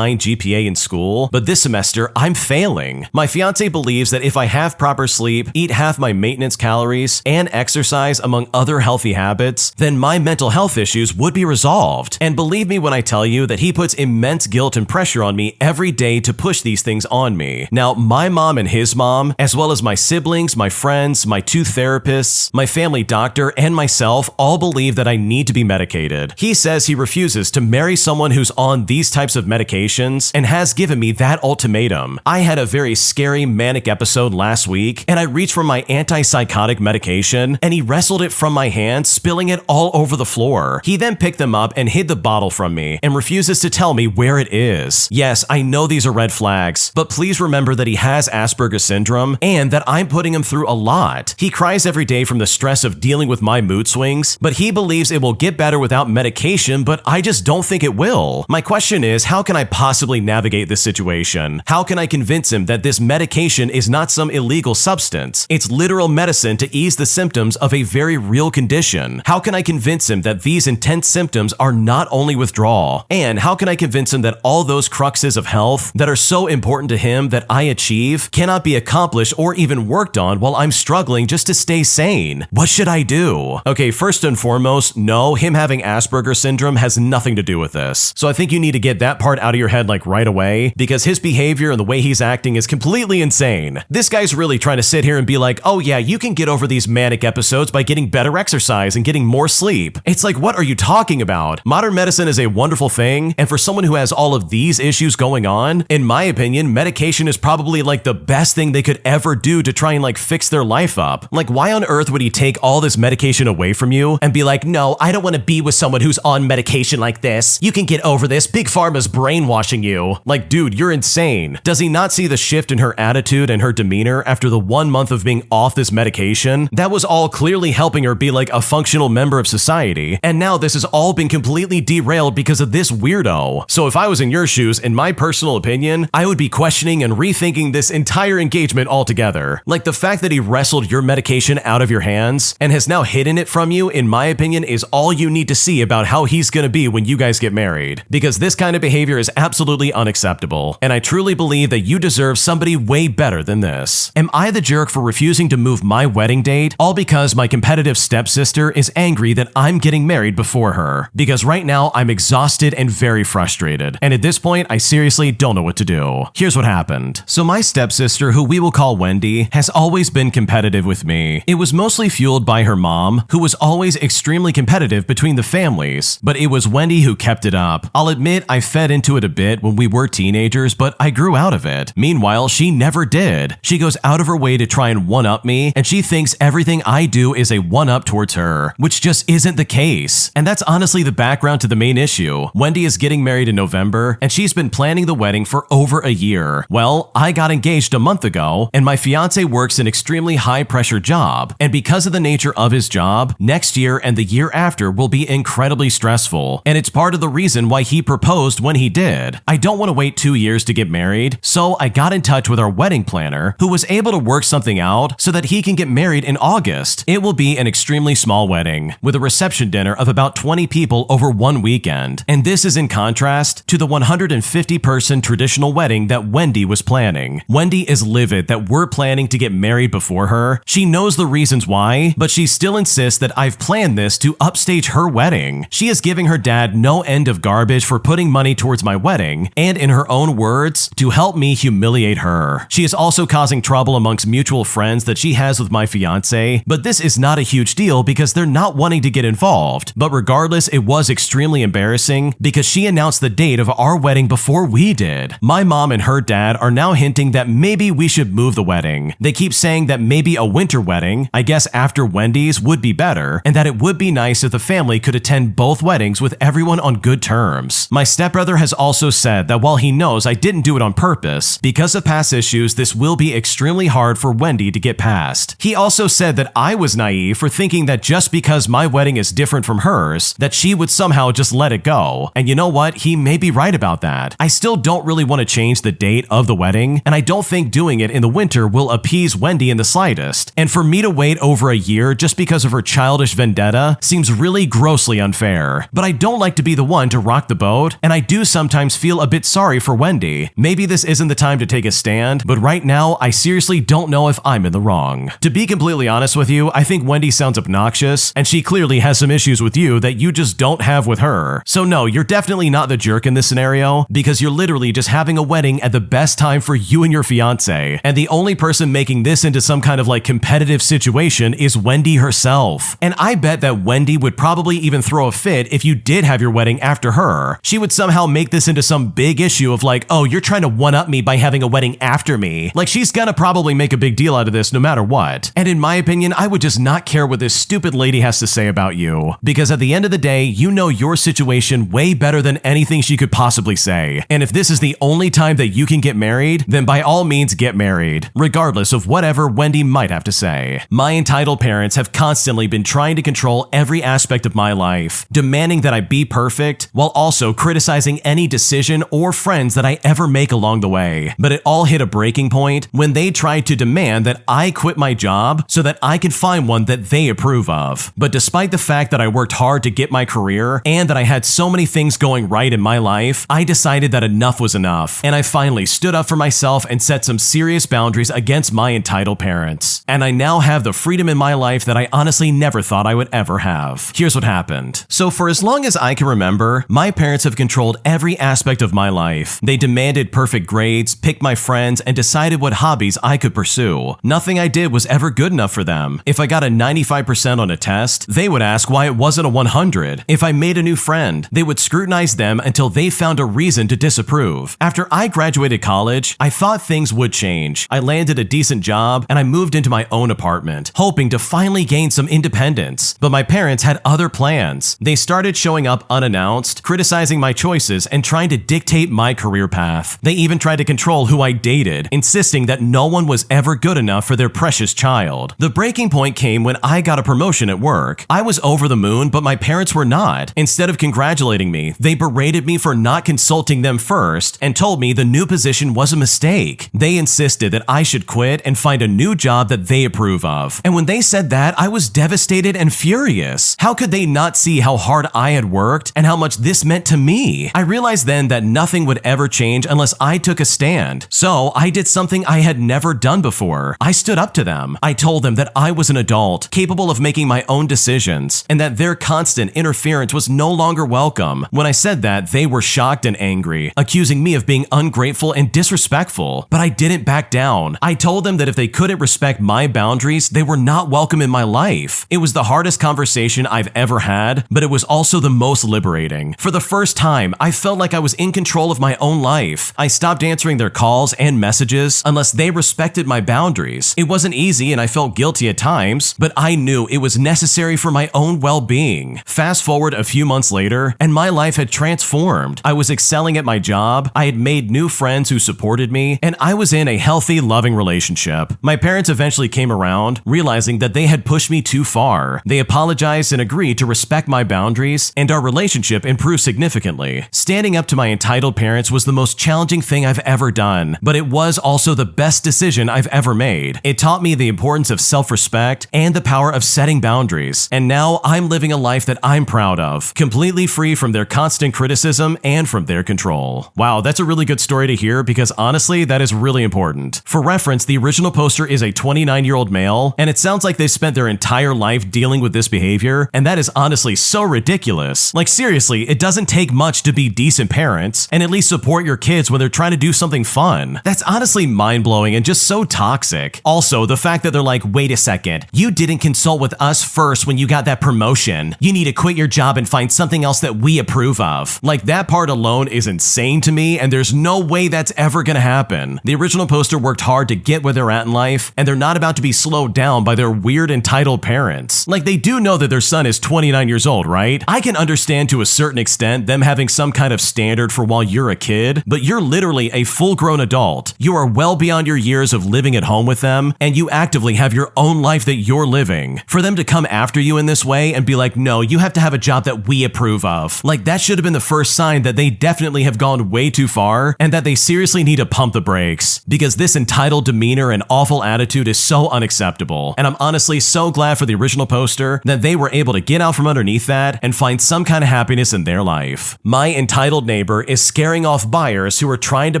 A: GPA in school, but this semester I'm failing. My fiance believes that if I have proper sleep, eat half my maintenance calories, and exercise among other healthy habits, then my mental health issues would be resolved. And believe me when I tell you that he puts immense guilt and pressure on me every day to push these things on me. Now, my mom and his mom, as well as my siblings, my friends, my 2 therapists, my family doctor, and myself all believe that I need to be medicated. He says he refuses to marry someone who's on these types of medications and has given me that ultimatum. I had a very scary manic episode last week, and I reached for my antipsychotic medication, and he wrestled it from my hand, spilling it all over the floor. He then picked them up and hid the bottle from me and refuses to tell me where it is. Yes, I know these are red flags, but please remember that he has Asperger's syndrome and that I'm putting him through a lot. He cries every day from the stress of dealing with my mood swings, but he believes it will get better without medication, but I just don't think it will. My question is, how can I possibly navigate this situation? How can I convince him that this medication is not some illegal substance? It's literal medicine to ease the symptoms of a very real condition. How can I convince him that these intense symptoms are not only withdrawal? And how can I convince him that all those cruxes of health that are so important to him that I achieve cannot be accomplished or even worked on while I'm struggling just to stay sane? What should I do? Okay, first and foremost, no, him having Asperger's syndrome has nothing to do with this. So I think you need to get that part out of your head like right away, because his behavior and the way he's acting is completely insane. This guy's really trying to sit here and be like, oh yeah, you can get over these manic episodes by getting better exercise and getting more sleep. It's like, what are you talking about? Modern medicine is a wonderful thing, and for someone who has all of these issues going on, in my opinion, medication is probably like the best thing they could ever do to try and like fix their life up. Like, why on earth would he take all this medication away from you and be like, no, I don't want to be with someone who's on medication like this. You can get over this. Big Pharma's brainwashing you. Like, dude, you're insane. Does he not see the shift in her attitude and her demeanor after the 1 month of being off this medication? That was all clearly helping her be like a functional member of society, and now this has all been completely derailed because of this weirdo. So if I was in your shoes, in my personal opinion, I would be questioning and rethinking this entire engagement altogether. Like, the fact that he wrestled your medication out of your hands and has now hidden it from you, in my opinion, is all you need to see about how he's gonna be when you guys get married. Because this kind of behavior is absolutely unacceptable, and I truly believe that you deserve somebody way better than this. Am I the jerk for refusing to move my wedding date, all because my competitive stepsister is angry that I'm getting married before her? Because right now I'm exhausted and very frustrated, and at this point I seriously don't know what to do. Here's what happened. So my stepsister, who we will call Wendy, has always been competitive with me. It was mostly fueled by her mom, who was always extremely competitive between the families, but it was Wendy who kept it up. I'll admit I fed into it a bit when we were teenagers, but I grew out of it. Meanwhile, she never did. She goes out of her way to try and one-up me, and she thinks everything I do is a one-up towards her, which just isn't the case. And that's honestly the background to the main issue. Wendy is getting married in November, and she's been planning the wedding for over a year. Well, I got engaged a month ago, and my fiance works an extremely high-pressure job, and because of the nature of his job, next year and the year after will be incredibly stressful, and it's part of the reason why he proposed when he did. I don't want to wait 2 years to get married, so I got in touch with our wedding planner, who was able to work something something out so that he can get married in August. It will be an extremely small wedding, with a reception dinner of about 20 people over one weekend. And this is in contrast to the 150-person traditional wedding that Wendy was planning. Wendy is livid that we're planning to get married before her. She knows the reasons why, but she still insists that I've planned this to upstage her wedding. She is giving her dad no end of garbage for putting money towards my wedding, and in her own words, to help me humiliate her. She is also causing trouble amongst mutual friends that she has with my fiance, but this is not a huge deal because they're not wanting to get involved. But regardless, it was extremely embarrassing because she announced the date of our wedding before we did. My mom and her dad are now hinting that maybe we should move the wedding. They keep saying that maybe a winter wedding, I guess after Wendy's, would be better, and that it would be nice if the family could attend both weddings with everyone on good terms. My stepbrother has also said that while he knows I didn't do it on purpose, because of past issues, this will be extremely hard for Wendy to get past. He also said that I was naive for thinking that just because my wedding is different from hers, that she would somehow just let it go. And you know what? He may be right about that. I still don't really want to change the date of the wedding, and I don't think doing it in the winter will appease Wendy in the slightest. And for me to wait over a year just because of her childish vendetta seems really grossly unfair. But I don't like to be the one to rock the boat, and I do sometimes feel a bit sorry for Wendy. Maybe this isn't the time to take a stand, but right now I seriously don't know if I'm in the wrong. To be completely honest with you, I think Wendy sounds obnoxious, and she clearly has some issues with you that you just don't have with her. So no, you're definitely not the jerk in this scenario, because you're literally just having a wedding at the best time for you and your fiance, and the only person making this into some kind of like competitive situation is Wendy herself. And I bet that Wendy would probably even throw a fit if you did have your wedding after her. She would somehow make this into some big issue of like, oh, you're trying to one-up me by having a wedding after me. Like, she's gonna probably make a big deal out of this no matter what. And in my opinion, I would just not care what this stupid lady has to say about you, because at the end of the day, you know your situation way better than anything she could possibly say. And if this is the only time that you can get married, then by all means get married, regardless of whatever Wendy might have to say. My entitled parents have constantly been trying to control every aspect of my life, demanding that I be perfect, while also criticizing any decision or friends that I ever make along the way. But it all hit a breaking point when they tried to demand that I quit my job so that I could find one that they approve of. But despite the fact that I worked hard to get my career and that I had so many things going right in my life, I decided that enough was enough, and I finally stood up for myself and set some serious boundaries against my entitled parents. And I now have the freedom in my life that I honestly never thought I would ever have. Here's what happened. So for as long as I can remember, my parents have controlled every aspect of my life. They demanded perfect grades, picked my friends, and decided what hobbies I could pursue. Nothing I did was ever good enough for them. If I got a 95% on a test, they would ask why it wasn't a 100. If I made a new friend, they would scrutinize them until they found a reason to disapprove. After I graduated college, I thought things would change. I landed a decent job, and I moved into my own apartment, hoping to finally gain some independence. But my parents had other plans. They started showing up unannounced, criticizing my choices, and trying to dictate my career path. They even tried to control who I dated, insisting that no one was ever good enough for their precious child. The breaking point came when I got a promotion at work. I was over the moon, but my parents were not. Instead of congratulating me, they berated me for not consulting them first and told me the new position was a mistake. They insisted that I should quit and find a new job that they approve of. And when they said that, I was devastated and furious. How could they not see how hard I had worked and how much this meant to me? I realized then that nothing would ever change unless I took a stand. So I did something I had never done before. I stood up to them. I told them that I was an adult, capable of making my own decisions, and that their constant interference was no longer welcome. When I said that, they were shocked and angry, accusing me of being ungrateful and disrespectful. But I didn't back down. I told them that if they couldn't respect my boundaries, they were not welcome in my life. It was the hardest conversation I've ever had, but it was also the most liberating. For the first time, I felt like I was in control of my own life. I stopped answering their calls and messages unless they respected my boundaries. It wasn't easy and I felt guilty at times, but I knew it was necessary for my own well-being. Fast forward a few months later, and my life had transformed. I was excelling at my job, I had made new friends who supported me, and I was in a healthy, loving relationship. My parents eventually came around, realizing that they had pushed me too far. They apologized and agreed to respect my boundaries, and our relationship improved significantly. Standing up to my entitled parents was the most challenging thing I've ever done, but it was also the best decision I've ever ever made. It taught me the importance of self-respect and the power of setting boundaries, and now I'm living a life that I'm proud of, completely free from their constant criticism and from their control. Wow, that's a really good story to hear because honestly, that is really important. For reference, the original poster is a 29-year-old male, and it sounds like they spent their entire life dealing with this behavior, and that is honestly so ridiculous. Like seriously, it doesn't take much to be decent parents and at least support your kids when they're trying to do something fun. That's honestly mind-blowing and just so toxic. Also, the fact that they're like, wait a second, you didn't consult with us first when you got that promotion. You need to quit your job and find something else that we approve of. Like that part alone is insane to me, and there's no way that's ever gonna happen. The original poster worked hard to get where they're at in life, and they're not about to be slowed down by their weird entitled parents. Like they do know that their son is 29 years old, right? I can understand to a certain extent them having some kind of standard for while you're a kid, but you're literally a full-grown adult. You are well beyond your years of living at home with them, and you actively have your own life that you're living. For them to come after you in this way and be like, no, you have to have a job that we approve of. Like that should have been the first sign that they definitely have gone way too far and that they seriously need to pump the brakes, because this entitled demeanor and awful attitude is so unacceptable. And I'm honestly so glad for the original poster that they were able to get out from underneath that and find some kind of happiness in their life. My entitled neighbor is scaring off buyers who are trying to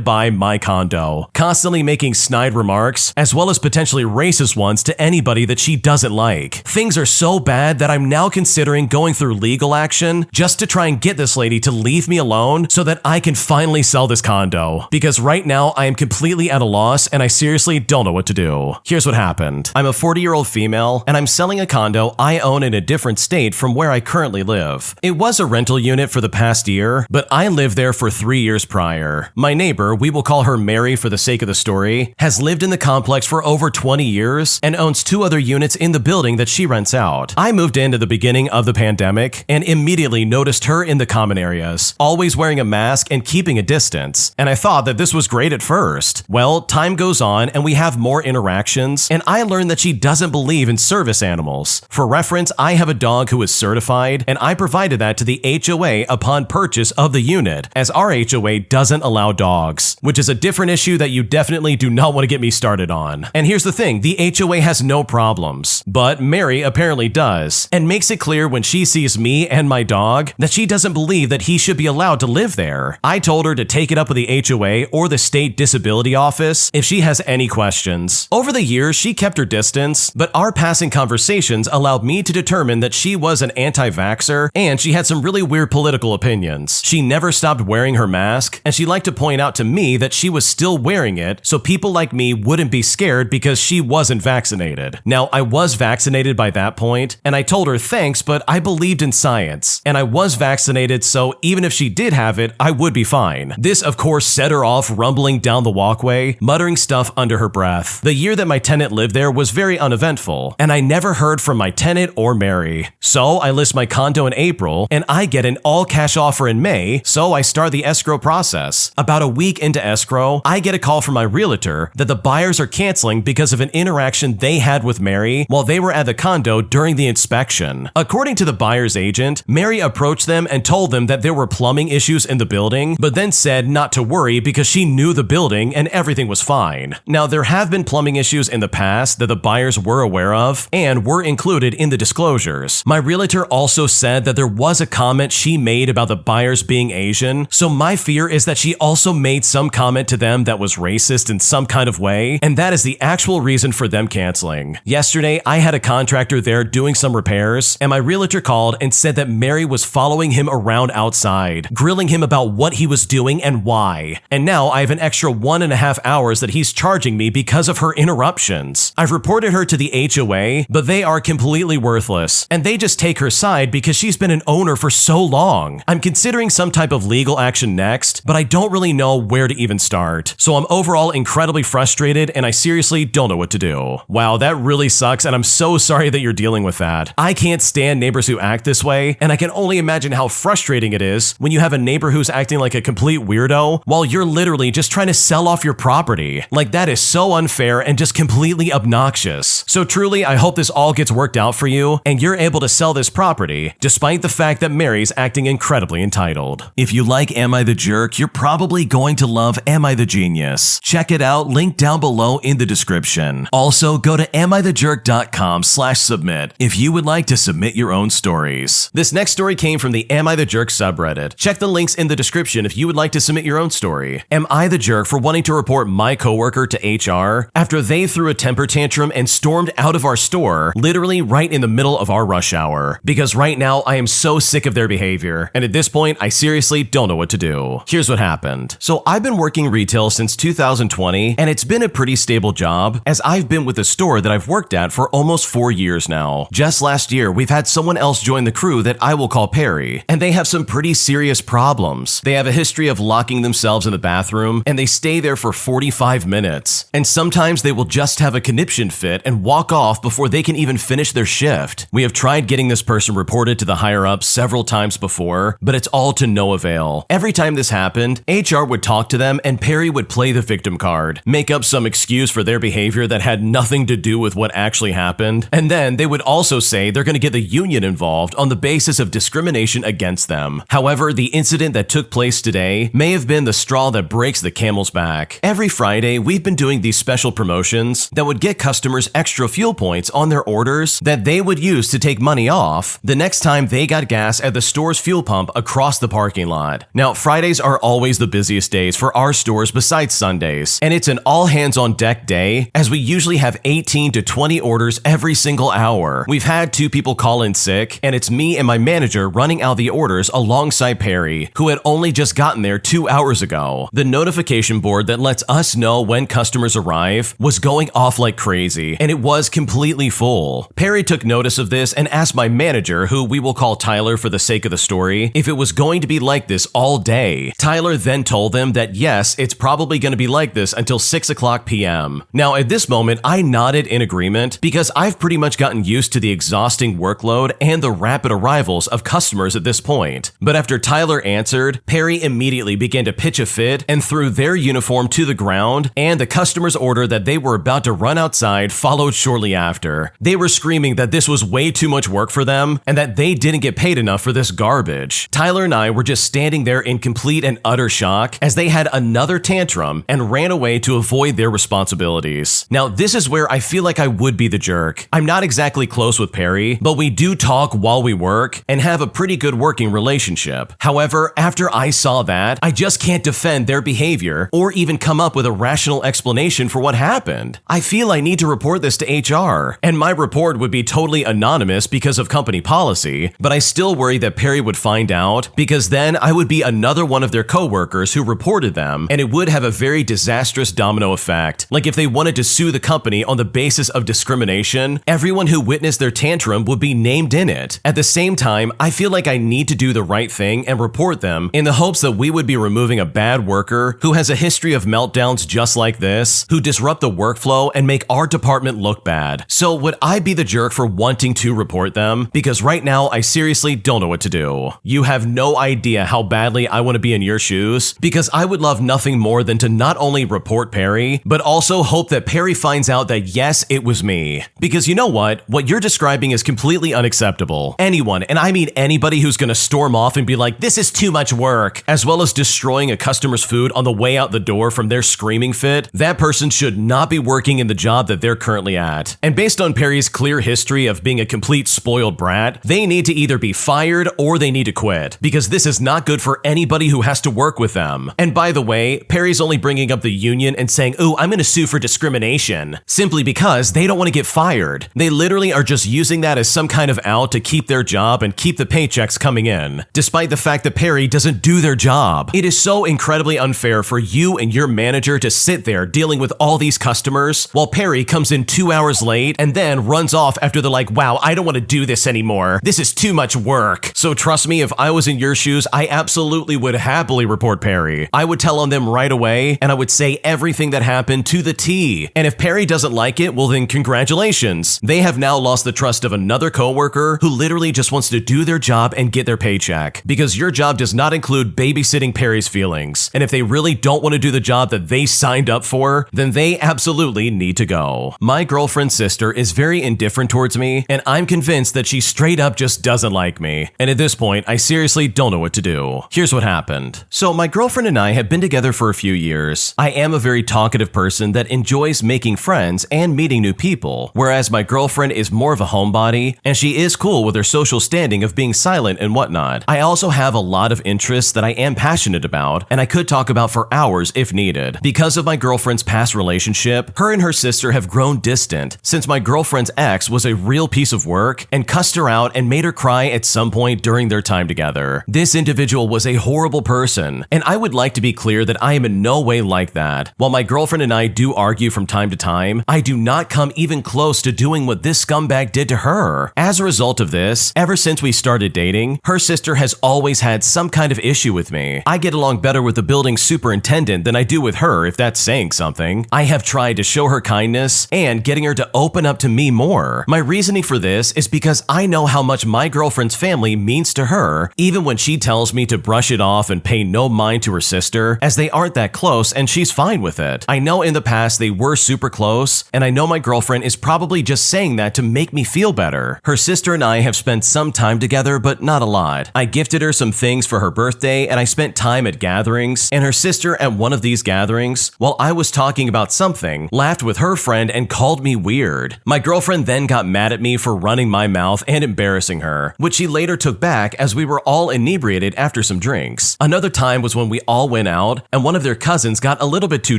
A: buy my condo, constantly making snide remarks, as well as potentially racist ones to anybody that she doesn't like. Things are so bad that I'm now considering going through legal action just to try and get this lady to leave me alone so that I can finally sell this condo. Because right now I am completely at a loss and I seriously don't know what to do. Here's what happened. I'm a 40-year-old female and I'm selling a condo I own in a different state from where I currently live. It was a rental unit for the past year, but I lived there for 3 years prior. My neighbor, we will call her Mary for the sake of the story, has lived in the complex for over 20 years and owns 2 other units in the building that she rents out. I moved in at the beginning of the pandemic and immediately noticed her in the common areas, always wearing a mask and keeping a distance, and I thought that this was great at first. Well, time goes on and we have more interactions, and I learned that she doesn't believe in service animals. For reference, I have a dog who is certified, and I provided that to the HOA upon purchase of the unit, as our HOA doesn't allow dogs, which is a different issue that you definitely do not want to get me started on. And here's the thing, the HOA has no problems, but Mary apparently does, and makes it clear when she sees me and my dog that she doesn't believe that he should be allowed to live there. I told her to take it up with the HOA or the state disability office if she has any questions. Over the years, she kept her distance, but our passing conversations allowed me to determine that she was an anti-vaxxer and she had some really weird political opinions. She never stopped wearing her mask, and she liked to point out to me that she was still wearing it so people like me wouldn't be scared because she wasn't vaccinated. Now, I was vaccinated by that point, and I told her thanks, but I believed in science, and I was vaccinated, so even if she did have it, I would be fine. This, of course, set her off rumbling down the walkway, muttering stuff under her breath. The year that my tenant lived there was very uneventful, and I never heard from my tenant or Mary. So I list my condo in April, and I get an all-cash offer in May, so I start the escrow process. About a week into escrow, I get a call from my realtor that the buyers are canceling because of an interaction they had with Mary while they were at the condo during the inspection. According to the buyer's agent, Mary approached them and told them that there were plumbing issues in the building, but then said not to worry because she knew the building and everything was fine. Now, there have been plumbing issues in the past that the buyers were aware of and were included in the disclosures. My realtor also said that there was a comment she made about the buyers being Asian, so my fear is that she also made some comment to them that was racist in some kind of way, and that is the actual reason for them canceling. Yesterday, I had a contractor there doing some repairs, and my realtor called and said that Mary was following him around outside, grilling him about what he was doing and why. And now I have an extra 1.5 hours that he's charging me because of her interruptions. I've reported her to the HOA, but they are completely worthless, and they just take her side because she's been an owner for so long. I'm considering some type of legal action next, but I don't really know where to even start. So I'm overall incredibly frustrated, and I seriously don't know what to do. Wow, that really sucks, and I'm so sorry that you're dealing with that. I can't stand neighbors who act this way, and I can only imagine how frustrating it is when you have a neighbor who's acting like a complete weirdo while you're literally just trying to sell off your property. Like, that is so unfair and just completely obnoxious. So truly, I hope this all gets worked out for you and you're able to sell this property, despite the fact that Mary's acting incredibly entitled. If you like Am I the Jerk, you're probably going to love Am I the Genius. Check it out, link down below below in the description. Also, go to amithejerk.com/submit if you would like to submit your own stories. This next story came from the Am I the Jerk subreddit. Check the links in the description if you would like to submit your own story. Am I the jerk for wanting to report my coworker to HR after they threw a temper tantrum and stormed out of our store, literally right in the middle of our rush hour? Because right now I am so sick of their behavior, and at this point I seriously don't know what to do. Here's what happened. So I've been working retail since 2020, and it's been a pretty stable job, as I've been with a store that I've worked at for almost 4 years now. Just last year, we've had someone else join the crew that I will call Perry, and they have some pretty serious problems. They have a history of locking themselves in the bathroom, and they stay there for 45 minutes. And sometimes they will just have a conniption fit and walk off before they can even finish their shift. We have tried getting this person reported to the higher-ups several times before, but it's all to no avail. Every time this happened, HR would talk to them and Perry would play the victim card, make up some excuse for their behavior that had nothing to do with what actually happened, and then they would also say they're going to get the union involved on the basis of discrimination against them. However, the incident that took place today may have been the straw that breaks the camel's back. Every Friday, we've been doing these special promotions that would get customers extra fuel points on their orders that they would use to take money off the next time they got gas at the store's fuel pump across the parking lot. Now, Fridays are always the busiest days for our stores besides Sundays, and it's an all-hands-on-deck day, as we usually have 18 to 20 orders every single hour. We've had 2 people call in sick, and it's me and my manager running out the orders alongside Perry, who had only just gotten there 2 hours ago. The notification board that lets us know when customers arrive was going off like crazy, and it was completely full. Perry took notice of this and asked my manager, who we will call Tyler for the sake of the story, if it was going to be like this all day. Tyler then told them that yes, it's probably going to be like this until 6:00 p.m. Now, at this moment, I nodded in agreement because I've pretty much gotten used to the exhausting workload and the rapid arrivals of customers at this point. But after Tyler answered, Perry immediately began to pitch a fit and threw their uniform to the ground, and the customer's order that they were about to run outside followed shortly after. They were screaming that this was way too much work for them and that they didn't get paid enough for this garbage. Tyler and I were just standing there in complete and utter shock as they had another tantrum and ran away to avoid their responsibilities. Now, this is where I feel like I would be the jerk. I'm not exactly close with Perry, but we do talk while we work and have a pretty good working relationship. However, after I saw that, I just can't defend their behavior or even come up with a rational explanation for what happened. I feel I need to report this to HR, and my report would be totally anonymous because of company policy, but I still worry that Perry would find out, because then I would be another one of their coworkers who reported them, and it would have a very disastrous domino effect. Like if they wanted to sue the company on the basis of discrimination, everyone who witnessed their tantrum would be named in it. At the same time, I feel like I need to do the right thing and report them in the hopes that we would be removing a bad worker who has a history of meltdowns just like this, who disrupt the workflow and make our department look bad. So would I be the jerk for wanting to report them? Because right now, I seriously don't know what to do. You have no idea how badly I want to be in your shoes, because I would love nothing more than to not only report Perry, but also hope that Perry finds out that yes, it was me. Because you know what? What you're describing is completely unacceptable. Anyone, and I mean anybody, who's gonna storm off and be like, this is too much work, as well as destroying a customer's food on the way out the door from their screaming fit, that person should not be working in the job that they're currently at. And based on Perry's clear history of being a complete spoiled brat, they need to either be fired or they need to quit, because this is not good for anybody who has to work with them. And by the way, Perry's only bringing up the union and saying, ooh, I'm gonna sue for discrimination, simply because they don't want to get fired. They literally are just using that as some kind of out to keep their job and keep the paychecks coming in, despite the fact that Perry doesn't do their job. It is so incredibly unfair for you and your manager to sit there dealing with all these customers while Perry comes in 2 hours late and then runs off after they're like, wow, I don't want to do this anymore. This is too much work. So trust me, if I was in your shoes, I absolutely would happily report Perry. I would tell on them right away, and I would say everything that happened to the T. And if Perry doesn't like it, well then congratulations. They have now lost the trust of another coworker who literally just wants to do their job and get their paycheck, because your job does not include babysitting Perry's feelings. And if they really don't want to do the job that they signed up for, then they absolutely need to go. My girlfriend's sister is very indifferent towards me, and I'm convinced that she straight up just doesn't like me. And at this point, I seriously don't know what to do. Here's what happened. So my girlfriend and I have been together for a few years. I am a very talkative person, person that enjoys making friends and meeting new people, whereas my girlfriend is more of a homebody, and she is cool with her social standing of being silent and whatnot. I also have a lot of interests that I am passionate about, and I could talk about for hours if needed. Because of my girlfriend's past relationship, her and her sister have grown distant since my girlfriend's ex was a real piece of work and cussed her out and made her cry at some point during their time together. This individual was a horrible person, and I would like to be clear that I am in no way like that. While my girlfriend and I do argue from time to time, I do not come even close to doing what this scumbag did to her. As a result of this, ever since we started dating, her sister has always had some kind of issue with me. I get along better with the building superintendent than I do with her, if that's saying something. I have tried to show her kindness and getting her to open up to me more. My reasoning for this is because I know how much my girlfriend's family means to her, even when she tells me to brush it off and pay no mind to her sister, as they aren't that close and she's fine with it. I know in the past they were super close, and I know my girlfriend is probably just saying that to make me feel better. Her sister and I have spent some time together, but not a lot. I gifted her some things for her birthday, and I spent time at gatherings, and her sister at one of these gatherings, while I was talking about something, laughed with her friend and called me weird. My girlfriend then got mad at me for running my mouth and embarrassing her, which she later took back as we were all inebriated after some drinks. Another time was when we all went out, and one of their cousins got a little bit too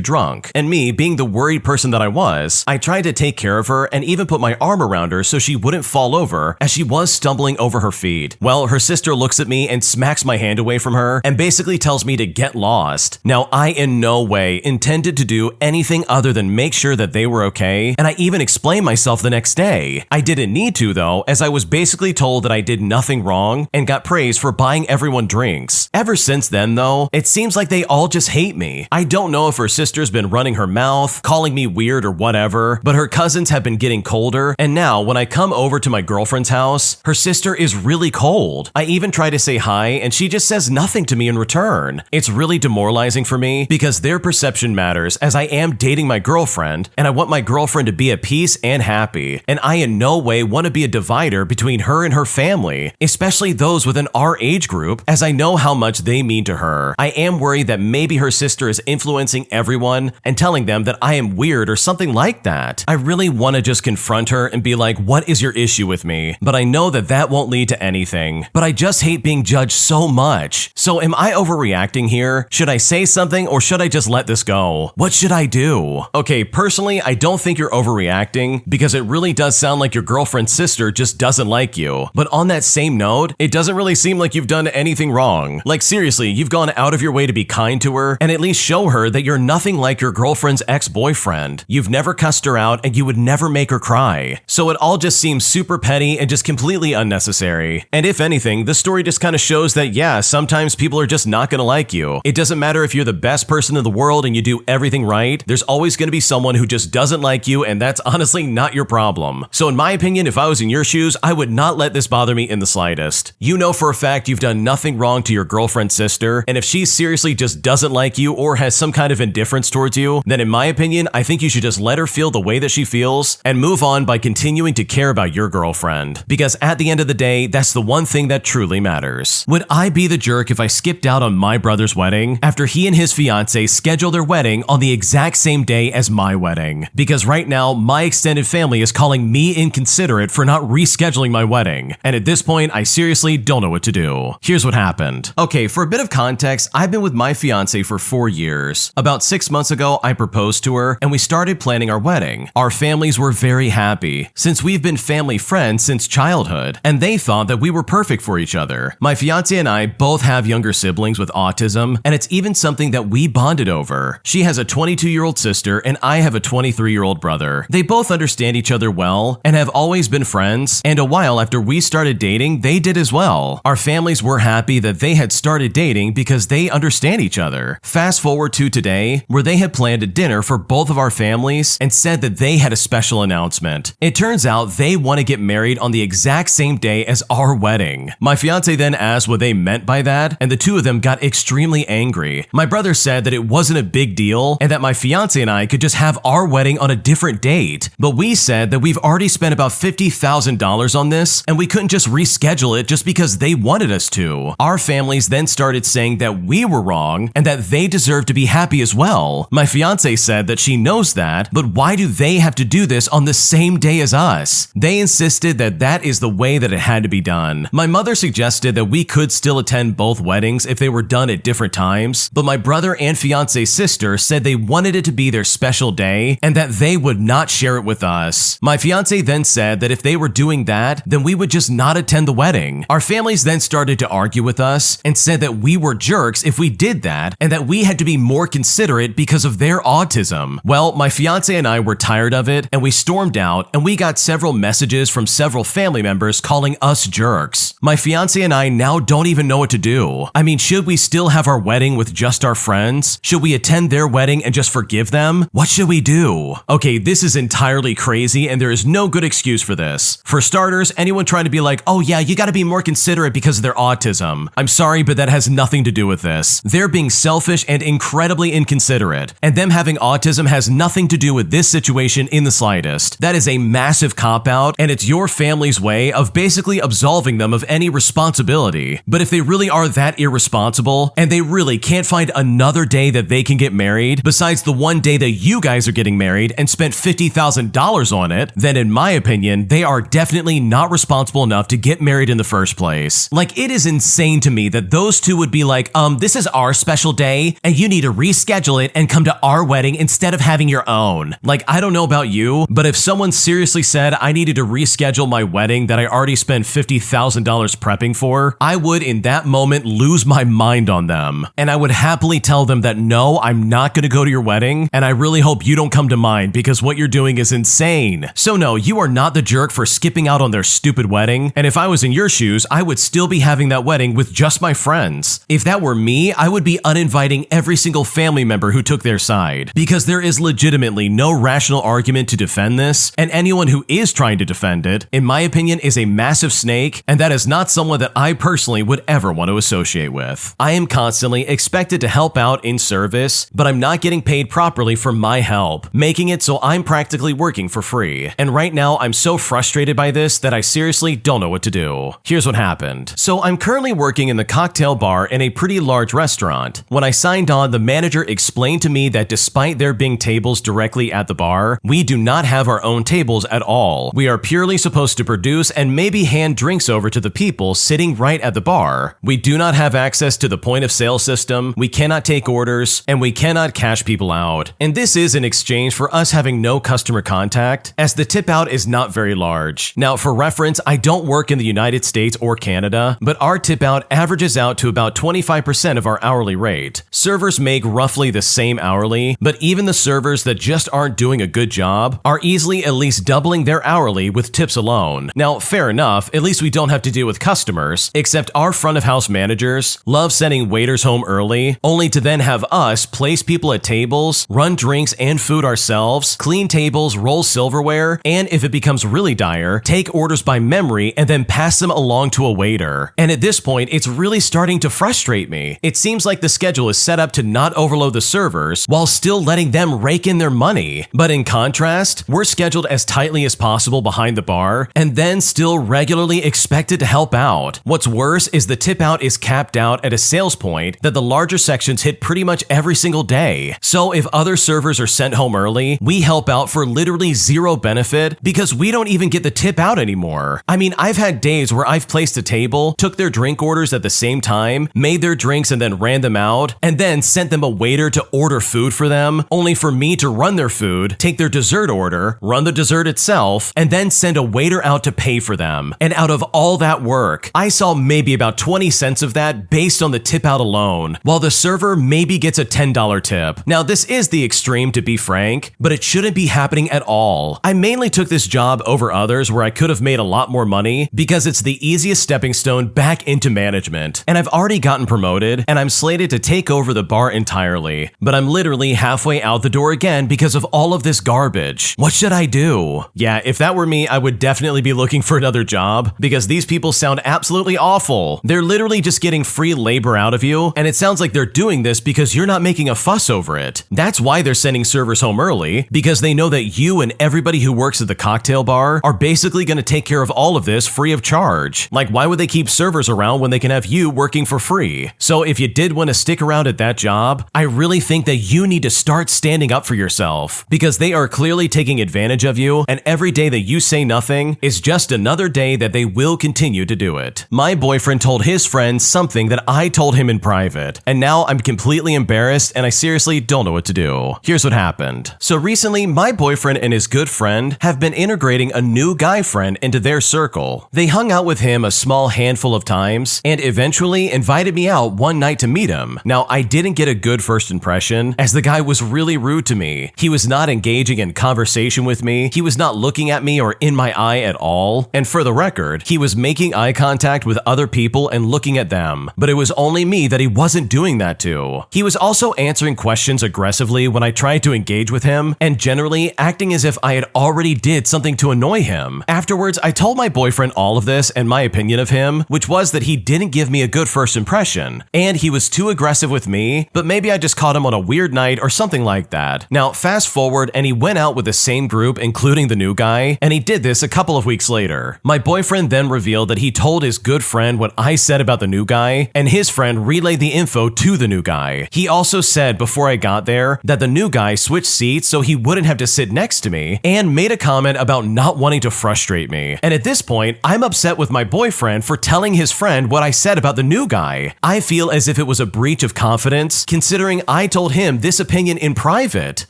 A: drunk, and me, being the worried person that I was, I tried to take care of her and even put my arm around her so she wouldn't fall over as she was stumbling over her feet. Well, her sister looks at me and smacks my hand away from her and basically tells me to get lost. Now, I in no way intended to do anything other than make sure that they were okay, and I even explained myself the next day. I didn't need to though, as I was basically told that I did nothing wrong and got praised for buying everyone drinks. Ever since then though, it seems like they all just hate me. I don't know if her sister's been running her mouth, calling me weird or whatever, but her cousins have been getting colder, and now when I come over to my girlfriend's house, her sister is really cold. I even try to say hi and she just says nothing to me in return. It's really demoralizing for me because their perception matters, as I am dating my girlfriend and I want my girlfriend to be at peace and happy, and I in no way want to be a divider between her and her family, especially those within our age group, as I know how much they mean to her. I am worried that maybe her sister is influencing everyone and telling them that I am weird or something like that. I really want to just confront her and be like, what is your issue with me? But I know that that won't lead to anything. But I just hate being judged so much. So am I overreacting here? Should I say something or should I just let this go? What should I do? Okay, personally, I don't think you're overreacting because it really does sound like your girlfriend's sister just doesn't like you. But on that same note, it doesn't really seem like you've done anything wrong. Like seriously, you've gone out of your way to be kind to her and at least show her that you're nothing like your girlfriend's ex-boyfriend. You've never cussed her out and you would never make her cry. So it all just seems super petty and just completely unnecessary. And if anything, the story just kind of shows that yeah, sometimes people are just not gonna like you. It doesn't matter if you're the best person in the world and you do everything right, there's always gonna be someone who just doesn't like you, and that's honestly not your problem. So in my opinion, if I was in your shoes, I would not let this bother me in the slightest. You know for a fact you've done nothing wrong to your girlfriend's sister, and if she seriously just doesn't like you or has some kind of indifference towards you, then in my opinion, I think you should just let her feel the way that she feels and move on by continuing to care about your girlfriend. Because at the end of the day, that's the one thing that truly matters. Would I be the jerk if I skipped out on my brother's wedding after he and his fiance scheduled their wedding on the exact same day as my wedding? Because right now, my extended family is calling me inconsiderate for not rescheduling my wedding, and at this point, I seriously don't know what to do. Here's what happened. Okay, for a bit of context, I've been with my fiance for 4 years. About 6 months ago, I proposed to her, and we started planning our wedding. Our families were very happy, since we've been family friends since childhood, and they thought that we were perfect for each other. My fiance and I both have younger siblings with autism, and it's even something that we bonded over. She has a 22-year-old sister, and I have a 23-year-old brother. They both understand each other well, and have always been friends, and a while after we started dating, they did as well. Our families were happy that they had started dating because they understand each other. Fast forward to today, where they had planned a dinner for both of our families and said that they had a special announcement. It turns out they want to get married on the exact same day as our wedding. My fiance then asked what they meant by that, and the two of them got extremely angry. My brother said that it wasn't a big deal and that my fiance and I could just have our wedding on a different date. But we said that we've already spent about $50,000 on this and we couldn't just reschedule it just because they wanted us to. Our families then started saying that we were wrong and that they deserved to be happy as well. My fiance fiance said that she knows that, but why do they have to do this on the same day as us? They insisted that that is the way that it had to be done. My mother suggested that we could still attend both weddings if they were done at different times, but my brother and fiance's sister said they wanted it to be their special day and that they would not share it with us. My fiance then said that if they were doing that, then we would just not attend the wedding. Our families then started to argue with us and said that we were jerks if we did that and that we had to be more considerate because of their autism. Well, my fiance and I were tired of it and we stormed out, and we got several messages from several family members calling us jerks. My fiance and I now don't even know what to do. I mean, should we still have our wedding with just our friends? Should we attend their wedding and just forgive them? What should we do? Okay, this is entirely crazy and there is no good excuse for this. For starters, anyone trying to be like, oh yeah, you gotta be more considerate because of their autism. I'm sorry, but that has nothing to do with this. They're being selfish and incredibly inconsiderate, and them having autism has nothing to do with this situation in the slightest. That is a massive cop-out, and it's your family's way of basically absolving them of any responsibility. But if they really are that irresponsible, and they really can't find another day that they can get married, besides the one day that you guys are getting married and spent $50,000 on it, then in my opinion, they are definitely not responsible enough to get married in the first place. Like, it is insane to me that those two would be like, this is our special day, and you need to reschedule it and come to our wedding instead of having your own. Like, I don't know about you, but if someone seriously said I needed to reschedule my wedding that I already spent $50,000 prepping for, I would in that moment lose my mind on them. And I would happily tell them that no, I'm not gonna go to your wedding, and I really hope you don't come to mine because what you're doing is insane. So no, you are not the jerk for skipping out on their stupid wedding, and if I was in your shoes, I would still be having that wedding with just my friends. If that were me, I would be uninviting every single family member who took their side, because there is legitimately no rational argument to defend this, and anyone who is trying to defend it, in my opinion, is a massive snake, and that is not someone that I personally would ever want to associate with. I am constantly expected to help out in service, but I'm not getting paid properly for my help, making it so I'm practically working for free. And right now, I'm so frustrated by this that I seriously don't know what to do. Here's what happened. So I'm currently working in the cocktail bar in a pretty large restaurant. When I signed on, the manager explained to me that despite there being tables directly at the bar, we do not have our own tables at all. We are purely supposed to produce and maybe hand drinks over to the people sitting right at the bar. We do not have access to the point of sale system, we cannot take orders, and we cannot cash people out. And this is in exchange for us having no customer contact, as the tip out is not very large. Now, for reference, I don't work in the United States or Canada, but our tip out averages out to about 25% of our hourly rate. Servers make roughly the same hourly, but even the servers that just aren't doing a good job are easily at least doubling their hourly with tips alone. Now, fair enough, at least we don't have to deal with customers, except our front of house managers love sending waiters home early, only to then have us place people at tables, run drinks and food ourselves, clean tables, roll silverware, and if it becomes really dire, take orders by memory and then pass them along to a waiter. And at this point, it's really starting to frustrate me. It seems like the schedule is set up to not overload the servers while still letting them rake in their money. But in contrast, we're scheduled as tightly as possible behind the bar and then still regularly expected to help out. What's worse is the tip out is capped out at a sales point that the larger sections hit pretty much every single day. So if other servers are sent home early, we help out for literally zero benefit because we don't even get the tip out anymore. I mean, I've had days where I've placed a table, took their drink orders at the same time, made their drinks and then ran them out, and then sent them a waiter to order food for them, only for me to run their food, take their dessert order, run the dessert itself, and then send a waiter out to pay for them. And out of all that work, I saw maybe about 20 cents of that based on the tip out alone, while the server maybe gets a $10 tip. Now, this is the extreme, to be frank, but it shouldn't be happening at all. I mainly took this job over others where I could have made a lot more money because it's the easiest stepping stone back into management. And I've already gotten promoted, and I'm slated to take over the bar entirely. But I'm literally halfway out the door again because of all of this garbage. What should I do? Yeah, if that were me, I would definitely be looking for another job because these people sound absolutely awful. They're literally just getting free labor out of you, and it sounds like they're doing this because you're not making a fuss over it. That's why they're sending servers home early, because they know that you and everybody who works at the cocktail bar are basically going to take care of all of this free of charge. Like, why would they keep servers around when they can have you working for free? So if you did want to stick around at that job, I really think that you need to start standing up for yourself, because they are clearly taking advantage of you, and every day that you say nothing is just another day that they will continue to do it. My boyfriend told his friend something that I told him in private, and now I'm completely embarrassed and I seriously don't know what to do. Here's what happened. So recently, my boyfriend and his good friend have been integrating a new guy friend into their circle. They hung out with him a small handful of times and eventually invited me out one night to meet him. Now, I didn't get a good first impression, as the guy was really rude to me. He was not engaging in conversation with me, he was not looking at me or in my eye at all, and for the record, he was making eye contact with other people and looking at them, but it was only me that he wasn't doing that to. He was also answering questions aggressively when I tried to engage with him, and generally acting as if I had already did something to annoy him. Afterwards, I told my boyfriend all of this and my opinion of him, which was that he didn't give me a good first impression, and he was too aggressive with me, but maybe I just caught him on a weird night or something like that. Now, fast forward, and he went out with the same group, including the new guy, and he did this a couple of weeks later. My boyfriend then revealed that he told his good friend what I said about the new guy, and his friend relayed the info to the new guy. He also said before I got there that the new guy switched seats so he wouldn't have to sit next to me, and made a comment about not wanting to frustrate me. And at this point, I'm upset with my boyfriend for telling his friend what I said about the new guy. I feel as if it was a breach of confidence, considering I told him this opinion in private.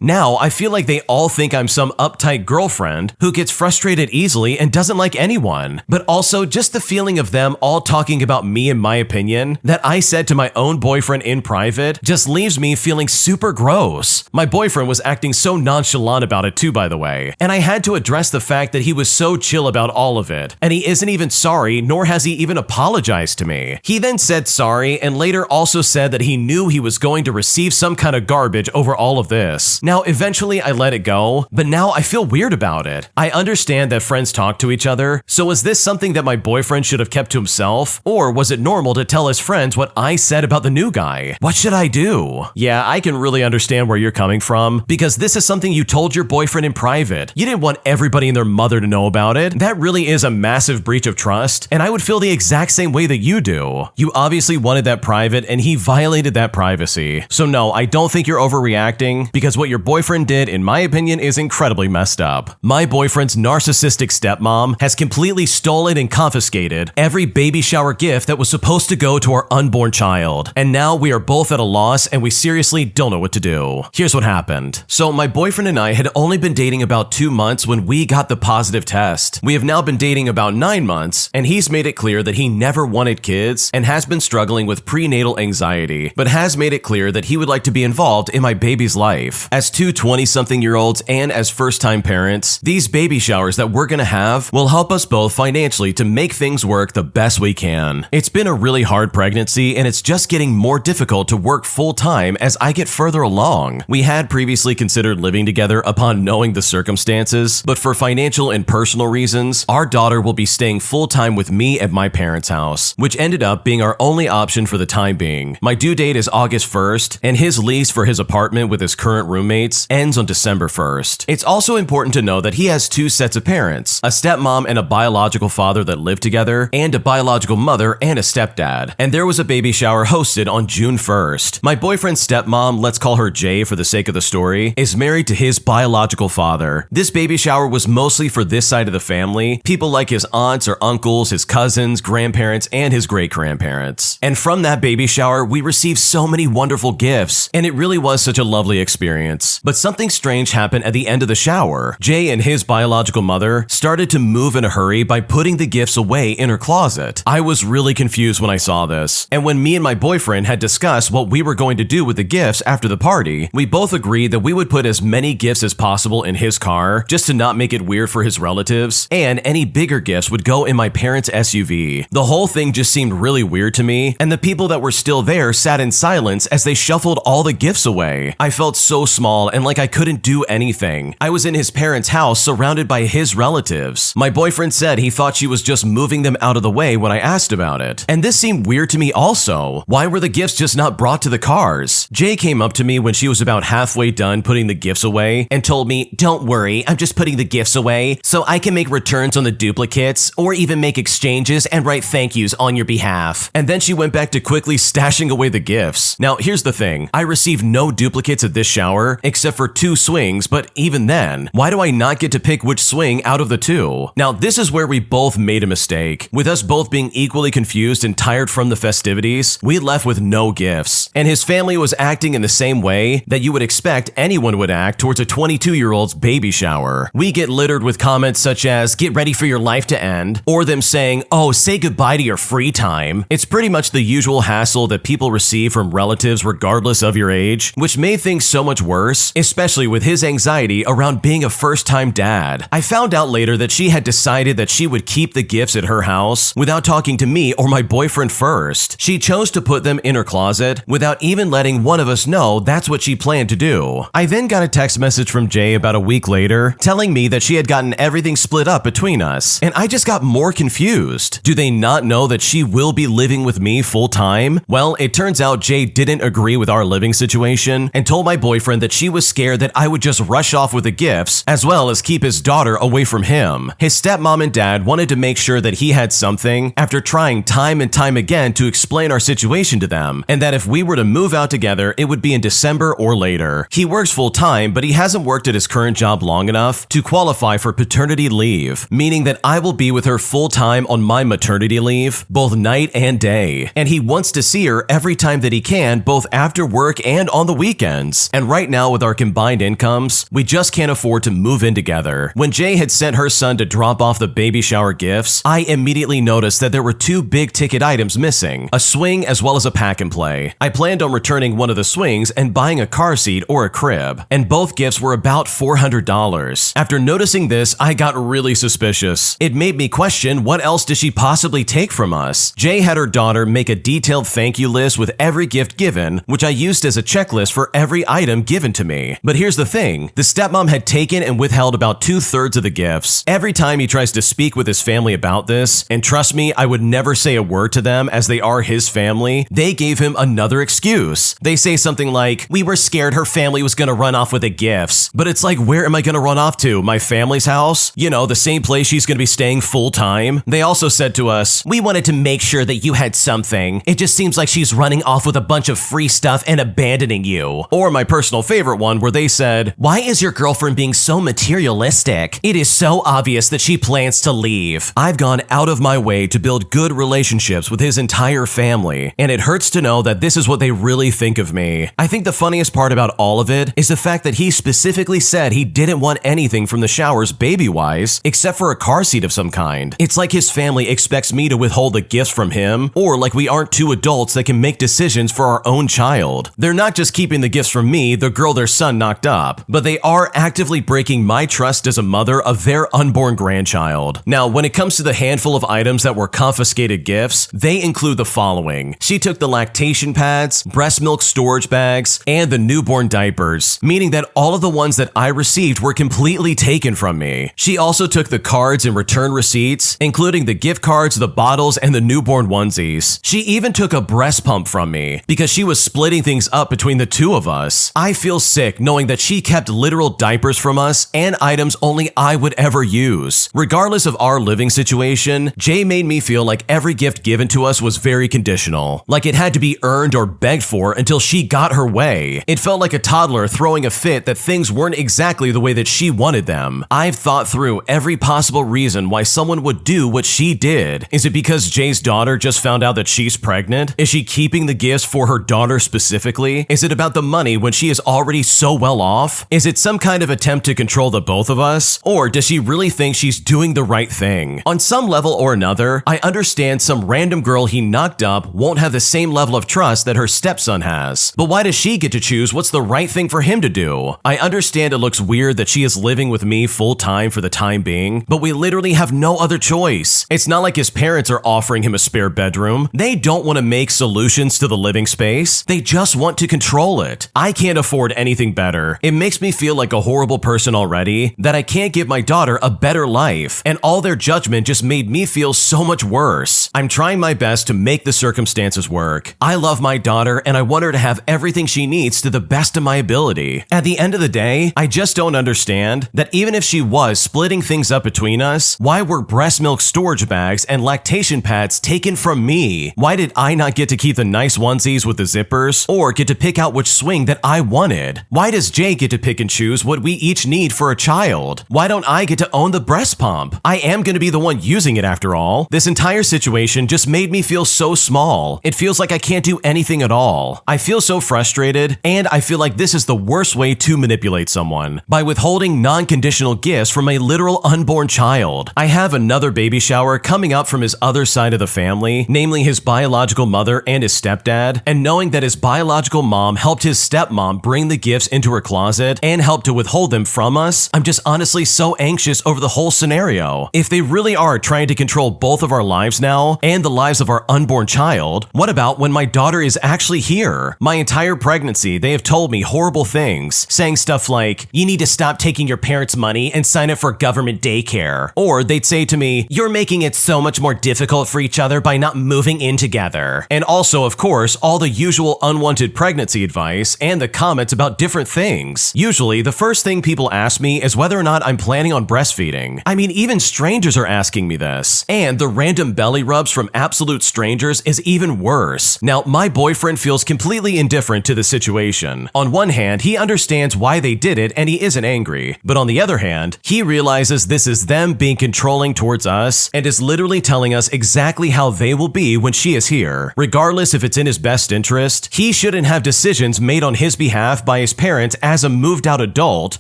A: Now, I feel like they all think I'm some uptight girlfriend who gets frustrated easily and doesn't like anyone. But also, just the feeling of them all talking about me and my opinion that I said to my own boyfriend in private just leaves me feeling super gross. My boyfriend was acting so nonchalant about it too, by the way, and I had to address the fact that he was so chill about all of it, and he isn't even sorry, nor has he even apologized to me. He then said sorry, and later also said that he knew he was going to receive some kind of garbage over all of this. Now, eventually I let it go, but now I feel weird about it. I understand that friends talk to each other, so is this something that my boyfriend should have kept to himself, or was it normal to tell his friends what I said about the new guy? What should I do? Yeah, I can really understand where you're coming from, because this is something you told your boyfriend in private. You didn't want everybody and their mother to know about it. That really is a massive breach of trust, and I would feel the exact same way that you do. You obviously wanted that private, and he violated that privacy. So no, I don't think you're overreacting, because what your boyfriend did, in my opinion, is incredibly messed up. My boyfriend's narcissistic stepmom has completely stolen and confiscated every baby shower gift that was supposed to go to our unborn child, and now we are both at a loss and we seriously don't know what to do. Here's what happened. So my boyfriend and I had only been dating about 2 months when we got the positive test. We have now been dating about 9 months, and he's made it clear that he never wanted kids and has been struggling with prenatal anxiety, but has made it clear that he would like to be involved in my baby's life. As two 20-something-year-olds and as first-time parents, these baby showers that we're gonna have will help us both financially to make things work the best we can. It's been a really hard pregnancy, and it's just getting more difficult to work full-time as I get further along. We had previously considered living together upon knowing the circumstances, but for financial and personal reasons, our daughter will be staying full-time with me at my parents' house, which ended up being our only option for the time being. My due date is August 1st, and his lease for his apartment with his current roommates ends on December 1st. It's also important to know that he has 2 sets of parents, a stepmom and a biological father that live together, and a biological mother and a stepdad. And there was a baby shower hosted on June 1st. My boyfriend's stepmom, let's call her Jay for the sake of the story, is married to his biological father. This baby shower was mostly for this side of the family, people like his aunts or uncles, his cousins, grandparents, and his great-grandparents. And from that baby shower, we received so many wonderful gifts, and it really was such a lovely experience. But something strange happened at the end of the shower. Jay and his biological mother started to move in a hurry by putting the gifts away in her closet. I was really confused when I saw this, and when me and my boyfriend had discussed what we were going to do with the gifts after the party, we both agreed that we would put as many gifts as possible in his car, just to not make it weird for his relatives, and any bigger gifts would go in my parents' SUV. The whole thing just seemed really weird to me, and the people that were still there sat in silence as they shuffled all the gifts away. I felt so small and like I couldn't do anything. I was in his parents' house surrounded by his relatives. My boyfriend said he thought she was just moving them out of the way when I asked about it. And this seemed weird to me also. Why were the gifts just not brought to the cars? Jay came up to me when she was about halfway done putting the gifts away and told me, "Don't worry, I'm just putting the gifts away so I can make returns on the duplicates or even make exchanges and write thank yous on your behalf." And then she went back to quickly stashing away the gifts. Now, here's the thing. I received no duplicates duplicates of this shower, except for 2 swings, but even then, why do I not get to pick which swing out of the 2? Now, this is where we both made a mistake. With us both being equally confused and tired from the festivities, we left with no gifts. And his family was acting in the same way that you would expect anyone would act towards a 22-year-old's baby shower. We get littered with comments such as, "Get ready for your life to end," or them saying, "Oh, say goodbye to your free time." It's pretty much the usual hassle that people receive from relatives regardless of your age, which made things so much worse, especially with his anxiety around being a first-time dad. I found out later that she had decided that she would keep the gifts at her house without talking to me or my boyfriend first. She chose to put them in her closet without even letting one of us know that's what she planned to do. I then got a text message from Jay about a week later telling me that she had gotten everything split up between us, and I just got more confused. Do they not know that she will be living with me full time? Well, it turns out Jay didn't agree with our living situation and told my boyfriend that she was scared that I would just rush off with the gifts as well as keep his daughter away from him. His stepmom and dad wanted to make sure that he had something after trying time and time again to explain our situation to them, and that if we were to move out together, it would be in December or later. He works full time, but he hasn't worked at his current job long enough to qualify for paternity leave, meaning that I will be with her full time on my maternity leave, both night and day. And he wants to see her every time that he can, both after work and on the weekends. And right now, with our combined incomes, we just can't afford to move in together. When Jay had sent her son to drop off the baby shower gifts, I immediately noticed that there were 2 big ticket items missing, a swing as well as a pack and play. I planned on returning one of the swings and buying a car seat or a crib, and both gifts were about $400. After noticing this, I got really suspicious. It made me question, what else does she possibly take from us? Jay had her daughter make a detailed thank you list with every gift given, which I used as a checklist for every item given to me. But here's the thing, the stepmom had taken and withheld about 2/3 of the gifts. Every time he tries to speak with his family about this, and trust me, I would never say a word to them as they are his family, they gave him another excuse. They say something like, "We were scared her family was gonna run off with the gifts." But it's like, where am I gonna run off to? My family's house? You know, the same place she's gonna be staying full time? They also said to us, "We wanted to make sure that you had something. It just seems like she's running off with a bunch of free stuff and abandoning you." Or my personal favorite one where they said, "Why is your girlfriend being so materialistic? It is so obvious that she plans to leave." I've gone out of my way to build good relationships with his entire family, and it hurts to know that this is what they really think of me. I think the funniest part about all of it is the fact that he specifically said he didn't want anything from the showers baby-wise except for a car seat of some kind. It's like his family expects me to withhold the gifts from him, or like we aren't 2 adults that can make decisions for our own child. They're not just keeping the gifts from me, the girl their son knocked up, but they are actively breaking my trust as a mother of their unborn grandchild. Now, when it comes to the handful of items that were confiscated gifts, they include the following. She took the lactation pads, breast milk storage bags, and the newborn diapers, meaning that all of the ones that I received were completely taken from me. She also took the cards and return receipts, including the gift cards, the bottles, and the newborn onesies. She even took a breast pump from me because she was splitting things up between the 2 of us. I feel sick knowing that she kept literal diapers from us and items only I would ever use. Regardless of our living situation, Jay made me feel like every gift given to us was very conditional, like it had to be earned or begged for until she got her way. It felt like a toddler throwing a fit that things weren't exactly the way that she wanted them. I've thought through every possible reason why someone would do what she did. Is it because Jay's daughter just found out that she's pregnant? Is she keeping the gifts for her daughter specifically? Is it about the money when she is already so well off? Is it some kind of attempt to control the both of us? Or does she really think she's doing the right thing? On some level or another, I understand some random girl he knocked up won't have the same level of trust that her stepson has. But why does she get to choose what's the right thing for him to do? I understand it looks weird that she is living with me full time for the time being, but we literally have no other choice. It's not like his parents are offering him a spare bedroom. They don't want to make solutions to the living space. They just want to control it. I can't afford anything better. It makes me feel like a horrible person already, that I can't give my daughter a better life, and all their judgment just made me feel so much worse. I'm trying my best to make the circumstances work. I love my daughter and I want her to have everything she needs to the best of my ability. At the end of the day, I just don't understand that even if she was splitting things up between us, why were breast milk storage bags and lactation pads taken from me? Why did I not get to keep the nice onesies with the zippers, or get to pick out which swing that I wanted? Why does Jay get to pick and choose what we each need for a child? Why don't I get to own the breast pump? I am going to be the one using it after all. This entire situation just made me feel so small. It feels like I can't do anything at all. I feel so frustrated, and I feel like this is the worst way to manipulate someone, by withholding non-conditional gifts from a literal unborn child. I have another baby shower coming up from his other side of the family, namely his biological mother and his stepdad, and knowing that his biological mom helped his stepmom bring the gifts into her closet and helped to withhold them from us, I'm just honestly so anxious over the whole scenario. If they really are trying to control both of our lives now and the lives of our unborn child, what about when my daughter is actually here? My entire pregnancy, they have told me horrible things, saying stuff like, you need to stop taking your parents' money and sign up for government daycare. Or they'd say to me, you're making it so much more difficult for each other by not moving in together. And also, of course, all the usual unwanted pregnancy advice and the comments about different things. Usually, the first thing people ask me is whether or not I'm planning on breastfeeding. I mean, even strangers are asking me this. And the random belly rubs from absolute strangers is even worse. Now, my boyfriend feels completely indifferent to the situation. On one hand, he understands why they did it and he isn't angry. But on the other hand, he realizes this is them being controlling towards us and is literally telling us exactly how they will be when she is here. Regardless if it's in his best interest, he shouldn't have decisions made on his behalf by his parents as a moved out adult,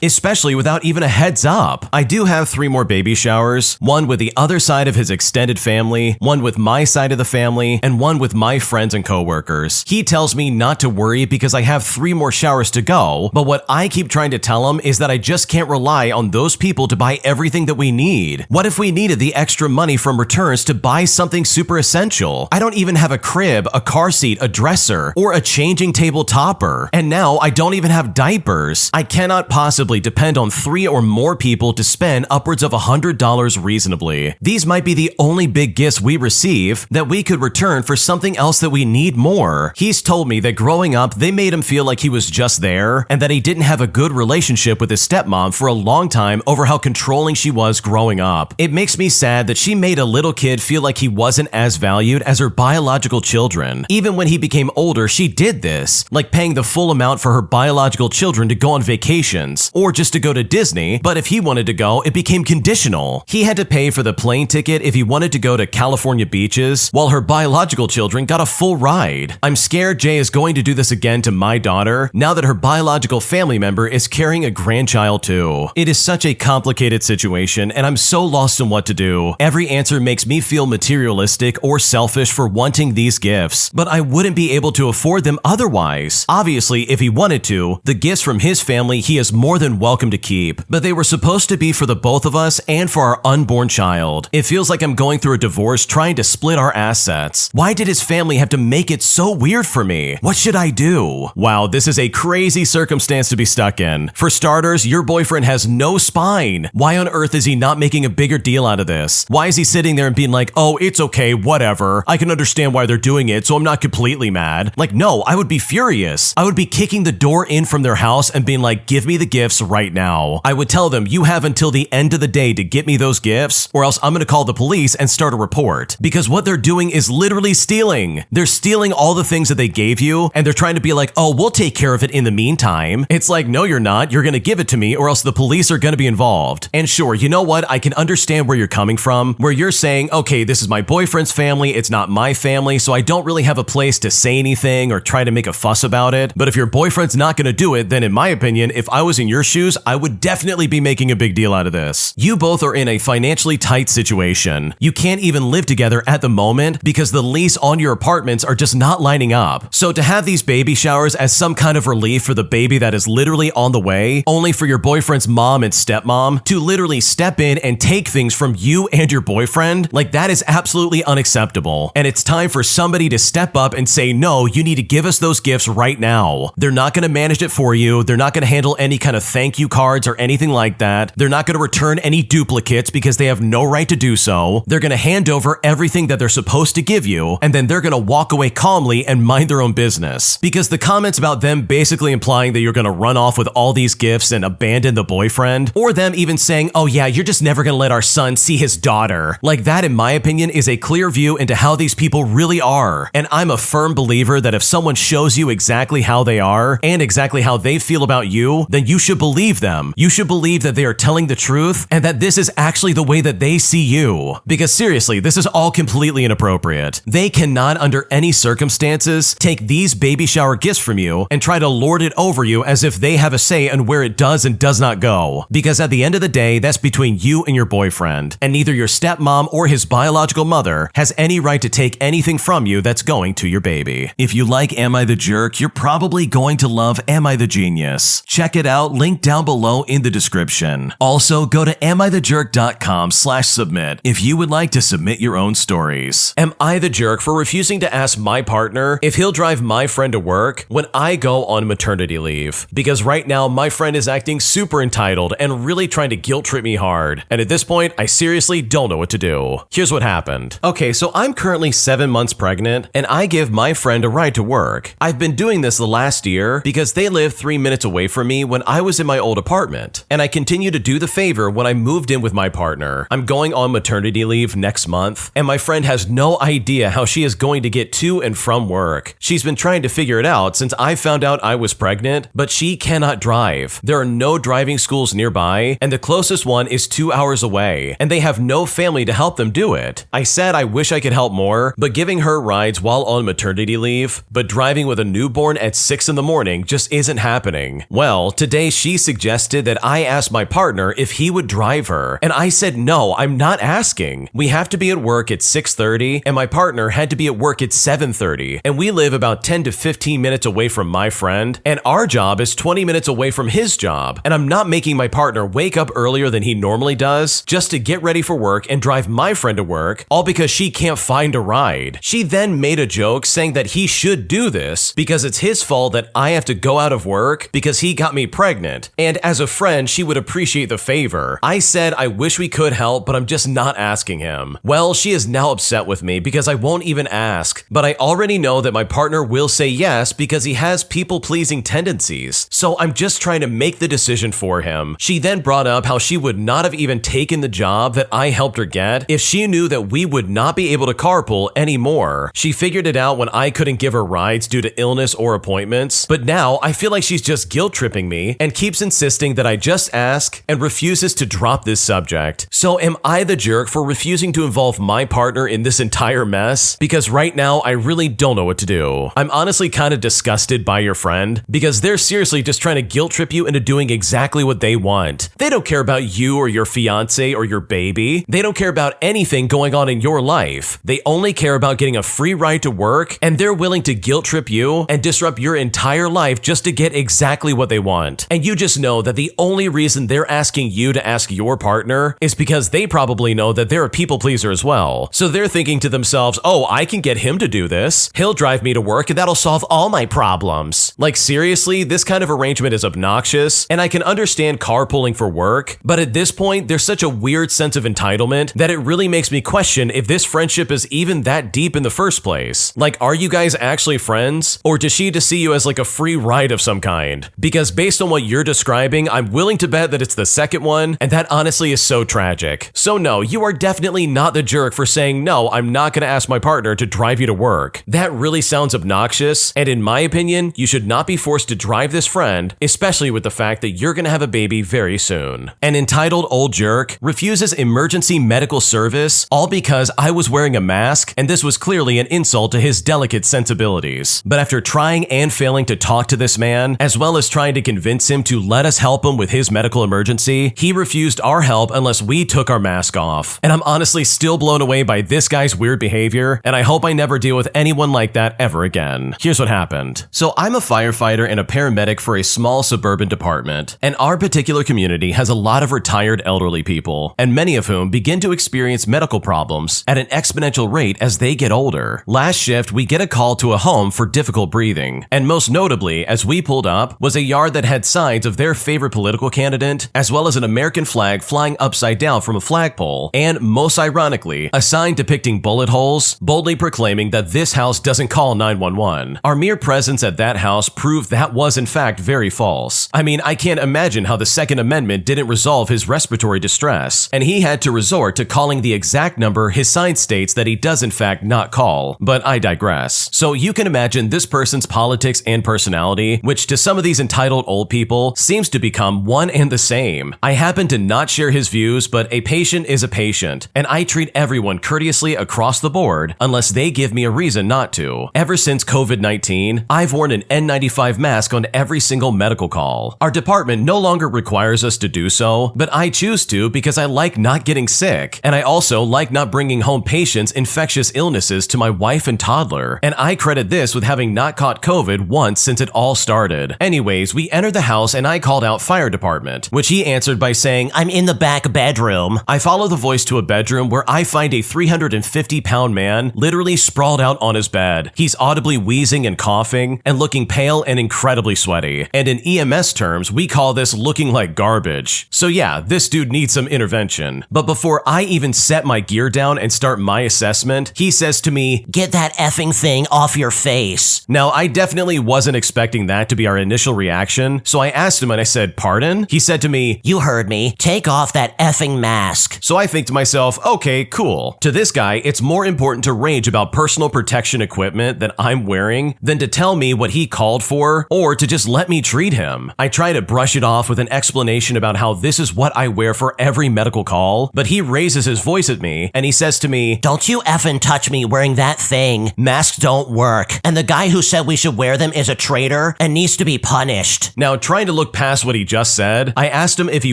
A: especially without even a heads up. I do have 3 more baby showers, one with the other side of his extended family, one with my side of the family, and one with my friends and coworkers. He tells me not to worry because I have 3 more showers to go, but what I keep trying to tell him is that I just can't rely on those people to buy everything that we need. What if we needed the extra money from returns to buy something super essential? I don't even have a crib, a car seat, a dresser, or a changing table topper. And now I don't even have diapers. I cannot possibly depend on 3 or more people to spend upwards of $100 reasonably. These might be the only big gifts we receive that we could return for something else that we need more. He's told me that growing up, they made him feel like he was just there and that he didn't have a good relationship with his stepmom for a long time over how controlling she was growing up. It makes me sad that she made a little kid feel like he wasn't as valued as her biological children. Even when he became older, she did this, like paying the full amount for her biological children to go on vacations, or just to go to Disney, but if he wanted to go, it became conditional. He had to pay for the plane ticket if he wanted to go to California beaches, while her biological children got a full ride. I'm scared Jay is going to do this again to my daughter, now that her biological family member is carrying a grandchild too. It is such a complicated situation, and I'm so lost in what to do. Every answer makes me feel materialistic or selfish for wanting these gifts, but I wouldn't be able to afford them otherwise. Obviously, if he wanted to, the gifts from his family he is more than welcome to keep, but they were supposed to be for the both of us and for our unborn child. It feels like I'm going through a divorce trying to split our assets. Why did his family have to make it so weird for me? What should I do? Wow, this is a crazy circumstance to be stuck in. For starters, your boyfriend has no spine. Why on earth is he not making a bigger deal out of this? Why is he sitting there and being like, oh, it's okay, whatever. I can understand why they're doing it, so I'm not completely mad. Like, no, I would be furious. I would be kicking the door in from their house and being like, give me the gifts right now. I would tell them, you have until the end of the day to get me those gifts, or else I'm gonna call the police and start a report. Because what they're doing is literally stealing. They're stealing all the things that they gave you, and they're trying to be like, oh, we'll take care of it in the meantime. It's like, no, you're not. You're gonna give it to me, or else the police are gonna be involved. And sure, you know what? I can understand where you're coming from, where you're saying, okay, this is my boyfriend's family, it's not my family, so I don't really have a place to say anything or try to make a fuss about it. But if your boyfriend's not gonna do it, then in my opinion, if I was in your shoes, I would definitely be making a big deal out of this. You both are in a financially tight situation. You can't even live together at the moment because the lease on your apartments are just not lining up. So to have these baby showers as some kind of relief for the baby that is literally on the way, only for your boyfriend's mom and stepmom to literally step in and take things from you and your boyfriend, like that is absolutely unacceptable. And it's time for somebody to step up and say, no, you need to give us those gifts right now. They're not going to manage it for you. They're not going to handle any kind of thank you cards or anything like that. They're not going to return any duplicates because they have no right to do so. They're going to hand over everything that they're supposed to give you, and then they're going to walk away calmly and mind their own business. Because the comments about them basically implying that you're going to run off with all these gifts and abandon the boyfriend, or them even saying, oh yeah, you're just never going to let our son see his daughter. Like that, in my opinion, is a clear view into how these people really are. And I'm a firm believer that if someone shows you exactly how they are and exactly how they feel about you, then you should believe them. You should believe that they are telling the truth and that this is actually the way that they see you. Because seriously, this is all completely inappropriate. They cannot, under any circumstances, take these baby shower gifts from you and try to lord it over you as if they have a say on where it does and does not go. Because at the end of the day, that's between you and your boyfriend, and neither your stepmom or his biological mother has any right to take anything from you that's going to your baby. If you like Am I the Jerk, you're probably going to love Am I the Genius. Check it out, link down below in the description. Also, go to amithejerk.com/submit if you would like to submit your own stories. Am I the jerk for refusing to ask my partner if he'll drive my friend to work when I go on maternity leave? Because right now, my friend is acting super entitled and really trying to guilt trip me hard. And at this point, I seriously don't know what to do. Here's what happened. Okay, so I'm currently 7 months pregnant, and I give my friend a ride to work. I've been doing this the last year because they lived 3 minutes away from me when I was in my old apartment, and I continue to do the favor when I moved in with my partner. I'm going on maternity leave next month, and my friend has no idea how she is going to get to and from work. She's been trying to figure it out since I found out I was pregnant, but she cannot drive. There are no driving schools nearby, and the closest one is 2 hours away, and they have no family to help them do it. I said I wish I could help more, but giving her rides while on maternity leave, but driving with a newborn at 6 in the morning just isn't happening. Well, today she suggested that I ask my partner if he would drive her, and I said no, I'm not asking. We have to be at work at 6:30, and my partner had to be at work at 7:30, and we live about 10 to 15 minutes away from my friend, and our job is 20 minutes away from his job, and I'm not making my partner wake up earlier than he normally does just to get ready for work and drive my friend to work, all because she can't find a ride. She then made a joke saying that he should do this because it's his fault that I have to go out of work because he got me pregnant, and as a friend, she would appreciate the favor. I said I wish we could help, but I'm just not asking him. Well, she is now upset with me because I won't even ask, but I already know that my partner will say yes because he has people-pleasing tendencies, so I'm just trying to make the decision for him. She then brought up how she would not have even taken the job that I helped her get if she knew that we would not be able to carpool anymore. She figured it out when I couldn't give her rides due to illness or appointments, but now I feel like she's just guilt-tripping me and keeps insisting that I just ask and refuses to drop this subject. So am I the jerk for refusing to involve my partner in this entire mess? Because right now, I really don't know what to do. I'm honestly kind of disgusted by your friend because they're seriously just trying to guilt trip you into doing exactly what they want. They don't care about you or your fiance or your baby. They don't care about anything going on in your life. They only care about getting a free ride to work, and they're willing to guilt trip you and disrupt your entire life just to get exactly what they want. And you just know that the only reason they're asking you to ask your partner is because they probably know that they're a people pleaser as well. So they're thinking to themselves, oh, I can get him to do this. He'll drive me to work and that'll solve all my problems. Like seriously, this kind of arrangement is obnoxious, and I can understand carpooling for work, but at this point, there's such a weird sense of entitlement that it really makes me question if this friendship is even that deep in the first place. Like, are you guys actually friends? Or does she just see you as like a free ride of some kind? Because based on what you're describing, I'm willing to bet that it's the second one, and that honestly is so tragic. So no, you are definitely not the jerk for saying, no, I'm not gonna ask my partner to drive you to work. That really sounds obnoxious, and in my opinion, you should not be forced to drive this friend, especially with the fact that you're gonna have a baby very soon. An entitled old jerk refuses emergency medical service all because I was wearing a mask, and this was clearly an insult to his delicate sensibilities. But after trying and failing to talk to this man, as well as trying to convince him to let us help him with his medical emergency, he refused our help unless we took our mask off. And I'm honestly still blown away by this guy's weird behavior, and I hope I never deal with anyone like that ever again. Here's what happened. So I'm a firefighter and a paramedic for a small suburban department, and our particular community has a lot of retired elderly people, and many of whom begin to experience medical problems at an exponential rate as they get older. Last shift, we get a call to a home for difficult breathing, and most notably, as we pulled up, was a yard that had signs of their favorite political candidate, as well as an American flag flying upside down from a flagpole, and most ironically, a sign depicting bullet holes, boldly proclaiming that this house doesn't call 911. Our mere presence at that house proved that was in fact very false. I mean, I can't imagine how the Second Amendment didn't resolve his respiratory distress, and he had to resort to calling the exact number his sign states that he does in fact not call, but I digress. So you can imagine this person's politics politics and personality, which to some of these entitled old people seems to become one and the same. I happen to not share his views, but a patient is a patient, and I treat everyone courteously across the board unless they give me a reason not to. Ever since COVID-19, I've worn an N95 mask on every single medical call. Our department no longer requires us to do so, but I choose to because I like not getting sick, and I also like not bringing home patients' infectious illnesses to my wife and toddler, and I credit this with having not caught COVID once since it all started. Anyways, we entered the house and I called out fire department, which he answered by saying, "I'm in the back bedroom." I follow the voice to a bedroom where I find a 350-pound man literally sprawled out on his bed. He's audibly wheezing and coughing and looking pale and incredibly sweaty. And in EMS terms, we call this looking like garbage. So yeah, this dude needs some intervention. But before I even set my gear down and start my assessment, he says to me, "Get that effing thing off your face." Now, I definitely wasn't expecting that to be our initial reaction, so I asked him and I said, "Pardon?" He said to me, "You heard me. Take off that effing mask." So I think to myself, okay, cool. To this guy, it's more important to rage about personal protection equipment that I'm wearing than to tell me what he called for or to just let me treat him. I try to brush it off with an explanation about how this is what I wear for every medical call, but he raises his voice at me and he says to me, "Don't you effing touch me wearing that thing. Masks don't work. And the guy who said we should wear them is a traitor and needs to be punished." Now, trying to look past what he just said, I asked him if he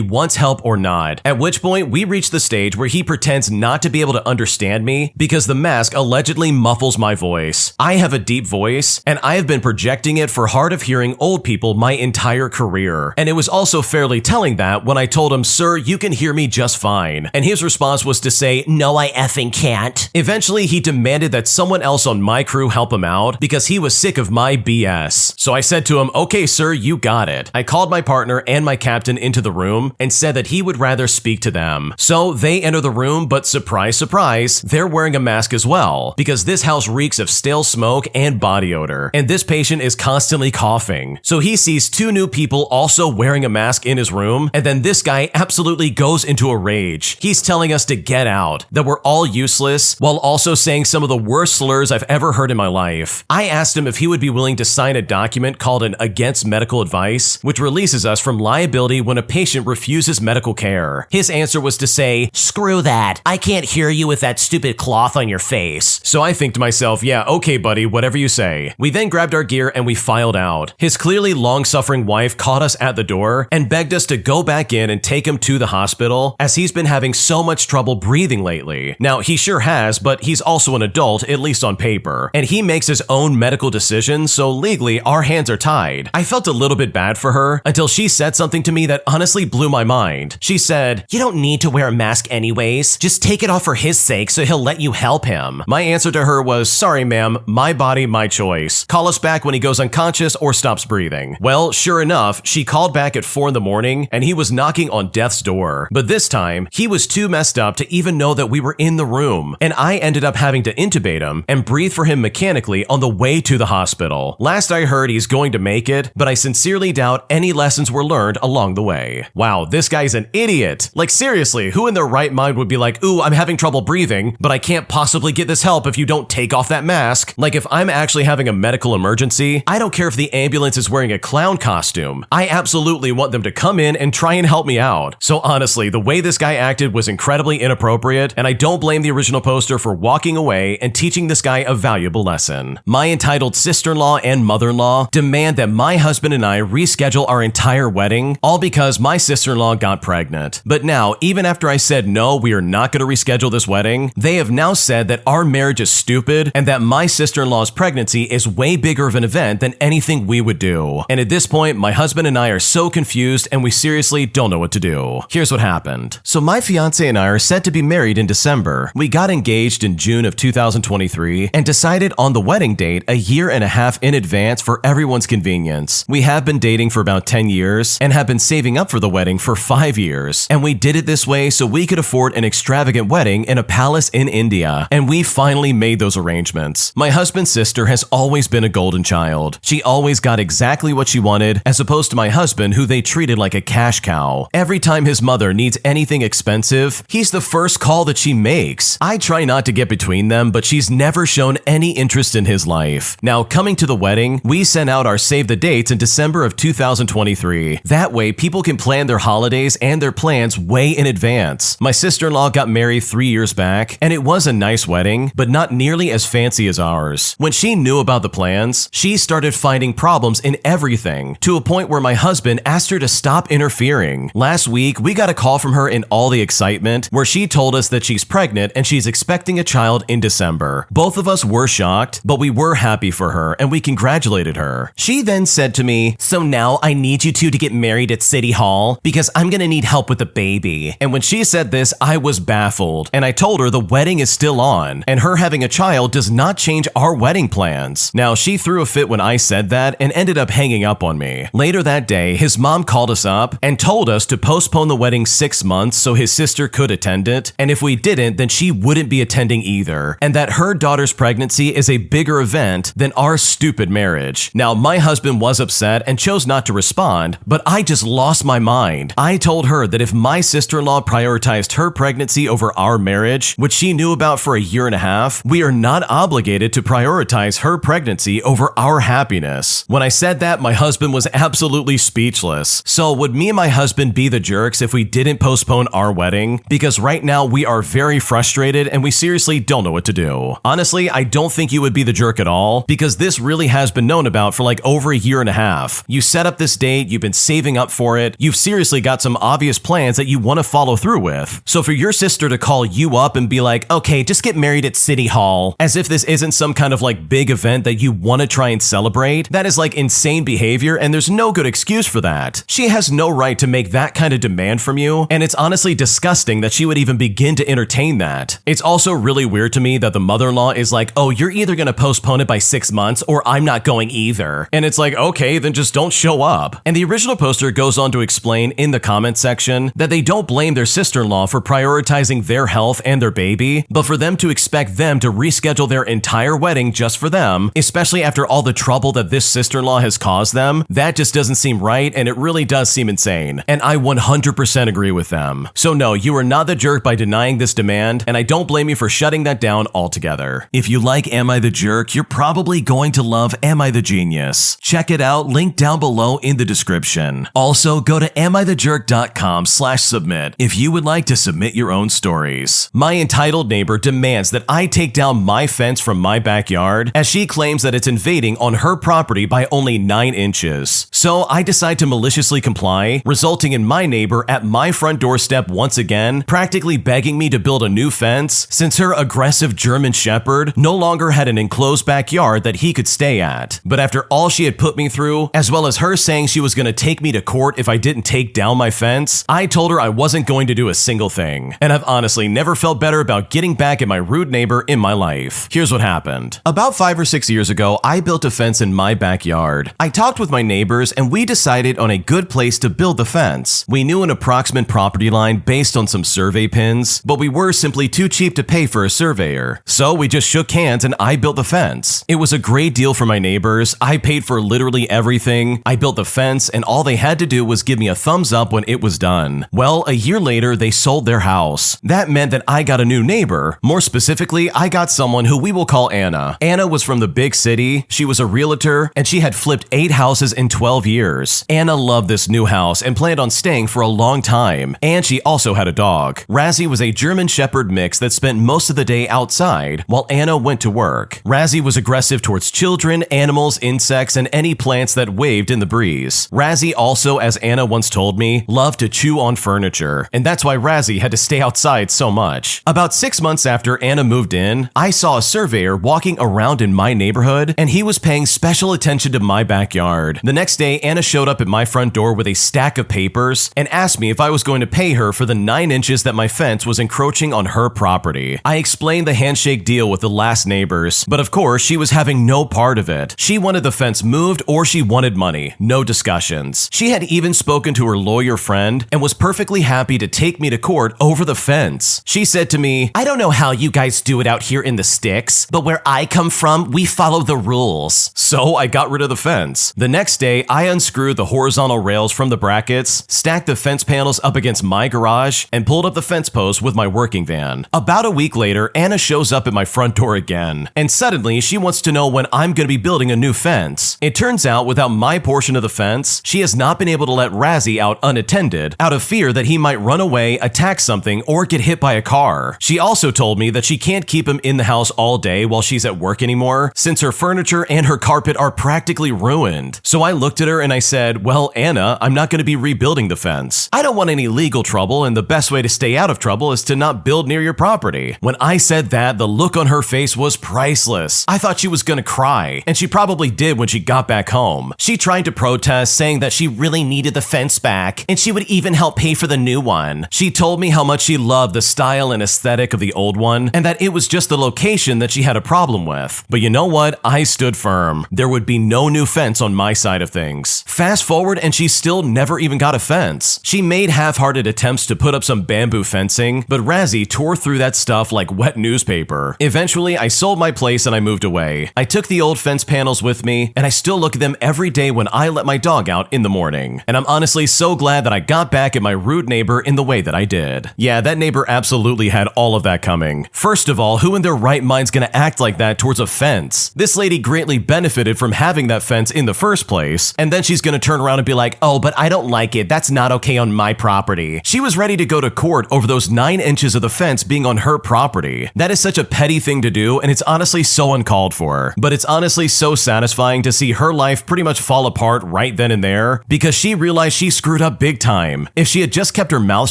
A: wants help or not, at which point we reach the stage where he pretends not to be able to understand me because the mask allegedly muffles my voice. I have a deep voice, and I have been projecting it for hard of hearing old people my entire career. And it was also fairly telling that when I told him, "Sir, you can hear me just fine." And his response was to say, "No, I effing can't." Eventually, he demanded that someone else on my crew help him out because he was sick of my BS. So I said to him, "Okay, sir, you got it." I called my partner and my captain into the room and said that he would rather speak to them. So they enter the room, but surprise, surprise, they're wearing a mask as well because this house reeks of stale smoke and body odor, and this patient is constantly coughing. So he sees two new people also wearing a mask in his room, and then this guy absolutely goes into a rage. He's telling us to get out, that we're all useless, while also saying some of the worst slurs I've ever heard in my life. I asked him if he would be willing to sign a document called an Against Medical Advice, which releases us from liability when a patient refuses medical care. His answer was to say, "Screw that. I can't hear you with that stupid cloth on your face." So I think to myself, yeah, okay buddy, whatever you say. We then grabbed our gear and we filed out. His clearly long-suffering wife caught us at the door and begged us to go back in and take him to the hospital as he's been having so much trouble breathing lately. Now, he sure has, but he's also an adult, at least on paper, and he makes his own medical decisions, so legally our hands are tied. I felt a little bit bad for her until she said something to me that honestly blew my mind. She said, "You don't need to wear a mask anyways. Just take it off for his sake so he'll let you help him." My answer to her was, "Sorry ma'am, my body, my choice. Call us back when he goes unconscious or stops breathing." Well, sure enough, she called back at 4 in the morning and he was knocking on death's door. But this time, he was too messed up to even know that we were in the room, and I ended up having to intubate him and breathe for him mechanically on the way to the hospital. Last I heard, he's going to make it, but I sincerely doubt any lessons were learned along the way. Wow, this guy's an idiot. Like seriously, who in their right mind would be like, "Ooh, I'm having trouble breathing, but I can't possibly get this help if you don't take off that mask." Like if I'm actually having a medical emergency, I don't care if the ambulance is wearing a clown costume. I absolutely want them to come in and try and help me out. So honestly, the way this guy acted was incredibly inappropriate, and I don't blame the original poster for walking away and teaching this guy a valuable lesson. My entitled sister-in-law and mother-in-law demand that my husband and I reschedule our entire wedding, all because my sister-in-law got pregnant. But now, even after I said no, we are not going to reschedule this wedding, they have now said that our marriage is stupid and that my sister-in-law's pregnancy is way bigger of an event than anything we would do. And at this point, my husband and I are so confused and we seriously don't know what to do. Here's what happened. So my fiance and I are set to be married in December. We got engaged in June of 2023 and decided on the wedding date a year and a half in advance for everyone's convenience. We have been dating for about 10 years and have been saving up for the wedding for 5 years. And we did it this way so we could afford an extravagant wedding in a palace in India. And we finally made those arrangements. My husband's sister has always been a golden child. She always got exactly what she wanted, as opposed to my husband, who they treated like a cash cow. Every time his mother needs anything expensive, he's the first call that she makes. I try not to get between them, but she's never shown any interest in his life. Now, coming to the wedding, we sent out our save the dates in December of 2023. That way, people can plan their holidays and their plans way in advance. My sister-in-law got married 3 years back, and it was a nice wedding, but not nearly as fancy as ours. When she knew about the plans, she started finding problems in everything, to a point where my husband asked her to stop interfering. Last week, we got a call from her in all the excitement, where she told us that she's pregnant and she's expecting a child in December. Both of us were shocked, but we were happy for her and we congratulated her. She then said to me, "So now I need you two to get married at City Hall because I'm gonna need help with the baby." And when she said this, I was baffled, and I told her the wedding is still on, and her having a child does not change our wedding plans. Now, she threw a fit when I said that and ended up hanging up on me. Later that day, his mom called us up and told us to postpone the wedding 6 months so his sister could attend it, and if we didn't, then she wouldn't be attending either, and that her daughter's pregnancy is a bigger event than our stupid marriage. Now, my husband was upset and chose not to respond, but I just lost my mind. I told her that if my sister-in-law prioritized her pregnancy over our marriage, which she knew about for a year and a half, we are not obligated to prioritize her pregnancy over our happiness. When I said that, my husband was absolutely speechless. So would me and my husband be the jerks if we didn't postpone our wedding? Because right now we are very frustrated and we seriously don't know what to do. Honestly, I don't think you would be the jerk at all, because this really has been known about for like over a year and a half. You set up this date, you've been saving up for it, you've seriously got some obvious plans that you want to follow through with. So for your sister to call you up and be like, "Okay, just get married at City Hall," as if this isn't some kind of like big event that you want to try and celebrate, that is like insane behavior, and there's no good excuse for that. She has no right to make that kind of demand from you, and it's honestly disgusting that she would even begin to entertain that. It's also really weird to me that the mother-in-law is like, "Oh, you're either gonna postpone it by 6 months or I'm not going either." And it's like, okay, then just don't show up. And the original poster goes on to explain in the comment section that they don't blame their sister-in-law for prioritizing their health and their baby, but for them to expect them to reschedule their entire wedding just for them, especially after all the trouble that this sister-in-law has caused them, that just doesn't seem right, and it really does seem insane. And I 100% agree with them. So no, you are not the jerk by denying this demand, and I don't blame you for shutting that down altogether. If you like Am I the Jerk, you're probably going to love Am I the Genius. Check it out, link down below in the description. Also, go to amithejerk.com/submit if you would like to submit your own stories. My entitled neighbor demands that I take down my fence from my backyard, as she claims that it's invading on her property by only 9 inches. So I decide to maliciously comply, resulting in my neighbor at my front doorstep once again, practically begging me to build a new fence since her aggressive German Shepherd no longer had an enclosed backyard that he could stay at. But after all she had put me through, as well as her saying she was going to take me to court if I didn't take down my fence, I told her I wasn't going to do a single thing. And I've honestly never felt better about getting back at my rude neighbor in my life. Here's what happened. About 5 or 6 years ago, I built a fence in my backyard. I talked with my neighbors and we decided on a good place to build the fence. We knew an approximate property line based on some survey pins, but we were simply too cheap to pay for a surveyor. So we just shook hands and I built the fence. It was a great deal for my neighbors. I paid for literally everything. I built the fence and all they had to do was give me a thumbs up when it was done. Well, a year later, they sold their house. That meant that I got a new neighbor. More specifically, I got someone who we will call Anna. Anna was from the big city. She was a realtor and she had flipped 8 houses in 12 years. Anna loved this new house and planned on staying for a long time. And she also had a dog. Razzie was a German Shepherd mix that spent most of the day outside while Anna went to work. Razzie was aggressive towards children, animals, insects, and any plants that waved in the breeze. Razzie also, as Anna once told me, loved to chew on furniture, and that's why Razzie had to stay outside so much. About 6 months after Anna moved in, I saw a surveyor walking around in my neighborhood, and he was paying special attention to my backyard. The next day, Anna showed up at my front door with a stack of papers and asked me if I was going to pay her for the 9 inches that my fence was encroaching on her property. I explained the handshake deal with the last neighbors, but of course, she was having no part of it. She wanted the fence moved or she wanted money. No discussions. She had even spoken to her lawyer friend and was perfectly happy to take me to court over the fence. She said to me, "I don't know how you guys do it out here in the sticks, but where I come from, we follow the rules." So I got rid of the fence. The next day, I unscrewed the horizontal rails from the brackets, stacked the fence panels up against my garage, and pulled up the fence post with my working van. About a week later, Anna shows up at my front door again, and suddenly she wants to know when I'm going to going to be building a new fence. It turns out without my portion of the fence, she has not been able to let Razzie out unattended out of fear that he might run away, attack something, or get hit by a car. She also told me that she can't keep him in the house all day while she's at work anymore, since her furniture and her carpet are practically ruined. So I looked at her and I said, well, Anna, I'm not going to be rebuilding the fence. I don't want any legal trouble, and the best way to stay out of trouble is to not build near your property. When I said that, the look on her face was priceless. I thought she was going to cry, and she probably did when she got back home. She tried to protest, saying that she really needed the fence back, and she would even help pay for the new one. She told me how much she loved the style and aesthetic of the old one, and that it was just the location that she had a problem with. But you know what? I stood firm. There would be no new fence on my side of things. Fast forward, and she still never even got a fence. She made half-hearted attempts to put up some bamboo fencing, but Razzie tore through that stuff like wet newspaper. Eventually, I sold my place and I moved away. I took the old fence panels with me, and I still look at them every day when I let my dog out in the morning. And I'm honestly so glad that I got back at my rude neighbor in the way that I did. Yeah, that neighbor absolutely had all of that coming. First of all, who in their right mind's gonna act like that towards a fence? This lady greatly benefited from having that fence in the first place, and then she's gonna turn around and be like, oh, but I don't like it. That's not okay on my property. She was ready to go to court over those 9 inches of the fence being on her property. That is such a petty thing to do, and it's honestly so uncalled for. But it's honestly so satisfying to see her life pretty much fall apart right then and there, because she realized she screwed up big time. If she had just kept her mouth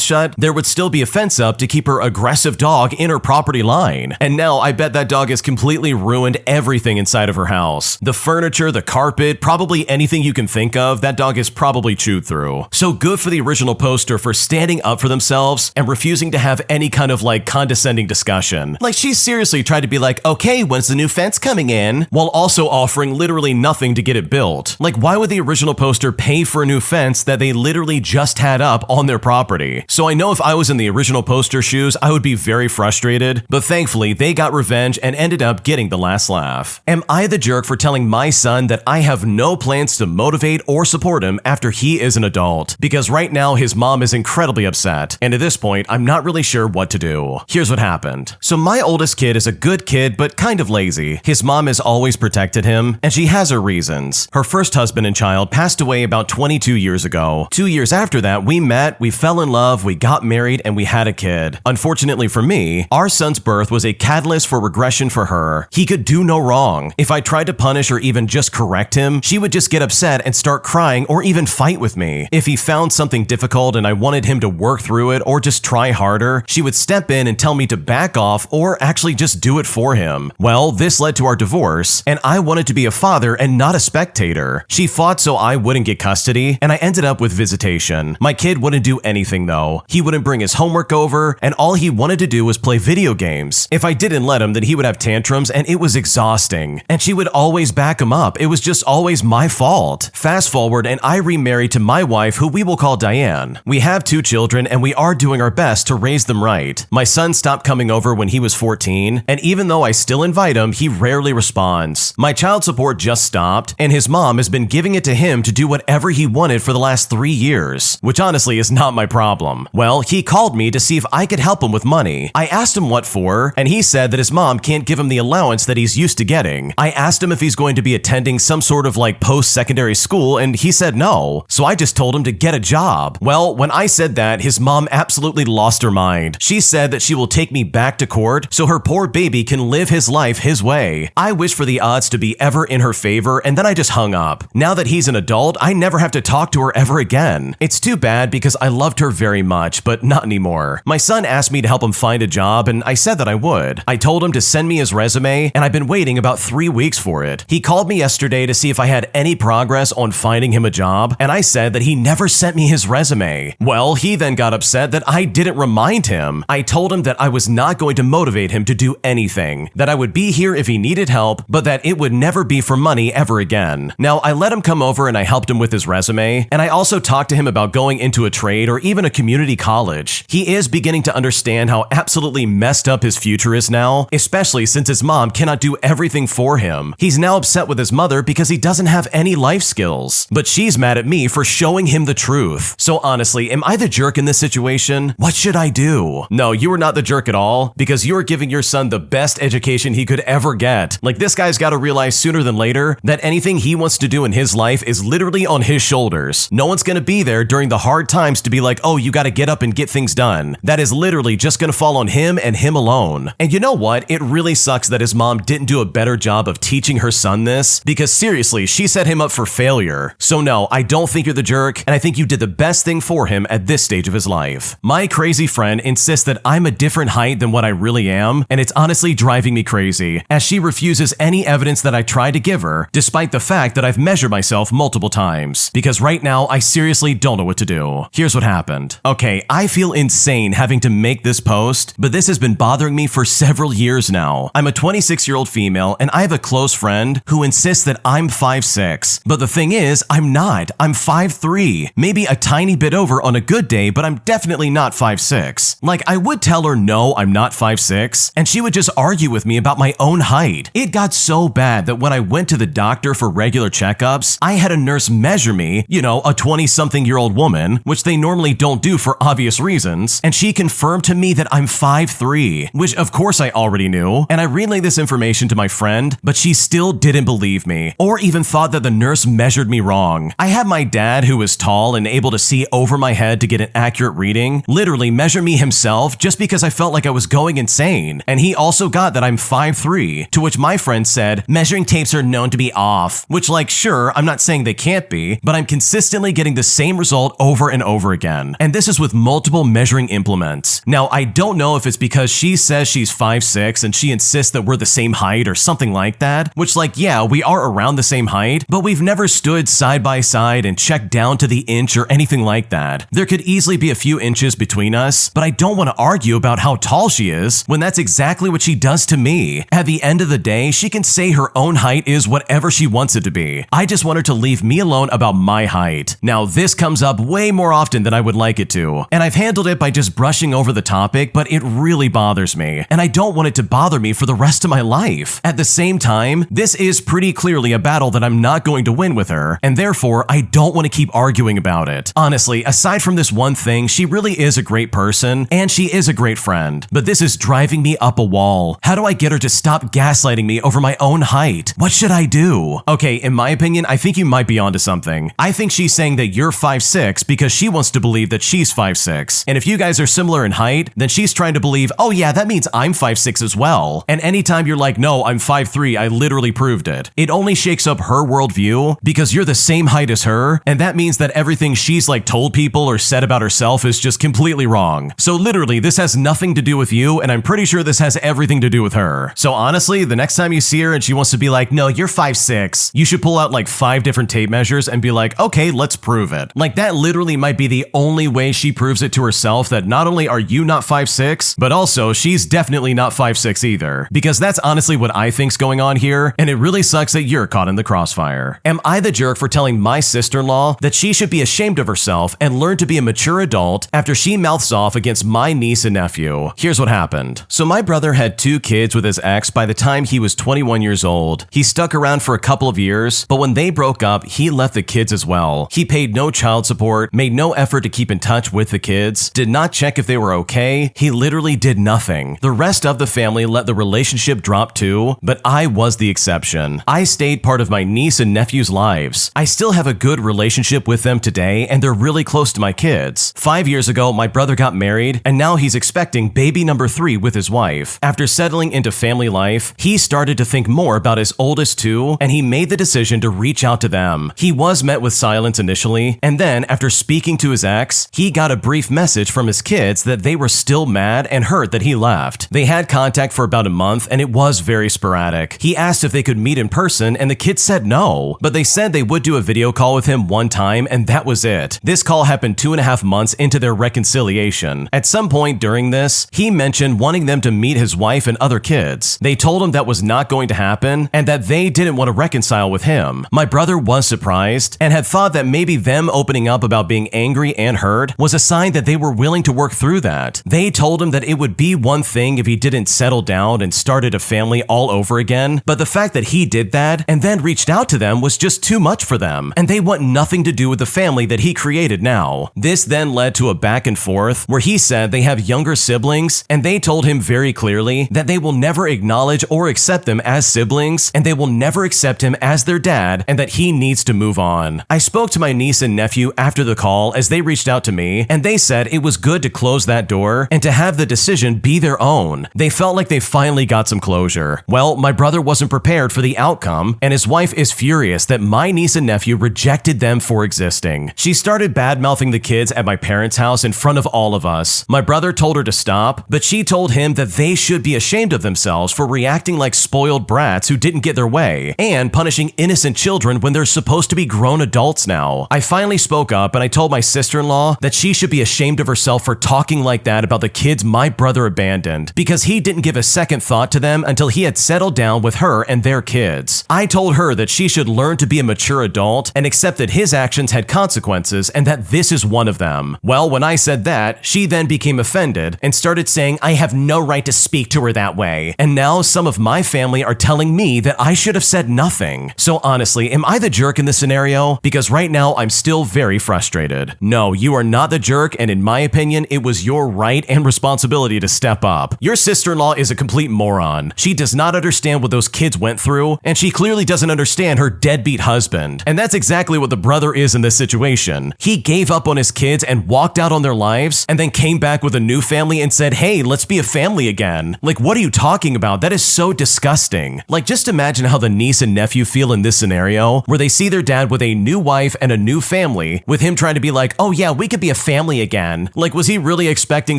A: shut, there would still be a fence up to keep her aggressive dog in her property line. And now I bet that dog has completely ruined everything inside of her house. The furniture, the carpet, probably anything you can think of, that dog has probably chewed through. So good for the original poster for standing up for themselves and refusing to have any kind of like condescending discussion. Like she seriously tried to be like, okay, when's the new fence coming in? While also offering literally nothing to get it built. Like why would the original poster pay for a new fence that they literally just had up on their property? So I know if I was in the original poster shoes, I would be very frustrated, but thankfully they got revenge and ended up getting the last laugh. Am I the jerk for telling my son that I have no plans to motivate or support him after he is an adult? Because right now his mom is incredibly upset, and at this point I'm not really sure what to do. Here's what happened. So my oldest kid is a good kid but kind of lazy. His mom has always protected him, and she has her reasons. Her first husband and child passed away about 22 years ago. 2 years after that, we met, we fell in love, we got married, and we had a kid. Unfortunately for me, our son's birth was a catalyst for regression for her. He could do no wrong. If I tried to punish or even just correct him, she would just get upset and start crying or even fight with me. If he found something difficult and I wanted him to work through it or just try harder, she would step in and tell me to back off or actually just do it for him. Well, this led to our divorce, and I wanted to be a father and not a spectator. She fought so I wouldn't get custody, and I ended up with visitation. My kid wouldn't do anything though. He wouldn't bring his homework over, and all he wanted to do was play video games. If I didn't let him, then he would have tantrums, and it was exhausting. And she would always back him up. It was just always my fault. Fast forward, and I remarried to my wife, who we will call Diane. We have 2 children, and we are doing our best to raise them right. My son stopped coming over when he was 14, and even though I still invite him, he rarely responds. My child support just stopped, and his mom has been giving it to him to do whatever he wanted for the last 3 years, which honestly is not my problem. Well, he called me to see if I could help him with money. I asked him what for, and he said that his mom can't give him the allowance that he's used to getting. I asked him if he's going to be attending some sort of like post-secondary school, and he said no. So I just told him to get a job. Well, when I said that, his mom absolutely lost her mind. She said that she will take me back to court so her poor baby can live his life his way. I wish for the odds to be ever in her favor, and then I just hung up. Now that he's an adult, I never have to talk to her ever again. It's too bad because I loved her very much, but not anymore. My son asked me to help him find a job, and I said that I would. I told him to send me his resume, and I've been waiting about 3 weeks for it. He called me yesterday to see if I had any progress on finding him a job, and I said that he never sent me his resume. Well, he then got upset that I didn't remind him. I told him that I was not going to motivate him to do anything, that I would be here if he needed help, but that it would never be for money ever again. Now, I let him come over and I helped him with his resume, and I also talked to him about going into a trade or even a community college. He is beginning to understand how absolutely messed up his future is now, especially since his mom cannot do everything for him. He's now upset with his mother because he doesn't have any life skills, but she's mad at me for showing him the truth. So honestly, am I the jerk in this situation? What should I do? No, you are not the jerk at all, because you are giving your son the best education he could ever get. Like, this guy's got a to realize sooner than later that anything he wants to do in his life is literally on his shoulders. No one's going to be there during the hard times to be like, oh, you got to get up and get things done. That is literally just going to fall on him and him alone. And you know what? It really sucks that his mom didn't do a better job of teaching her son this, because seriously, she set him up for failure. So no, I don't think you're the jerk, and I think you did the best thing for him at this stage of his life. My crazy friend insists that I'm a different height than what I really am, and it's honestly driving me crazy, as she refuses any evidence that I tried to give her, despite the fact that I've measured myself multiple times. Because right now, I seriously don't know what to do. Here's what happened. Okay, I feel insane having to make this post, but this has been bothering me for several years now. I'm a 26-year-old female, and I have a close friend who insists that I'm 5'6", but the thing is, I'm not. I'm 5'3", maybe a tiny bit over on a good day, but I'm definitely not 5'6". Like, I would tell her no, I'm not 5'6", and she would just argue with me about my own height. It got so bad that when I went to the doctor for regular checkups, I had a nurse measure me, you know, a 20-something-year-old woman, which they normally don't do for obvious reasons, and she confirmed to me that I'm 5'3", which of course I already knew, and I relayed this information to my friend, but she still didn't believe me, or even thought that the nurse measured me wrong. I had my dad, who is tall and able to see over my head to get an accurate reading, literally measure me himself just because I felt like I was going insane, and he also got that I'm 5'3", to which my friend said, measuring tapes are known to be off, which, like, sure, I'm not saying they can't be, but I'm consistently getting the same result over and over again, and this is with multiple measuring implements. Now, I don't know if it's because she says she's 5'6" and she insists that we're the same height or something like that, which, like, yeah, we are around the same height, but we've never stood side by side and checked down to the inch or anything like that. There could easily be a few inches between us, but I don't want to argue about how tall she is when that's exactly what she does to me. At the end of the day, she can say her own height is whatever she wants it to be. I just want her to leave me alone about my height. Now, this comes up way more often than I would like it to, and I've handled it by just brushing over the topic, but it really bothers me, and I don't want it to bother me for the rest of my life. At the same time, this is pretty clearly a battle that I'm not going to win with her, and therefore, I don't want to keep arguing about it. Honestly, aside from this one thing, she really is a great person, and she is a great friend, but this is driving me up a wall. How do I get her to stop gaslighting me over my own height? What should I do? Okay, in my opinion, I think you might be onto something. I think she's saying that you're 5'6" because she wants to believe that she's 5'6", and if you guys are similar in height, then she's trying to believe, oh yeah, that means I'm 5'6" as well. And anytime you're like, no, I'm 5'3", I literally proved it. It only shakes up her worldview because you're the same height as her, and that means that everything she's like told people or said about herself is just completely wrong. So literally, this has nothing to do with you, and I'm pretty sure this has everything to do with her. So honestly, the next time you see her and she wants to be like, no, you're 5'6", you should pull out like 5 different tape measures and be like, okay, let's prove it. Like, that literally might be the only way she proves it to herself that not only are you not 5'6", but also she's definitely not 5'6" either. Because that's honestly what I think's going on here, and it really sucks that you're caught in the crossfire. Am I the jerk for telling my sister-in-law that she should be ashamed of herself and learn to be a mature adult after she mouths off against my niece and nephew? Here's what happened. So my brother had 2 kids with his ex by the time he was 21 years old. He stuck around for a couple of years, but when they broke up, he left the kids as well. He paid no child support, made no effort to keep in touch with the kids, did not check if they were okay. He literally did nothing. The rest of the family let the relationship drop too, but I was the exception. I stayed part of my niece and nephew's lives. I still have a good relationship with them today, and they're really close to my kids. 5 years ago, my brother got married, and now he's expecting baby number 3 with his wife. After settling into family life, he started to think more about his oldest 2, and he made the decision to reach out to them. He was met with silence initially, and then after speaking to his ex, he got a brief message from his kids that they were still mad and hurt that he left. They had contact for about a month, and it was very sporadic. He asked if they could meet in person, and the kids said no, but they said they would do a video call with him one time, and that was it. This call happened 2.5 months into their reconciliation. At some point during this, he mentioned wanting them to meet his wife and other kids. They told him that was not going to happen, and that they didn't want to reconcile with him. My brother was surprised, and had thought that maybe them opening up about being angry and hurt was a sign that they were willing to work through that. They told him that it would be one thing if he didn't settle down and started a family all over again, but the fact that he did that and then reached out to them was just too much for them, and they want nothing to do with the family that he created now. This then led to a back and forth where he said they have younger siblings, and they told him very clearly that they will never acknowledge or accept them as siblings siblings, and they will never accept him as their dad, and that he needs to move on. I spoke to my niece and nephew after the call as they reached out to me, and they said it was good to close that door and to have the decision be their own. They felt like they finally got some closure. Well, my brother wasn't prepared for the outcome, and his wife is furious that my niece and nephew rejected them for existing. She started bad-mouthing the kids at my parents' house in front of all of us. My brother told her to stop, but she told him that they should be ashamed of themselves for reacting like spoiled brats who didn't get their way, and punishing innocent children when they're supposed to be grown adults now. I finally spoke up and I told my sister-in-law that she should be ashamed of herself for talking like that about the kids my brother abandoned, because he didn't give a second thought to them until he had settled down with her and their kids. I told her that she should learn to be a mature adult and accept that his actions had consequences and that this is one of them. Well, when I said that, she then became offended and started saying I have no right to speak to her that way. And now some of my family are telling me that I should have said nothing. So honestly, am I the jerk in this scenario? Because right now I'm still very frustrated. No, you are not the jerk, and in my opinion, it was your right and responsibility to step up. Your sister-in-law is a complete moron. She does not understand what those kids went through, and she clearly doesn't understand her deadbeat husband. And that's exactly what the brother is in this situation. He gave up on his kids and walked out on their lives, and then came back with a new family and said, hey, let's be a family again. Like, what are you talking about? That is so disgusting. Like, just imagine how the niece and nephew feel in this scenario, where they see their dad with a new wife and a new family, with him trying to be like, oh yeah, we could be a family again. Like, was he really expecting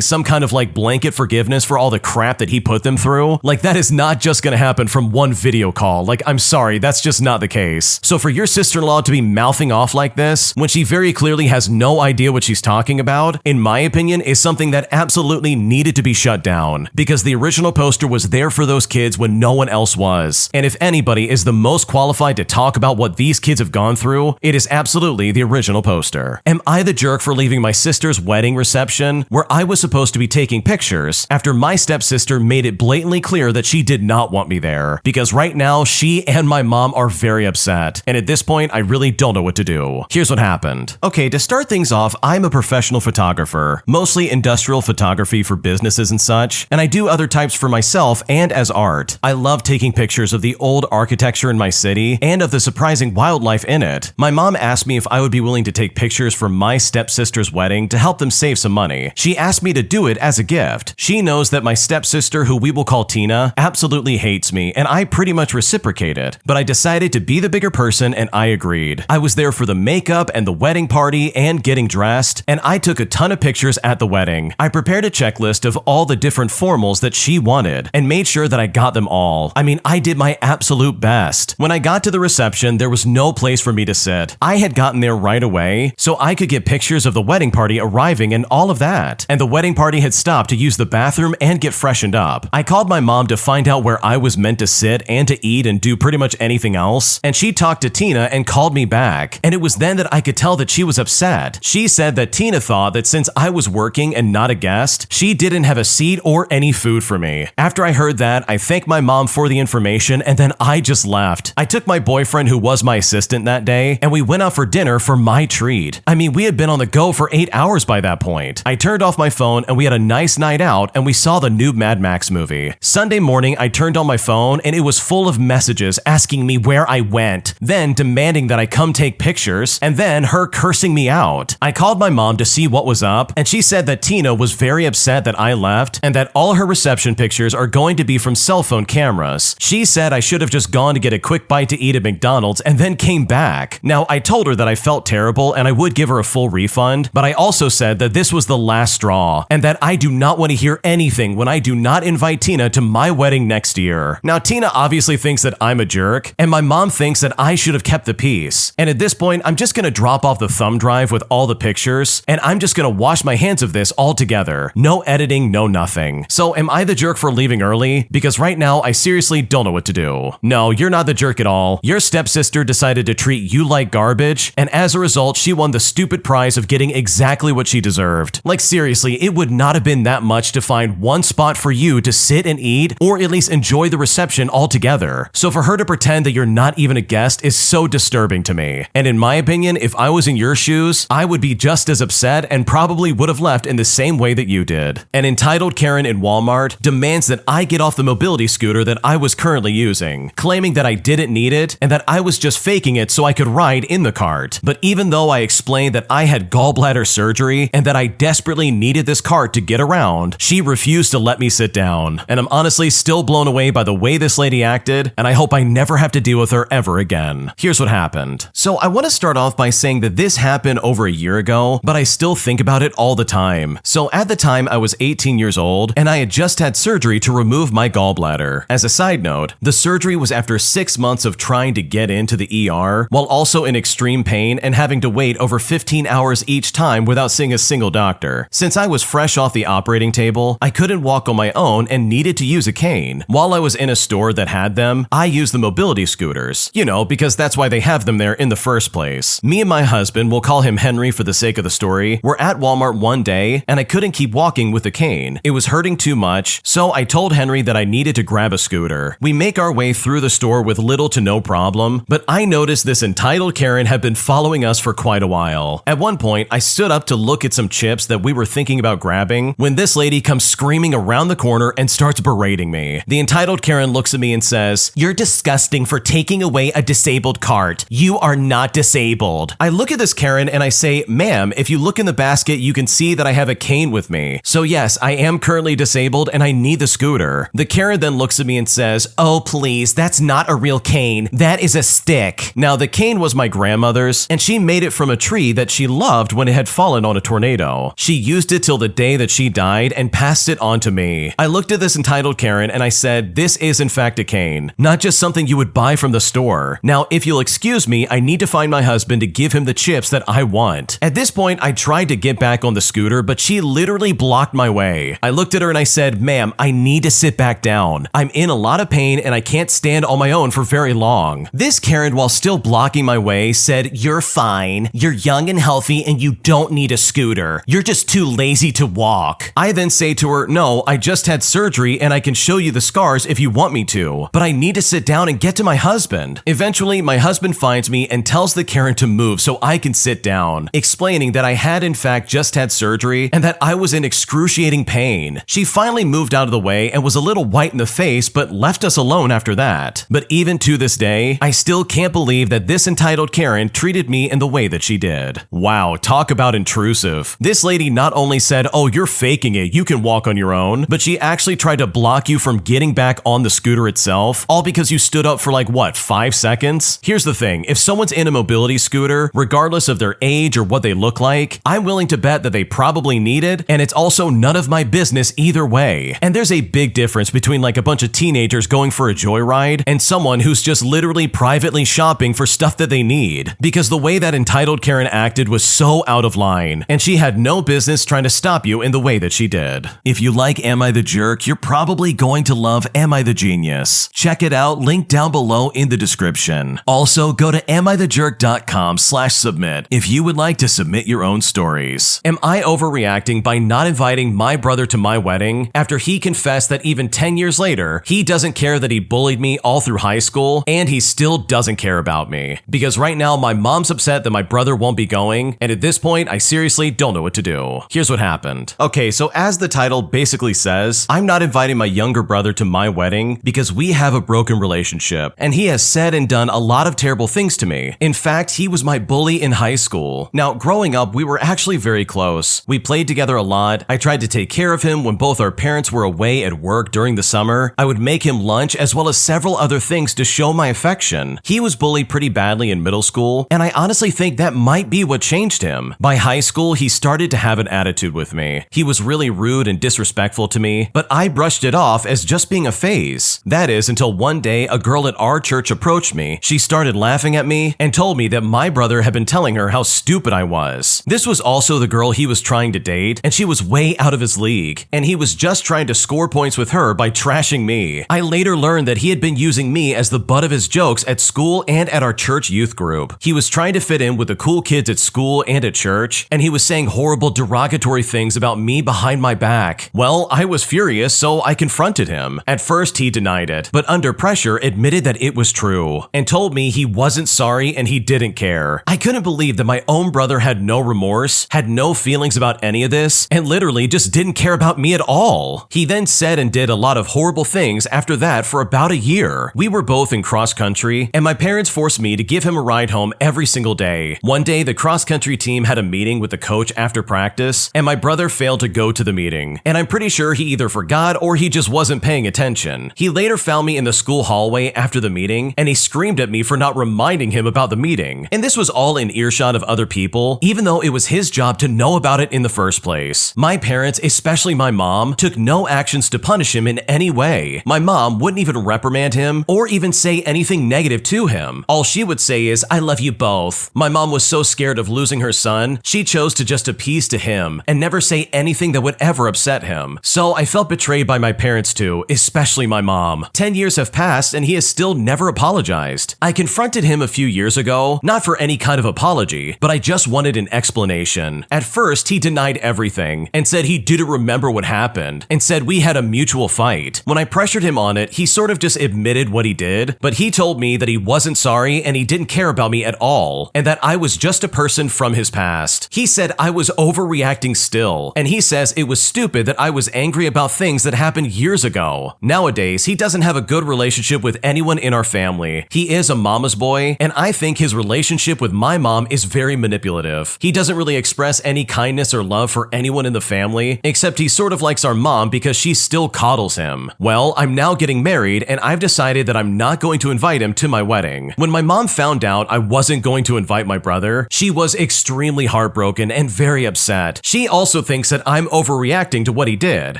A: some kind of like blanket forgiveness for all the crap that he put them through? Like, that is not just gonna happen from one video call. Like, I'm sorry, that's just not the case. So for your sister-in-law to be mouthing off like this, when she very clearly has no idea what she's talking about, in my opinion, is something that absolutely needed to be shut down, because the original poster was there for those kids when no one else was. And if anybody is the most qualified to talk about what these kids have gone through, it is absolutely the original poster. Am I the jerk for leaving my sister's wedding reception, where I was supposed to be taking pictures, after my stepsister made it blatantly clear that she did not want me there? Because right now, she and my mom are very upset, and at this point, I really don't know what to do. Here's what happened. Okay, to start things off, I'm a professional photographer, mostly industrial photography for businesses and such, and I do other types for myself and as art. I love taking pictures of the old architecture in my city and of the surprising wildlife in it. My mom asked me if I would be willing to take pictures for my stepsister's wedding to help them save some money. She asked me to do it as a gift. She knows that my stepsister, who we will call Tina, absolutely hates me, and I pretty much reciprocate it. But I decided to be the bigger person, and I agreed. I was there for the makeup and the wedding party and getting dressed, and I took a ton of pictures at the wedding. I prepared a checklist of all the different formals that she wanted and made sure that I got them all. I mean, I did my absolute best. When I got to the reception, there was no place for me to sit. I had gotten there right away, so I could get pictures of the wedding party arriving and all of that. And the wedding party had stopped to use the bathroom and get freshened up. I called my mom to find out where I was meant to sit and to eat and do pretty much anything else, and she talked to Tina and called me back. And it was then that I could tell that she was upset. She said that Tina thought that since I was working and not a guest, she didn't have a seat or any food for me. After I heard that, I thanked my mom for the information, and then I just left. I took my boyfriend, who was my assistant that day, and we went out for dinner for my treat. I mean, we had been on the go for 8 hours by that point. I turned off my phone and we had a nice night out, and we saw the new Mad Max movie. Sunday morning, I turned on my phone and it was full of messages asking me where I went, then demanding that I come take pictures, and then her cursing me out. I called my mom to see what was up, and she said that Tina was very upset that I left and that all her reception pictures are going to be from cell phone cameras. She said I should have just gone to get a quick bite to eat at McDonald's and then came back. Now, I told her that I felt terrible and I would give her a full refund, but I also said that this was the last straw and that I do not want to hear anything when I do not invite Tina to my wedding next year. Now, Tina obviously thinks that I'm a jerk, and my mom thinks that I should have kept the peace. And at this point, I'm just gonna drop off the thumb drive with all the pictures, and I'm just gonna wash my hands of this altogether. No editing, no nothing. So am I the jerk for leaving early? Because right now, I seriously don't know what to do. No, you're not the jerk at all. Your stepsister decided to treat you like garbage, and as a result, she won the stupid prize of getting exactly what she deserved. Like, seriously, it would not have been that much to find one spot for you to sit and eat, or at least enjoy the reception altogether. So for her to pretend that you're not even a guest is so disturbing to me. And in my opinion, if I was in your shoes, I would be just as upset and probably would have left in the same way that you did. An entitled Karen in Walmart demands that I get off the mobility scooter that I was currently currently using, claiming that I didn't need it and that I was just faking it so I could ride in the cart. But even though I explained that I had gallbladder surgery and that I desperately needed this cart to get around, she refused to let me sit down. And I'm honestly still blown away by the way this lady acted, and I hope I never have to deal with her ever again. Here's what happened. So I want to start off by saying that this happened over a year ago, but I still think about it all the time. So at the time I was 18 years old, and I had just had surgery to remove my gallbladder. As a side note, the surgery was after 6 months of trying to get into the ER, while also in extreme pain and having to wait over 15 hours each time without seeing a single doctor. Since I was fresh off the operating table, I couldn't walk on my own and needed to use a cane. While I was in a store that had them, I used the mobility scooters. You know, because that's why they have them there in the first place. Me and my husband, we'll call him Henry for the sake of the story, were at Walmart one day and I couldn't keep walking with the cane. It was hurting too much, so I told Henry that I needed to grab a scooter. We make our way through the store with little to no problem, but I noticed this entitled Karen had been following us for quite a while. At one point, I stood up to look at some chips that we were thinking about grabbing when this lady comes screaming around the corner and starts berating me. The entitled Karen looks at me and says, "You're disgusting for taking away a disabled cart. You are not disabled." I look at this Karen and I say, "Ma'am, if you look in the basket, you can see that I have a cane with me. So yes, I am currently disabled and I need the scooter." The Karen then looks at me and says, "Oh please, that's not a real cane. That is a stick." Now the cane was my grandmother's and she made it from a tree that she loved when it had fallen on a tornado. She used it till the day that she died and passed it on to me. I looked at this entitled Karen and I said, "This is in fact a cane, not just something you would buy from the store. Now if you'll excuse me, I need to find my husband to give him the chips that I want." At this point, I tried to get back on the scooter, but she literally blocked my way. I looked at her and I said, "Ma'am, I need to sit back down. I'm in a lot of pain and I can't stand on my own for very long." This Karen, while still blocking my way, said, "You're fine. You're young and healthy and you don't need a scooter. You're just too lazy to walk." I then say to her, "No, I just had surgery and I can show you the scars if you want me to, but I need to sit down and get to my husband." Eventually, my husband finds me and tells the Karen to move so I can sit down, explaining that I had in fact just had surgery and that I was in excruciating pain. She finally moved out of the way and was a little white in the face, but left us alone after that. But even to this day, I still can't believe that this entitled Karen treated me in the way that she did. Wow, talk about intrusive. This lady not only said, "Oh, you're faking it, you can walk on your own," but she actually tried to block you from getting back on the scooter itself, all because you stood up for like, what, 5 seconds? Here's the thing, if someone's in a mobility scooter, regardless of their age or what they look like, I'm willing to bet that they probably need it, and it's also none of my business either way. And there's a big difference between like a bunch of teenagers going for a joyride and someone who's just literally privately shopping for stuff that they need. Because the way that entitled Karen acted was so out of line, and she had no business trying to stop you in the way that she did. If you like Am I the Jerk, you're probably going to love Am I the Genius. Check it out, link down below in the description. Also, go to amithejerk.com/submit if you would like to submit your own stories. Am I overreacting by not inviting my brother to my wedding after he confessed that even 10 years later, he doesn't care that he bullied me all through high school and he still doesn't care about me? Because right now, my mom's upset that my brother won't be going, and at this point, I seriously don't know what to do. Here's what happened. Okay, so as the title basically says, I'm not inviting my younger brother to my wedding because we have a broken relationship, and he has said and done a lot of terrible things to me. In fact, he was my bully in high school. Now, growing up, we were actually very close. We played together a lot. I tried to take care of him when both our parents were away at work during the summer. I would make him lunch as well as several other things to show my affection. He was bullied pretty badly in middle school, and I honestly think that might be what changed him. By high school, he started to have an attitude with me. He was really rude and disrespectful to me, but I brushed it off as just being a phase. That is, until one day a girl at our church approached me. She started laughing at me and told me that my brother had been telling her how stupid I was. This was also the girl he was trying to date, and she was way out of his league, and he was just trying to score points with her by trashing me. I later learned that he had been using me as the butt of his jokes at school and at our church youth group. He was trying to fit in with the cool kids at school and at church, and he was saying horrible derogatory things about me behind my back. Well, I was furious, so I confronted him. At first, he denied it, but under pressure admitted that it was true, and told me he wasn't sorry and he didn't care. I couldn't believe that my own brother had no remorse, had no feelings about any of this, and literally just didn't care about me at all. He then said and did a lot of horrible things after that for about a year. We were both in cross country, and my parents forced me to give him a ride home every single day. One day, the cross country team had a meeting with the coach after practice, and my brother failed to go to the meeting. And I'm pretty sure he either forgot or he just wasn't paying attention. He later found me in the school hallway after the meeting, and he screamed at me for not reminding him about the meeting. And this was all in earshot of other people, even though it was his job to know about it in the first place. My parents, especially my mom, took no actions to punish him in any way. My mom wouldn't even reprimand him or even say anything negative to him. All she would say is, "I love you both." My mom was so scared of losing her son, she chose to just appease to him and never say anything that would ever upset him. So I felt betrayed by my parents too, especially my mom. 10 years have passed and he has still never apologized. I confronted him a few years ago, not for any kind of apology, but I just wanted an explanation. At first, he denied everything and said he didn't remember what happened and said we had a mutual fight. When I pressured him on it, he sort of just admitted what he did, but he told me that he wasn't sorry and he didn't care about me at all, and that I was just a person from his past. He said I was overreacting still, and he says it was stupid that I was angry about things that happened years ago. Nowadays, he doesn't have a good relationship with anyone in our family. He is a mama's boy, and I think his relationship with my mom is very manipulative. He doesn't really express any kindness or love for anyone in the family, except he sort of likes our mom because she still coddles him. Well, I'm now getting married, and I've decided that I'm not going to invite him to my wedding. When my mom found out I wasn't going to invite my brother, she was extremely heartbroken and very upset. She also thinks that I'm overreacting to what he did,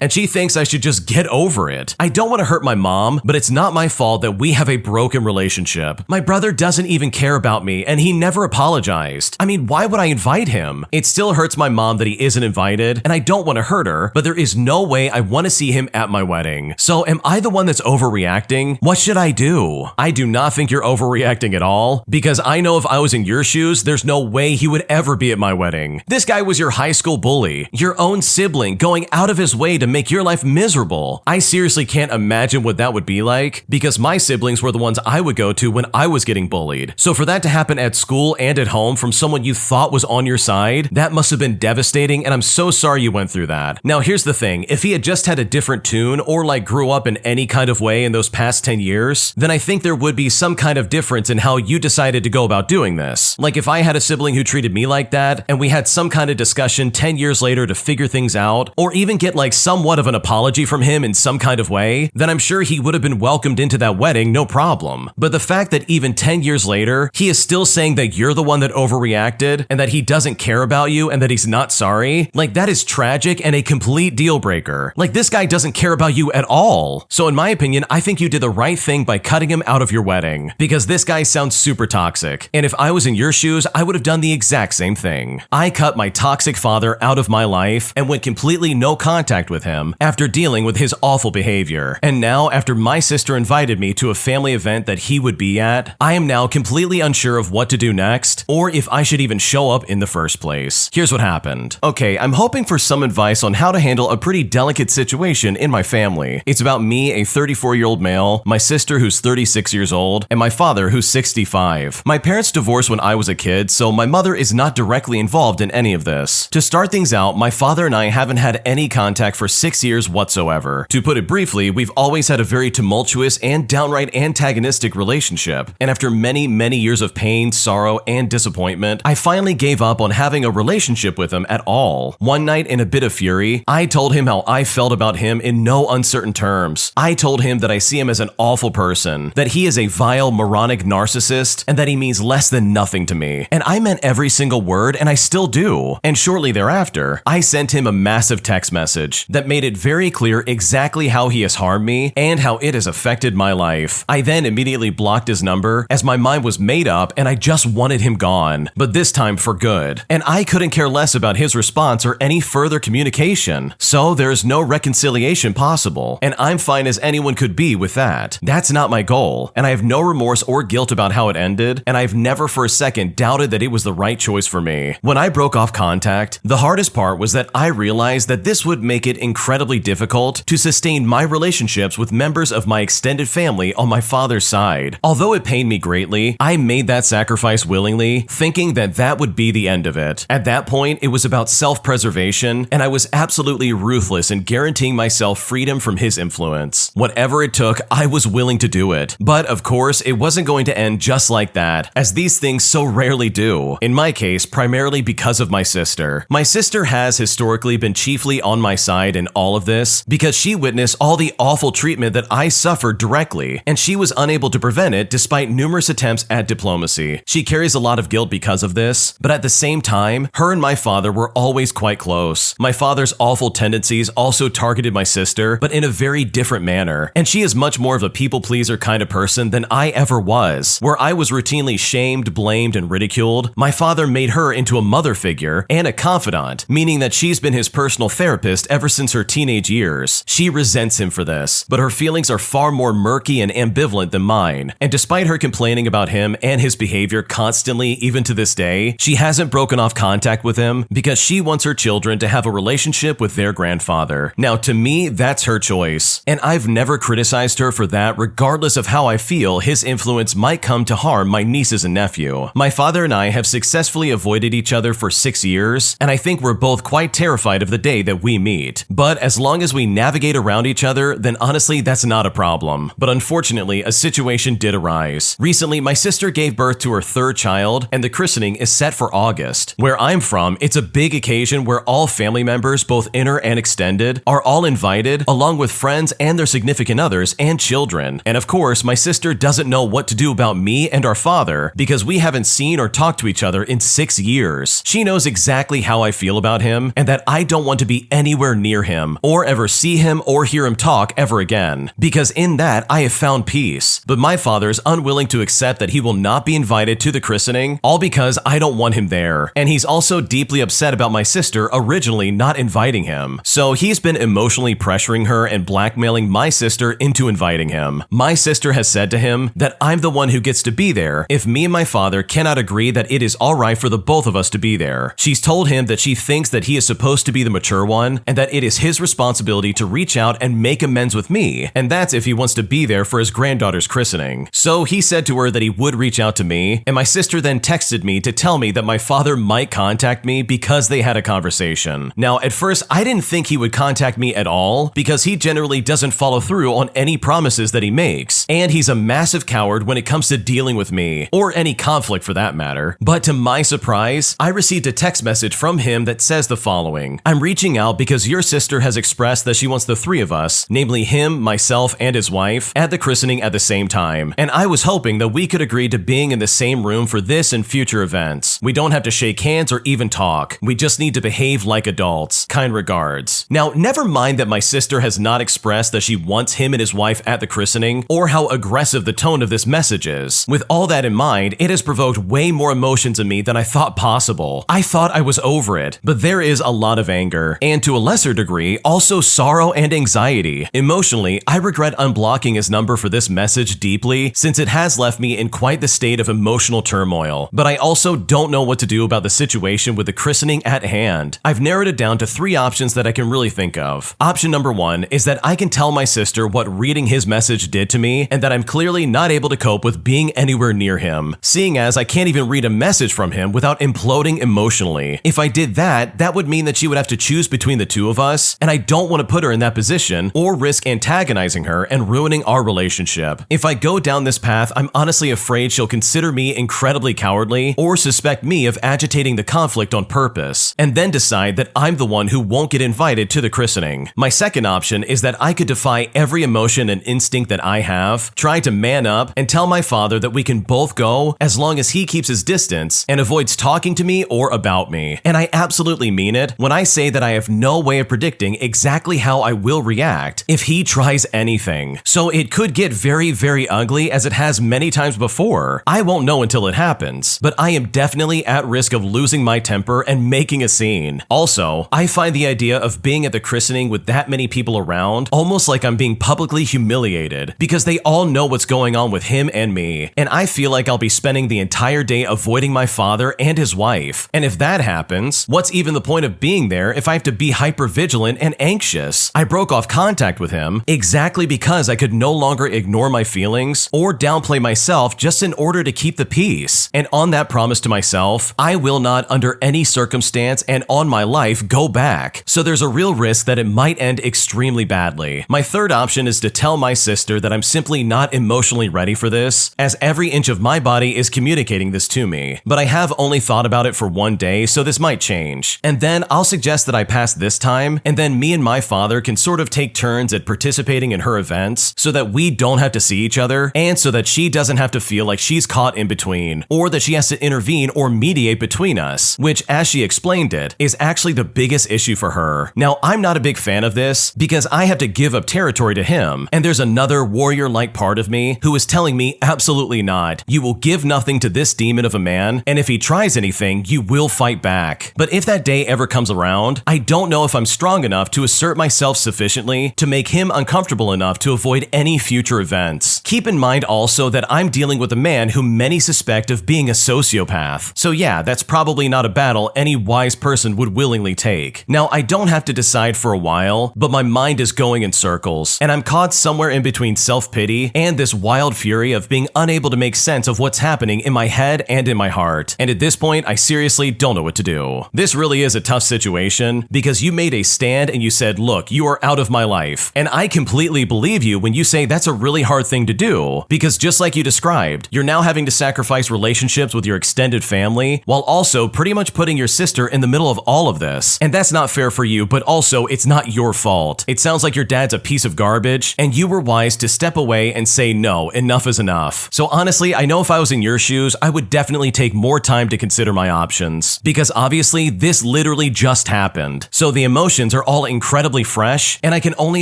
A: and she thinks I should just get over it. I don't want to hurt my mom, but it's not my fault that we have a broken relationship. My brother doesn't even care about me, and he never apologized. I mean, why would I invite him? It still hurts my mom that he isn't invited, and I don't want to hurt her, but there is no way I want to see him at my wedding. So am I the one that's overreacting? What should I do? I do not think you're overreacting at all, because I know if I was in your shoes, there's no way he would ever be at my wedding. This guy was your high school bully, your own sibling going out of his way to make your life miserable. I seriously can't imagine what that would be like, because my siblings were the ones I would go to when I was getting bullied. So for that to happen at school and at home from someone you thought was on your side, that must have been devastating, and I'm so sorry you went through that. Now here's the thing, if he had just had a different tune or like grew up in any kind of way in those past 10 years, then I think there would be some kind of difference in how you decided to go about doing this. Like if I had a sibling who treated me like that, and we had some kind of discussion 10 years later to figure things out, or even get like somewhat of an apology from him in some kind of way, then I'm sure he would have been welcomed into that wedding, no problem. But the fact that even 10 years later, he is still saying that you're the one that overreacted, and that he doesn't care about you, and that he's not sorry, like that is tragic and a complete deal breaker. Like this guy doesn't care about you at all. So in my opinion, I think you did the right thing by cutting him out of your wedding, because this guy sounds super toxic. And if I was in your shoes, I would have done the exact same thing. I cut my toxic father out of my life and went completely no contact with him after dealing with his awful behavior. And now, after my sister invited me to a family event that he would be at, I am now completely unsure of what to do next, or if I should even show up in the first place. Here's what happened. Okay, I'm hoping for some advice on how to handle a pretty delicate situation in my family. It's about me, a 34-year-old male, my sister who's 36 years old, and my father who's 65. My parents divorced when I was a kid, so my mother is not directly involved in any of this. To start things out, my father and I haven't had any contact for 6 years whatsoever. To put it briefly, we've always had a very tumultuous and downright antagonistic relationship, and after many years of pain, sorrow, and disappointment, I finally gave up on having a relationship with him at all. One night, in a bit of fury, I told him how I felt about him in no uncertain terms. I told him that I see him as an awful person, that he is a vile, moronic narcissist, and that he means less than nothing to me. And I meant every single word, and I still do. And shortly thereafter, I sent him a massive text message that made it very clear exactly how he has harmed me and how it has affected my life. I then immediately blocked his number as my mind was made up and I just wanted him gone, but this time for good. And I couldn't care less about his response or any further communication. So there's no reconciliation possible, and I'm fine as anyone could be with that. That's not my goal, and I have no remorse or guilt about how it ended, and I've never for a second doubted that it was the right choice for me. When I broke off contact, the hardest part was that I realized that this would make it incredibly difficult to sustain my relationships with members of my extended family on my father's side. Although it pained me greatly, I made that sacrifice willingly, thinking that that would be the end of it. At that point, it was about self-preservation, and I was absolutely ruthless in guaranteeing myself freedom from his influence. Whatever whatever it took, I was willing to do it. But of course, it wasn't going to end just like that, as these things so rarely do. In my case, primarily because of my sister. My sister has historically been chiefly on my side in all of this because she witnessed all the awful treatment that I suffered directly, and she was unable to prevent it despite numerous attempts at diplomacy. She carries a lot of guilt because of this, but at the same time, her and my father were always quite close. My father's awful tendencies also targeted my sister, but in a very different manner, and she is much more of a people-pleaser kind of person than I ever was. Where I was routinely shamed, blamed, and ridiculed, my father made her into a mother figure and a confidant, meaning that she's been his personal therapist ever since her teenage years. She resents him for this, but her feelings are far more murky and ambivalent than mine, and despite her complaining about him and his behavior constantly, even to this day, she hasn't broken off contact with him because she wants her children to have a relationship with their grandfather. Now, to me, that's her choice, and I've never criticized her for that, regardless of how I feel his influence might come to harm my nieces and nephew. My father and I have successfully avoided each other for 6 years, and I think we're both quite terrified of the day that we meet. But as long as we navigate around each other, then honestly, that's not a problem. But unfortunately, a situation did arise. Recently, my sister gave birth to her third child, and the christening is set for August. Where I'm from, it's a big occasion where all family members, both inner and extended, are all invited, along with friends and their significant others and children. And of course, my sister doesn't know what to do about me and our father because we haven't seen or talked to each other in 6 years. She knows exactly how I feel about him and that I don't want to be anywhere near him or ever see him or hear him talk ever again, because in that I have found peace. But my father's unwilling to accept that he will not be invited to the christening, all because I don't want him there. And he's also deeply upset about my sister originally not inviting him. So he's been emotionally pressuring her and blackmailing my sister into inviting him. My sister has said to him that I'm the one who gets to be there if me and my father cannot agree that it is alright for the both of us to be there. She's told him that she thinks that he is supposed to be the mature one and that it is his responsibility to reach out and make amends with me, and that's if he wants to be there for his granddaughter's christening. So he said to her that he would reach out to me, and my sister then texted me to tell me that my father might contact me because they had a conversation. Now, at first, I didn't think he would contact me at all because he generally doesn't follow through on any promises that he makes, and he's a massive coward when it comes to dealing with me, or any conflict for that matter. But to my surprise, I received a text message from him that says the following: "I'm reaching out because your sister has expressed that she wants the three of us, namely him, myself, and his wife, at the christening at the same time, and I was hoping that we could agree to being in the same room for this and future events. We don't have to shake hands or even talk. We just need to behave like adults. Kind regards." Now, never mind that my sister has not expressed that she wants him and his wife at the christening, or how aggressive the tone of this message is. With all that in mind, it has provoked way more emotions in me than I thought possible. I thought I was over it, but there is a lot of anger, and to a lesser degree, also sorrow and anxiety. Emotionally, I regret unblocking his number for this message deeply, since it has left me in quite the state of emotional turmoil. But I also don't know what to do about the situation with the christening at hand. I've narrowed it down to 3 options that I can really think of. Option number 1 is that I can tell my sister what reading his message did to me, and that I'm clearly not able to cope with being anywhere near him, seeing as I can't even read a message from him without imploding emotionally. If I did that, that would mean that she would have to choose between the two of us, and I don't want to put her in that position or risk antagonizing her and ruining our relationship. If I go down this path, I'm honestly afraid she'll consider me incredibly cowardly or suspect me of agitating the conflict on purpose, and then decide that I'm the one who won't get invited to the christening. My second option is that I could defy every emotion and instinct that I have, try to man up, and tell my father that we can both go as long as he keeps his distance and avoids talking to me or about me. And I absolutely mean it when I say that I have no way of predicting exactly how I will react if he tries anything. So it could get very, very ugly, as it has many times before. I won't know until it happens, but I am definitely at risk of losing my temper and making a scene. Also, I find the idea of being at the christening with that many people around almost like I'm being publicly humiliated, because they all know what's going on with him and me, and I feel like I'll be spending the entire day avoiding my father and his wife. And if that happens, what's even the point of being there if I have to be hyper vigilant and anxious? I broke off contact with him exactly because I could no longer ignore my feelings or downplay myself just in order to keep the peace. And on that promise to myself, I will not under any circumstance and on my life go back. So there's a real risk that it might end extremely badly. My third option option is to tell my sister that I'm simply not emotionally ready for this, as every inch of my body is communicating this to me. But I have only thought about it for one day, so this might change. And then I'll suggest that I pass this time, and then me and my father can sort of take turns at participating in her events so that we don't have to see each other, and so that she doesn't have to feel like she's caught in between, or that she has to intervene or mediate between us, which, as she explained it, is actually the biggest issue for her. Now, I'm not a big fan of this because I have to give up territory to him, and there's another warrior-like part of me who is telling me absolutely not. You will give nothing to this demon of a man, and if he tries anything, you will fight back. But if that day ever comes around, I don't know if I'm strong enough to assert myself sufficiently to make him uncomfortable enough to avoid any future events. Keep in mind also that I'm dealing with a man who many suspect of being a sociopath. So yeah, that's probably not a battle any wise person would willingly take. Now, I don't have to decide for a while, but my mind is going in circles, and I'm caught somewhere in between self-pity and this wild fury of being unable to make sense of what's happening in my head and in my heart. And at this point, I seriously don't know what to do. This really is a tough situation because you made a stand and you said, look, you are out of my life. And I completely believe you when you say that's a really hard thing to do, because just like you described, you're now having to sacrifice relationships with your extended family while also pretty much putting your sister in the middle of all of this. And that's not fair for you, but also it's not your fault. It sounds like your dad's a piece of garbage and you were wise to step away and say no, enough is enough. So honestly, I know if I was in your shoes, I would definitely take more time to consider my options, because obviously this literally just happened. So the emotions are all incredibly fresh, and I can only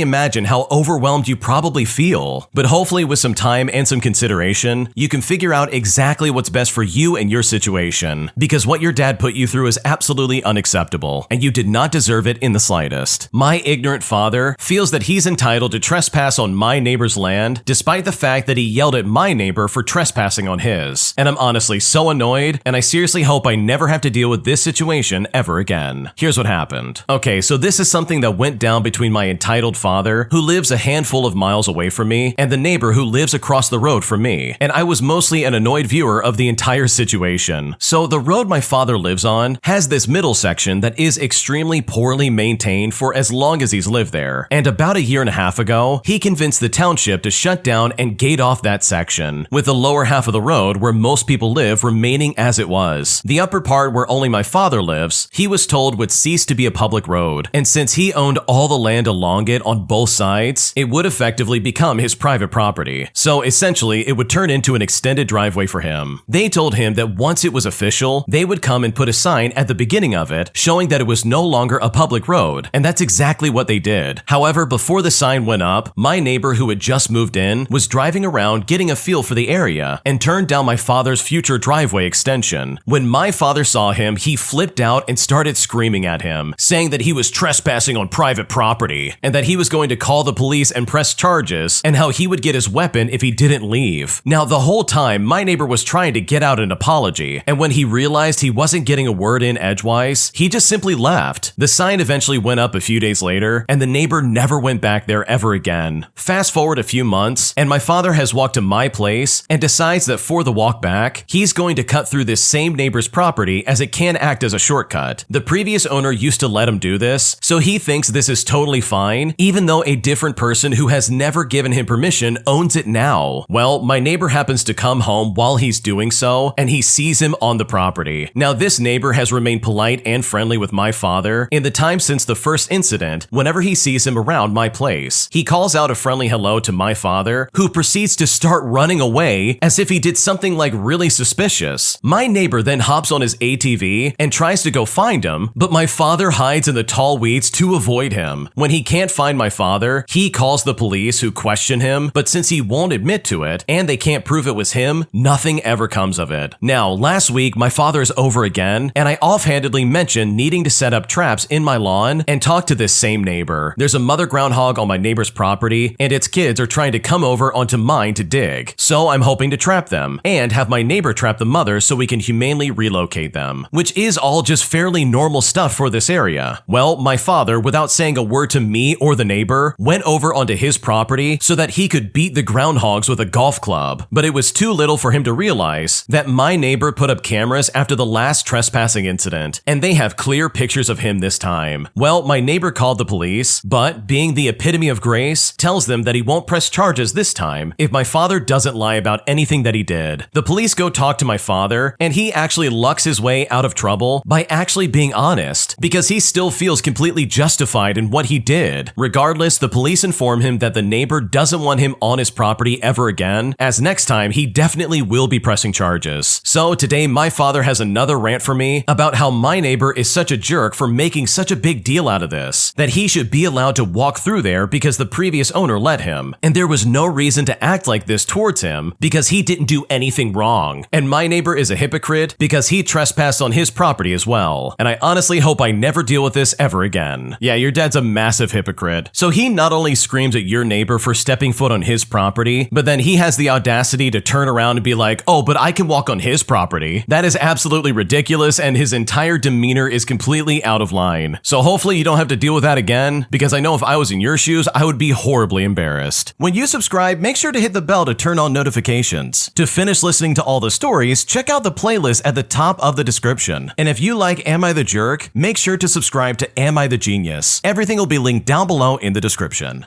A: imagine how overwhelmed you probably feel. But hopefully with some time and some consideration, you can figure out exactly what's best for you and your situation, because what your dad put you through is absolutely unacceptable, and you did not deserve it in the slightest. My ignorant father feels that he's entitled to trespass on my neighbor's land, despite the fact that he yelled at my neighbor for trespassing on his. And I'm honestly so annoyed, and I seriously hope I never have to deal with this situation ever again. Here's what happened. Okay, so this is something that went down between my entitled father, who lives a handful of miles away from me, and the neighbor who lives across the road from me, and I was mostly an annoyed viewer of the entire situation. So the road my father lives on has this middle section that is extremely poorly maintained for as long as he's lived there, and about a year and a half ago, he convinced the township to shut down and gate off that section, with the lower half of the road where most people live remaining as it was. The upper part where only my father lives, he was told would cease to be a public road, and since he owned all the land along it on both sides, it would effectively become his private property. So essentially, it would turn into an extended driveway for him. They told him that once it was official, they would come and put a sign at the beginning of it showing that it was no longer a public road, and that's exactly what they did. However, before the sign went up, my neighbor who had just moved in was driving around getting a feel for the area and turned down my father's future driveway extension. When my father saw him, he flipped out and started screaming at him, saying that he was trespassing on private property and that he was going to call the police and press charges, and how he would get his weapon if he didn't leave. Now, the whole time, my neighbor was trying to get out an apology, and when he realized he wasn't getting a word in edgewise, he just simply left. The sign eventually went up a few days later, and the neighbor never went back there ever again. Fast forward a few months, and my father has walked to my place and decides that for the walk back, he's going to cut through this same neighbor's property as it can act as a shortcut. The previous owner used to let him do this, so he thinks this is totally fine, even though a different person who has never given him permission owns it now. Well, my neighbor happens to come home while he's doing so, and he sees him on the property. Now, this neighbor has remained polite and friendly with my father in the time since the first incident. Whenever he sees him around my place, he calls out a friendly hello to my father, who proceeds to start running away as if he did something like really suspicious. My neighbor then hops on his ATV and tries to go find him, but my father hides in the tall weeds to avoid him. When he can't find my father, he calls the police, who question him, but since he won't admit to it and they can't prove it was him, nothing ever comes of it. Now, last week, my father is over again, and I offhandedly mentioned needing to set up traps in my lawn and talk to this same neighbor. There's a mother groundhog on my neighbor's property, and its kids are trying to come over onto mine to dig. So I'm hoping to trap them and have my neighbor trap the mother so we can humanely relocate them, which is all just fairly normal stuff for this area. Well, my father, without saying a word to me or the neighbor, went over onto his property so that he could beat the groundhogs with a golf club. But it was too little for him to realize that my neighbor put up cameras after the last trespassing incident, and they have clear pictures of him this time. Well, my neighbor called the police, but being the epitome of grace, face, tells them that he won't press charges this time if my father doesn't lie about anything that he did. The police go talk to my father, and he actually lucks his way out of trouble by actually being honest, because he still feels completely justified in what he did. Regardless, the police inform him that the neighbor doesn't want him on his property ever again, as next time he definitely will be pressing charges. So today my father has another rant for me about how my neighbor is such a jerk for making such a big deal out of this, that he should be allowed to walk through there because the previous owner let him, and there was no reason to act like this towards him because he didn't do anything wrong. And my neighbor is a hypocrite because he trespassed on his property as well. And I honestly hope I never deal with this ever again. Yeah, your dad's a massive hypocrite. So he not only screams at your neighbor for stepping foot on his property, but then he has the audacity to turn around and be like, oh, but I can walk on his property. That is absolutely ridiculous, and his entire demeanor is completely out of line. So hopefully you don't have to deal with that again, because I know if I was in your shoes, I would be horribly embarrassed. When you subscribe, make sure to hit the bell to turn on notifications. To finish listening to all the stories, check out the playlist at the top of the description. And if you like Am I the Jerk, make sure to subscribe to Am I the Genius. Everything will be linked down below in the description.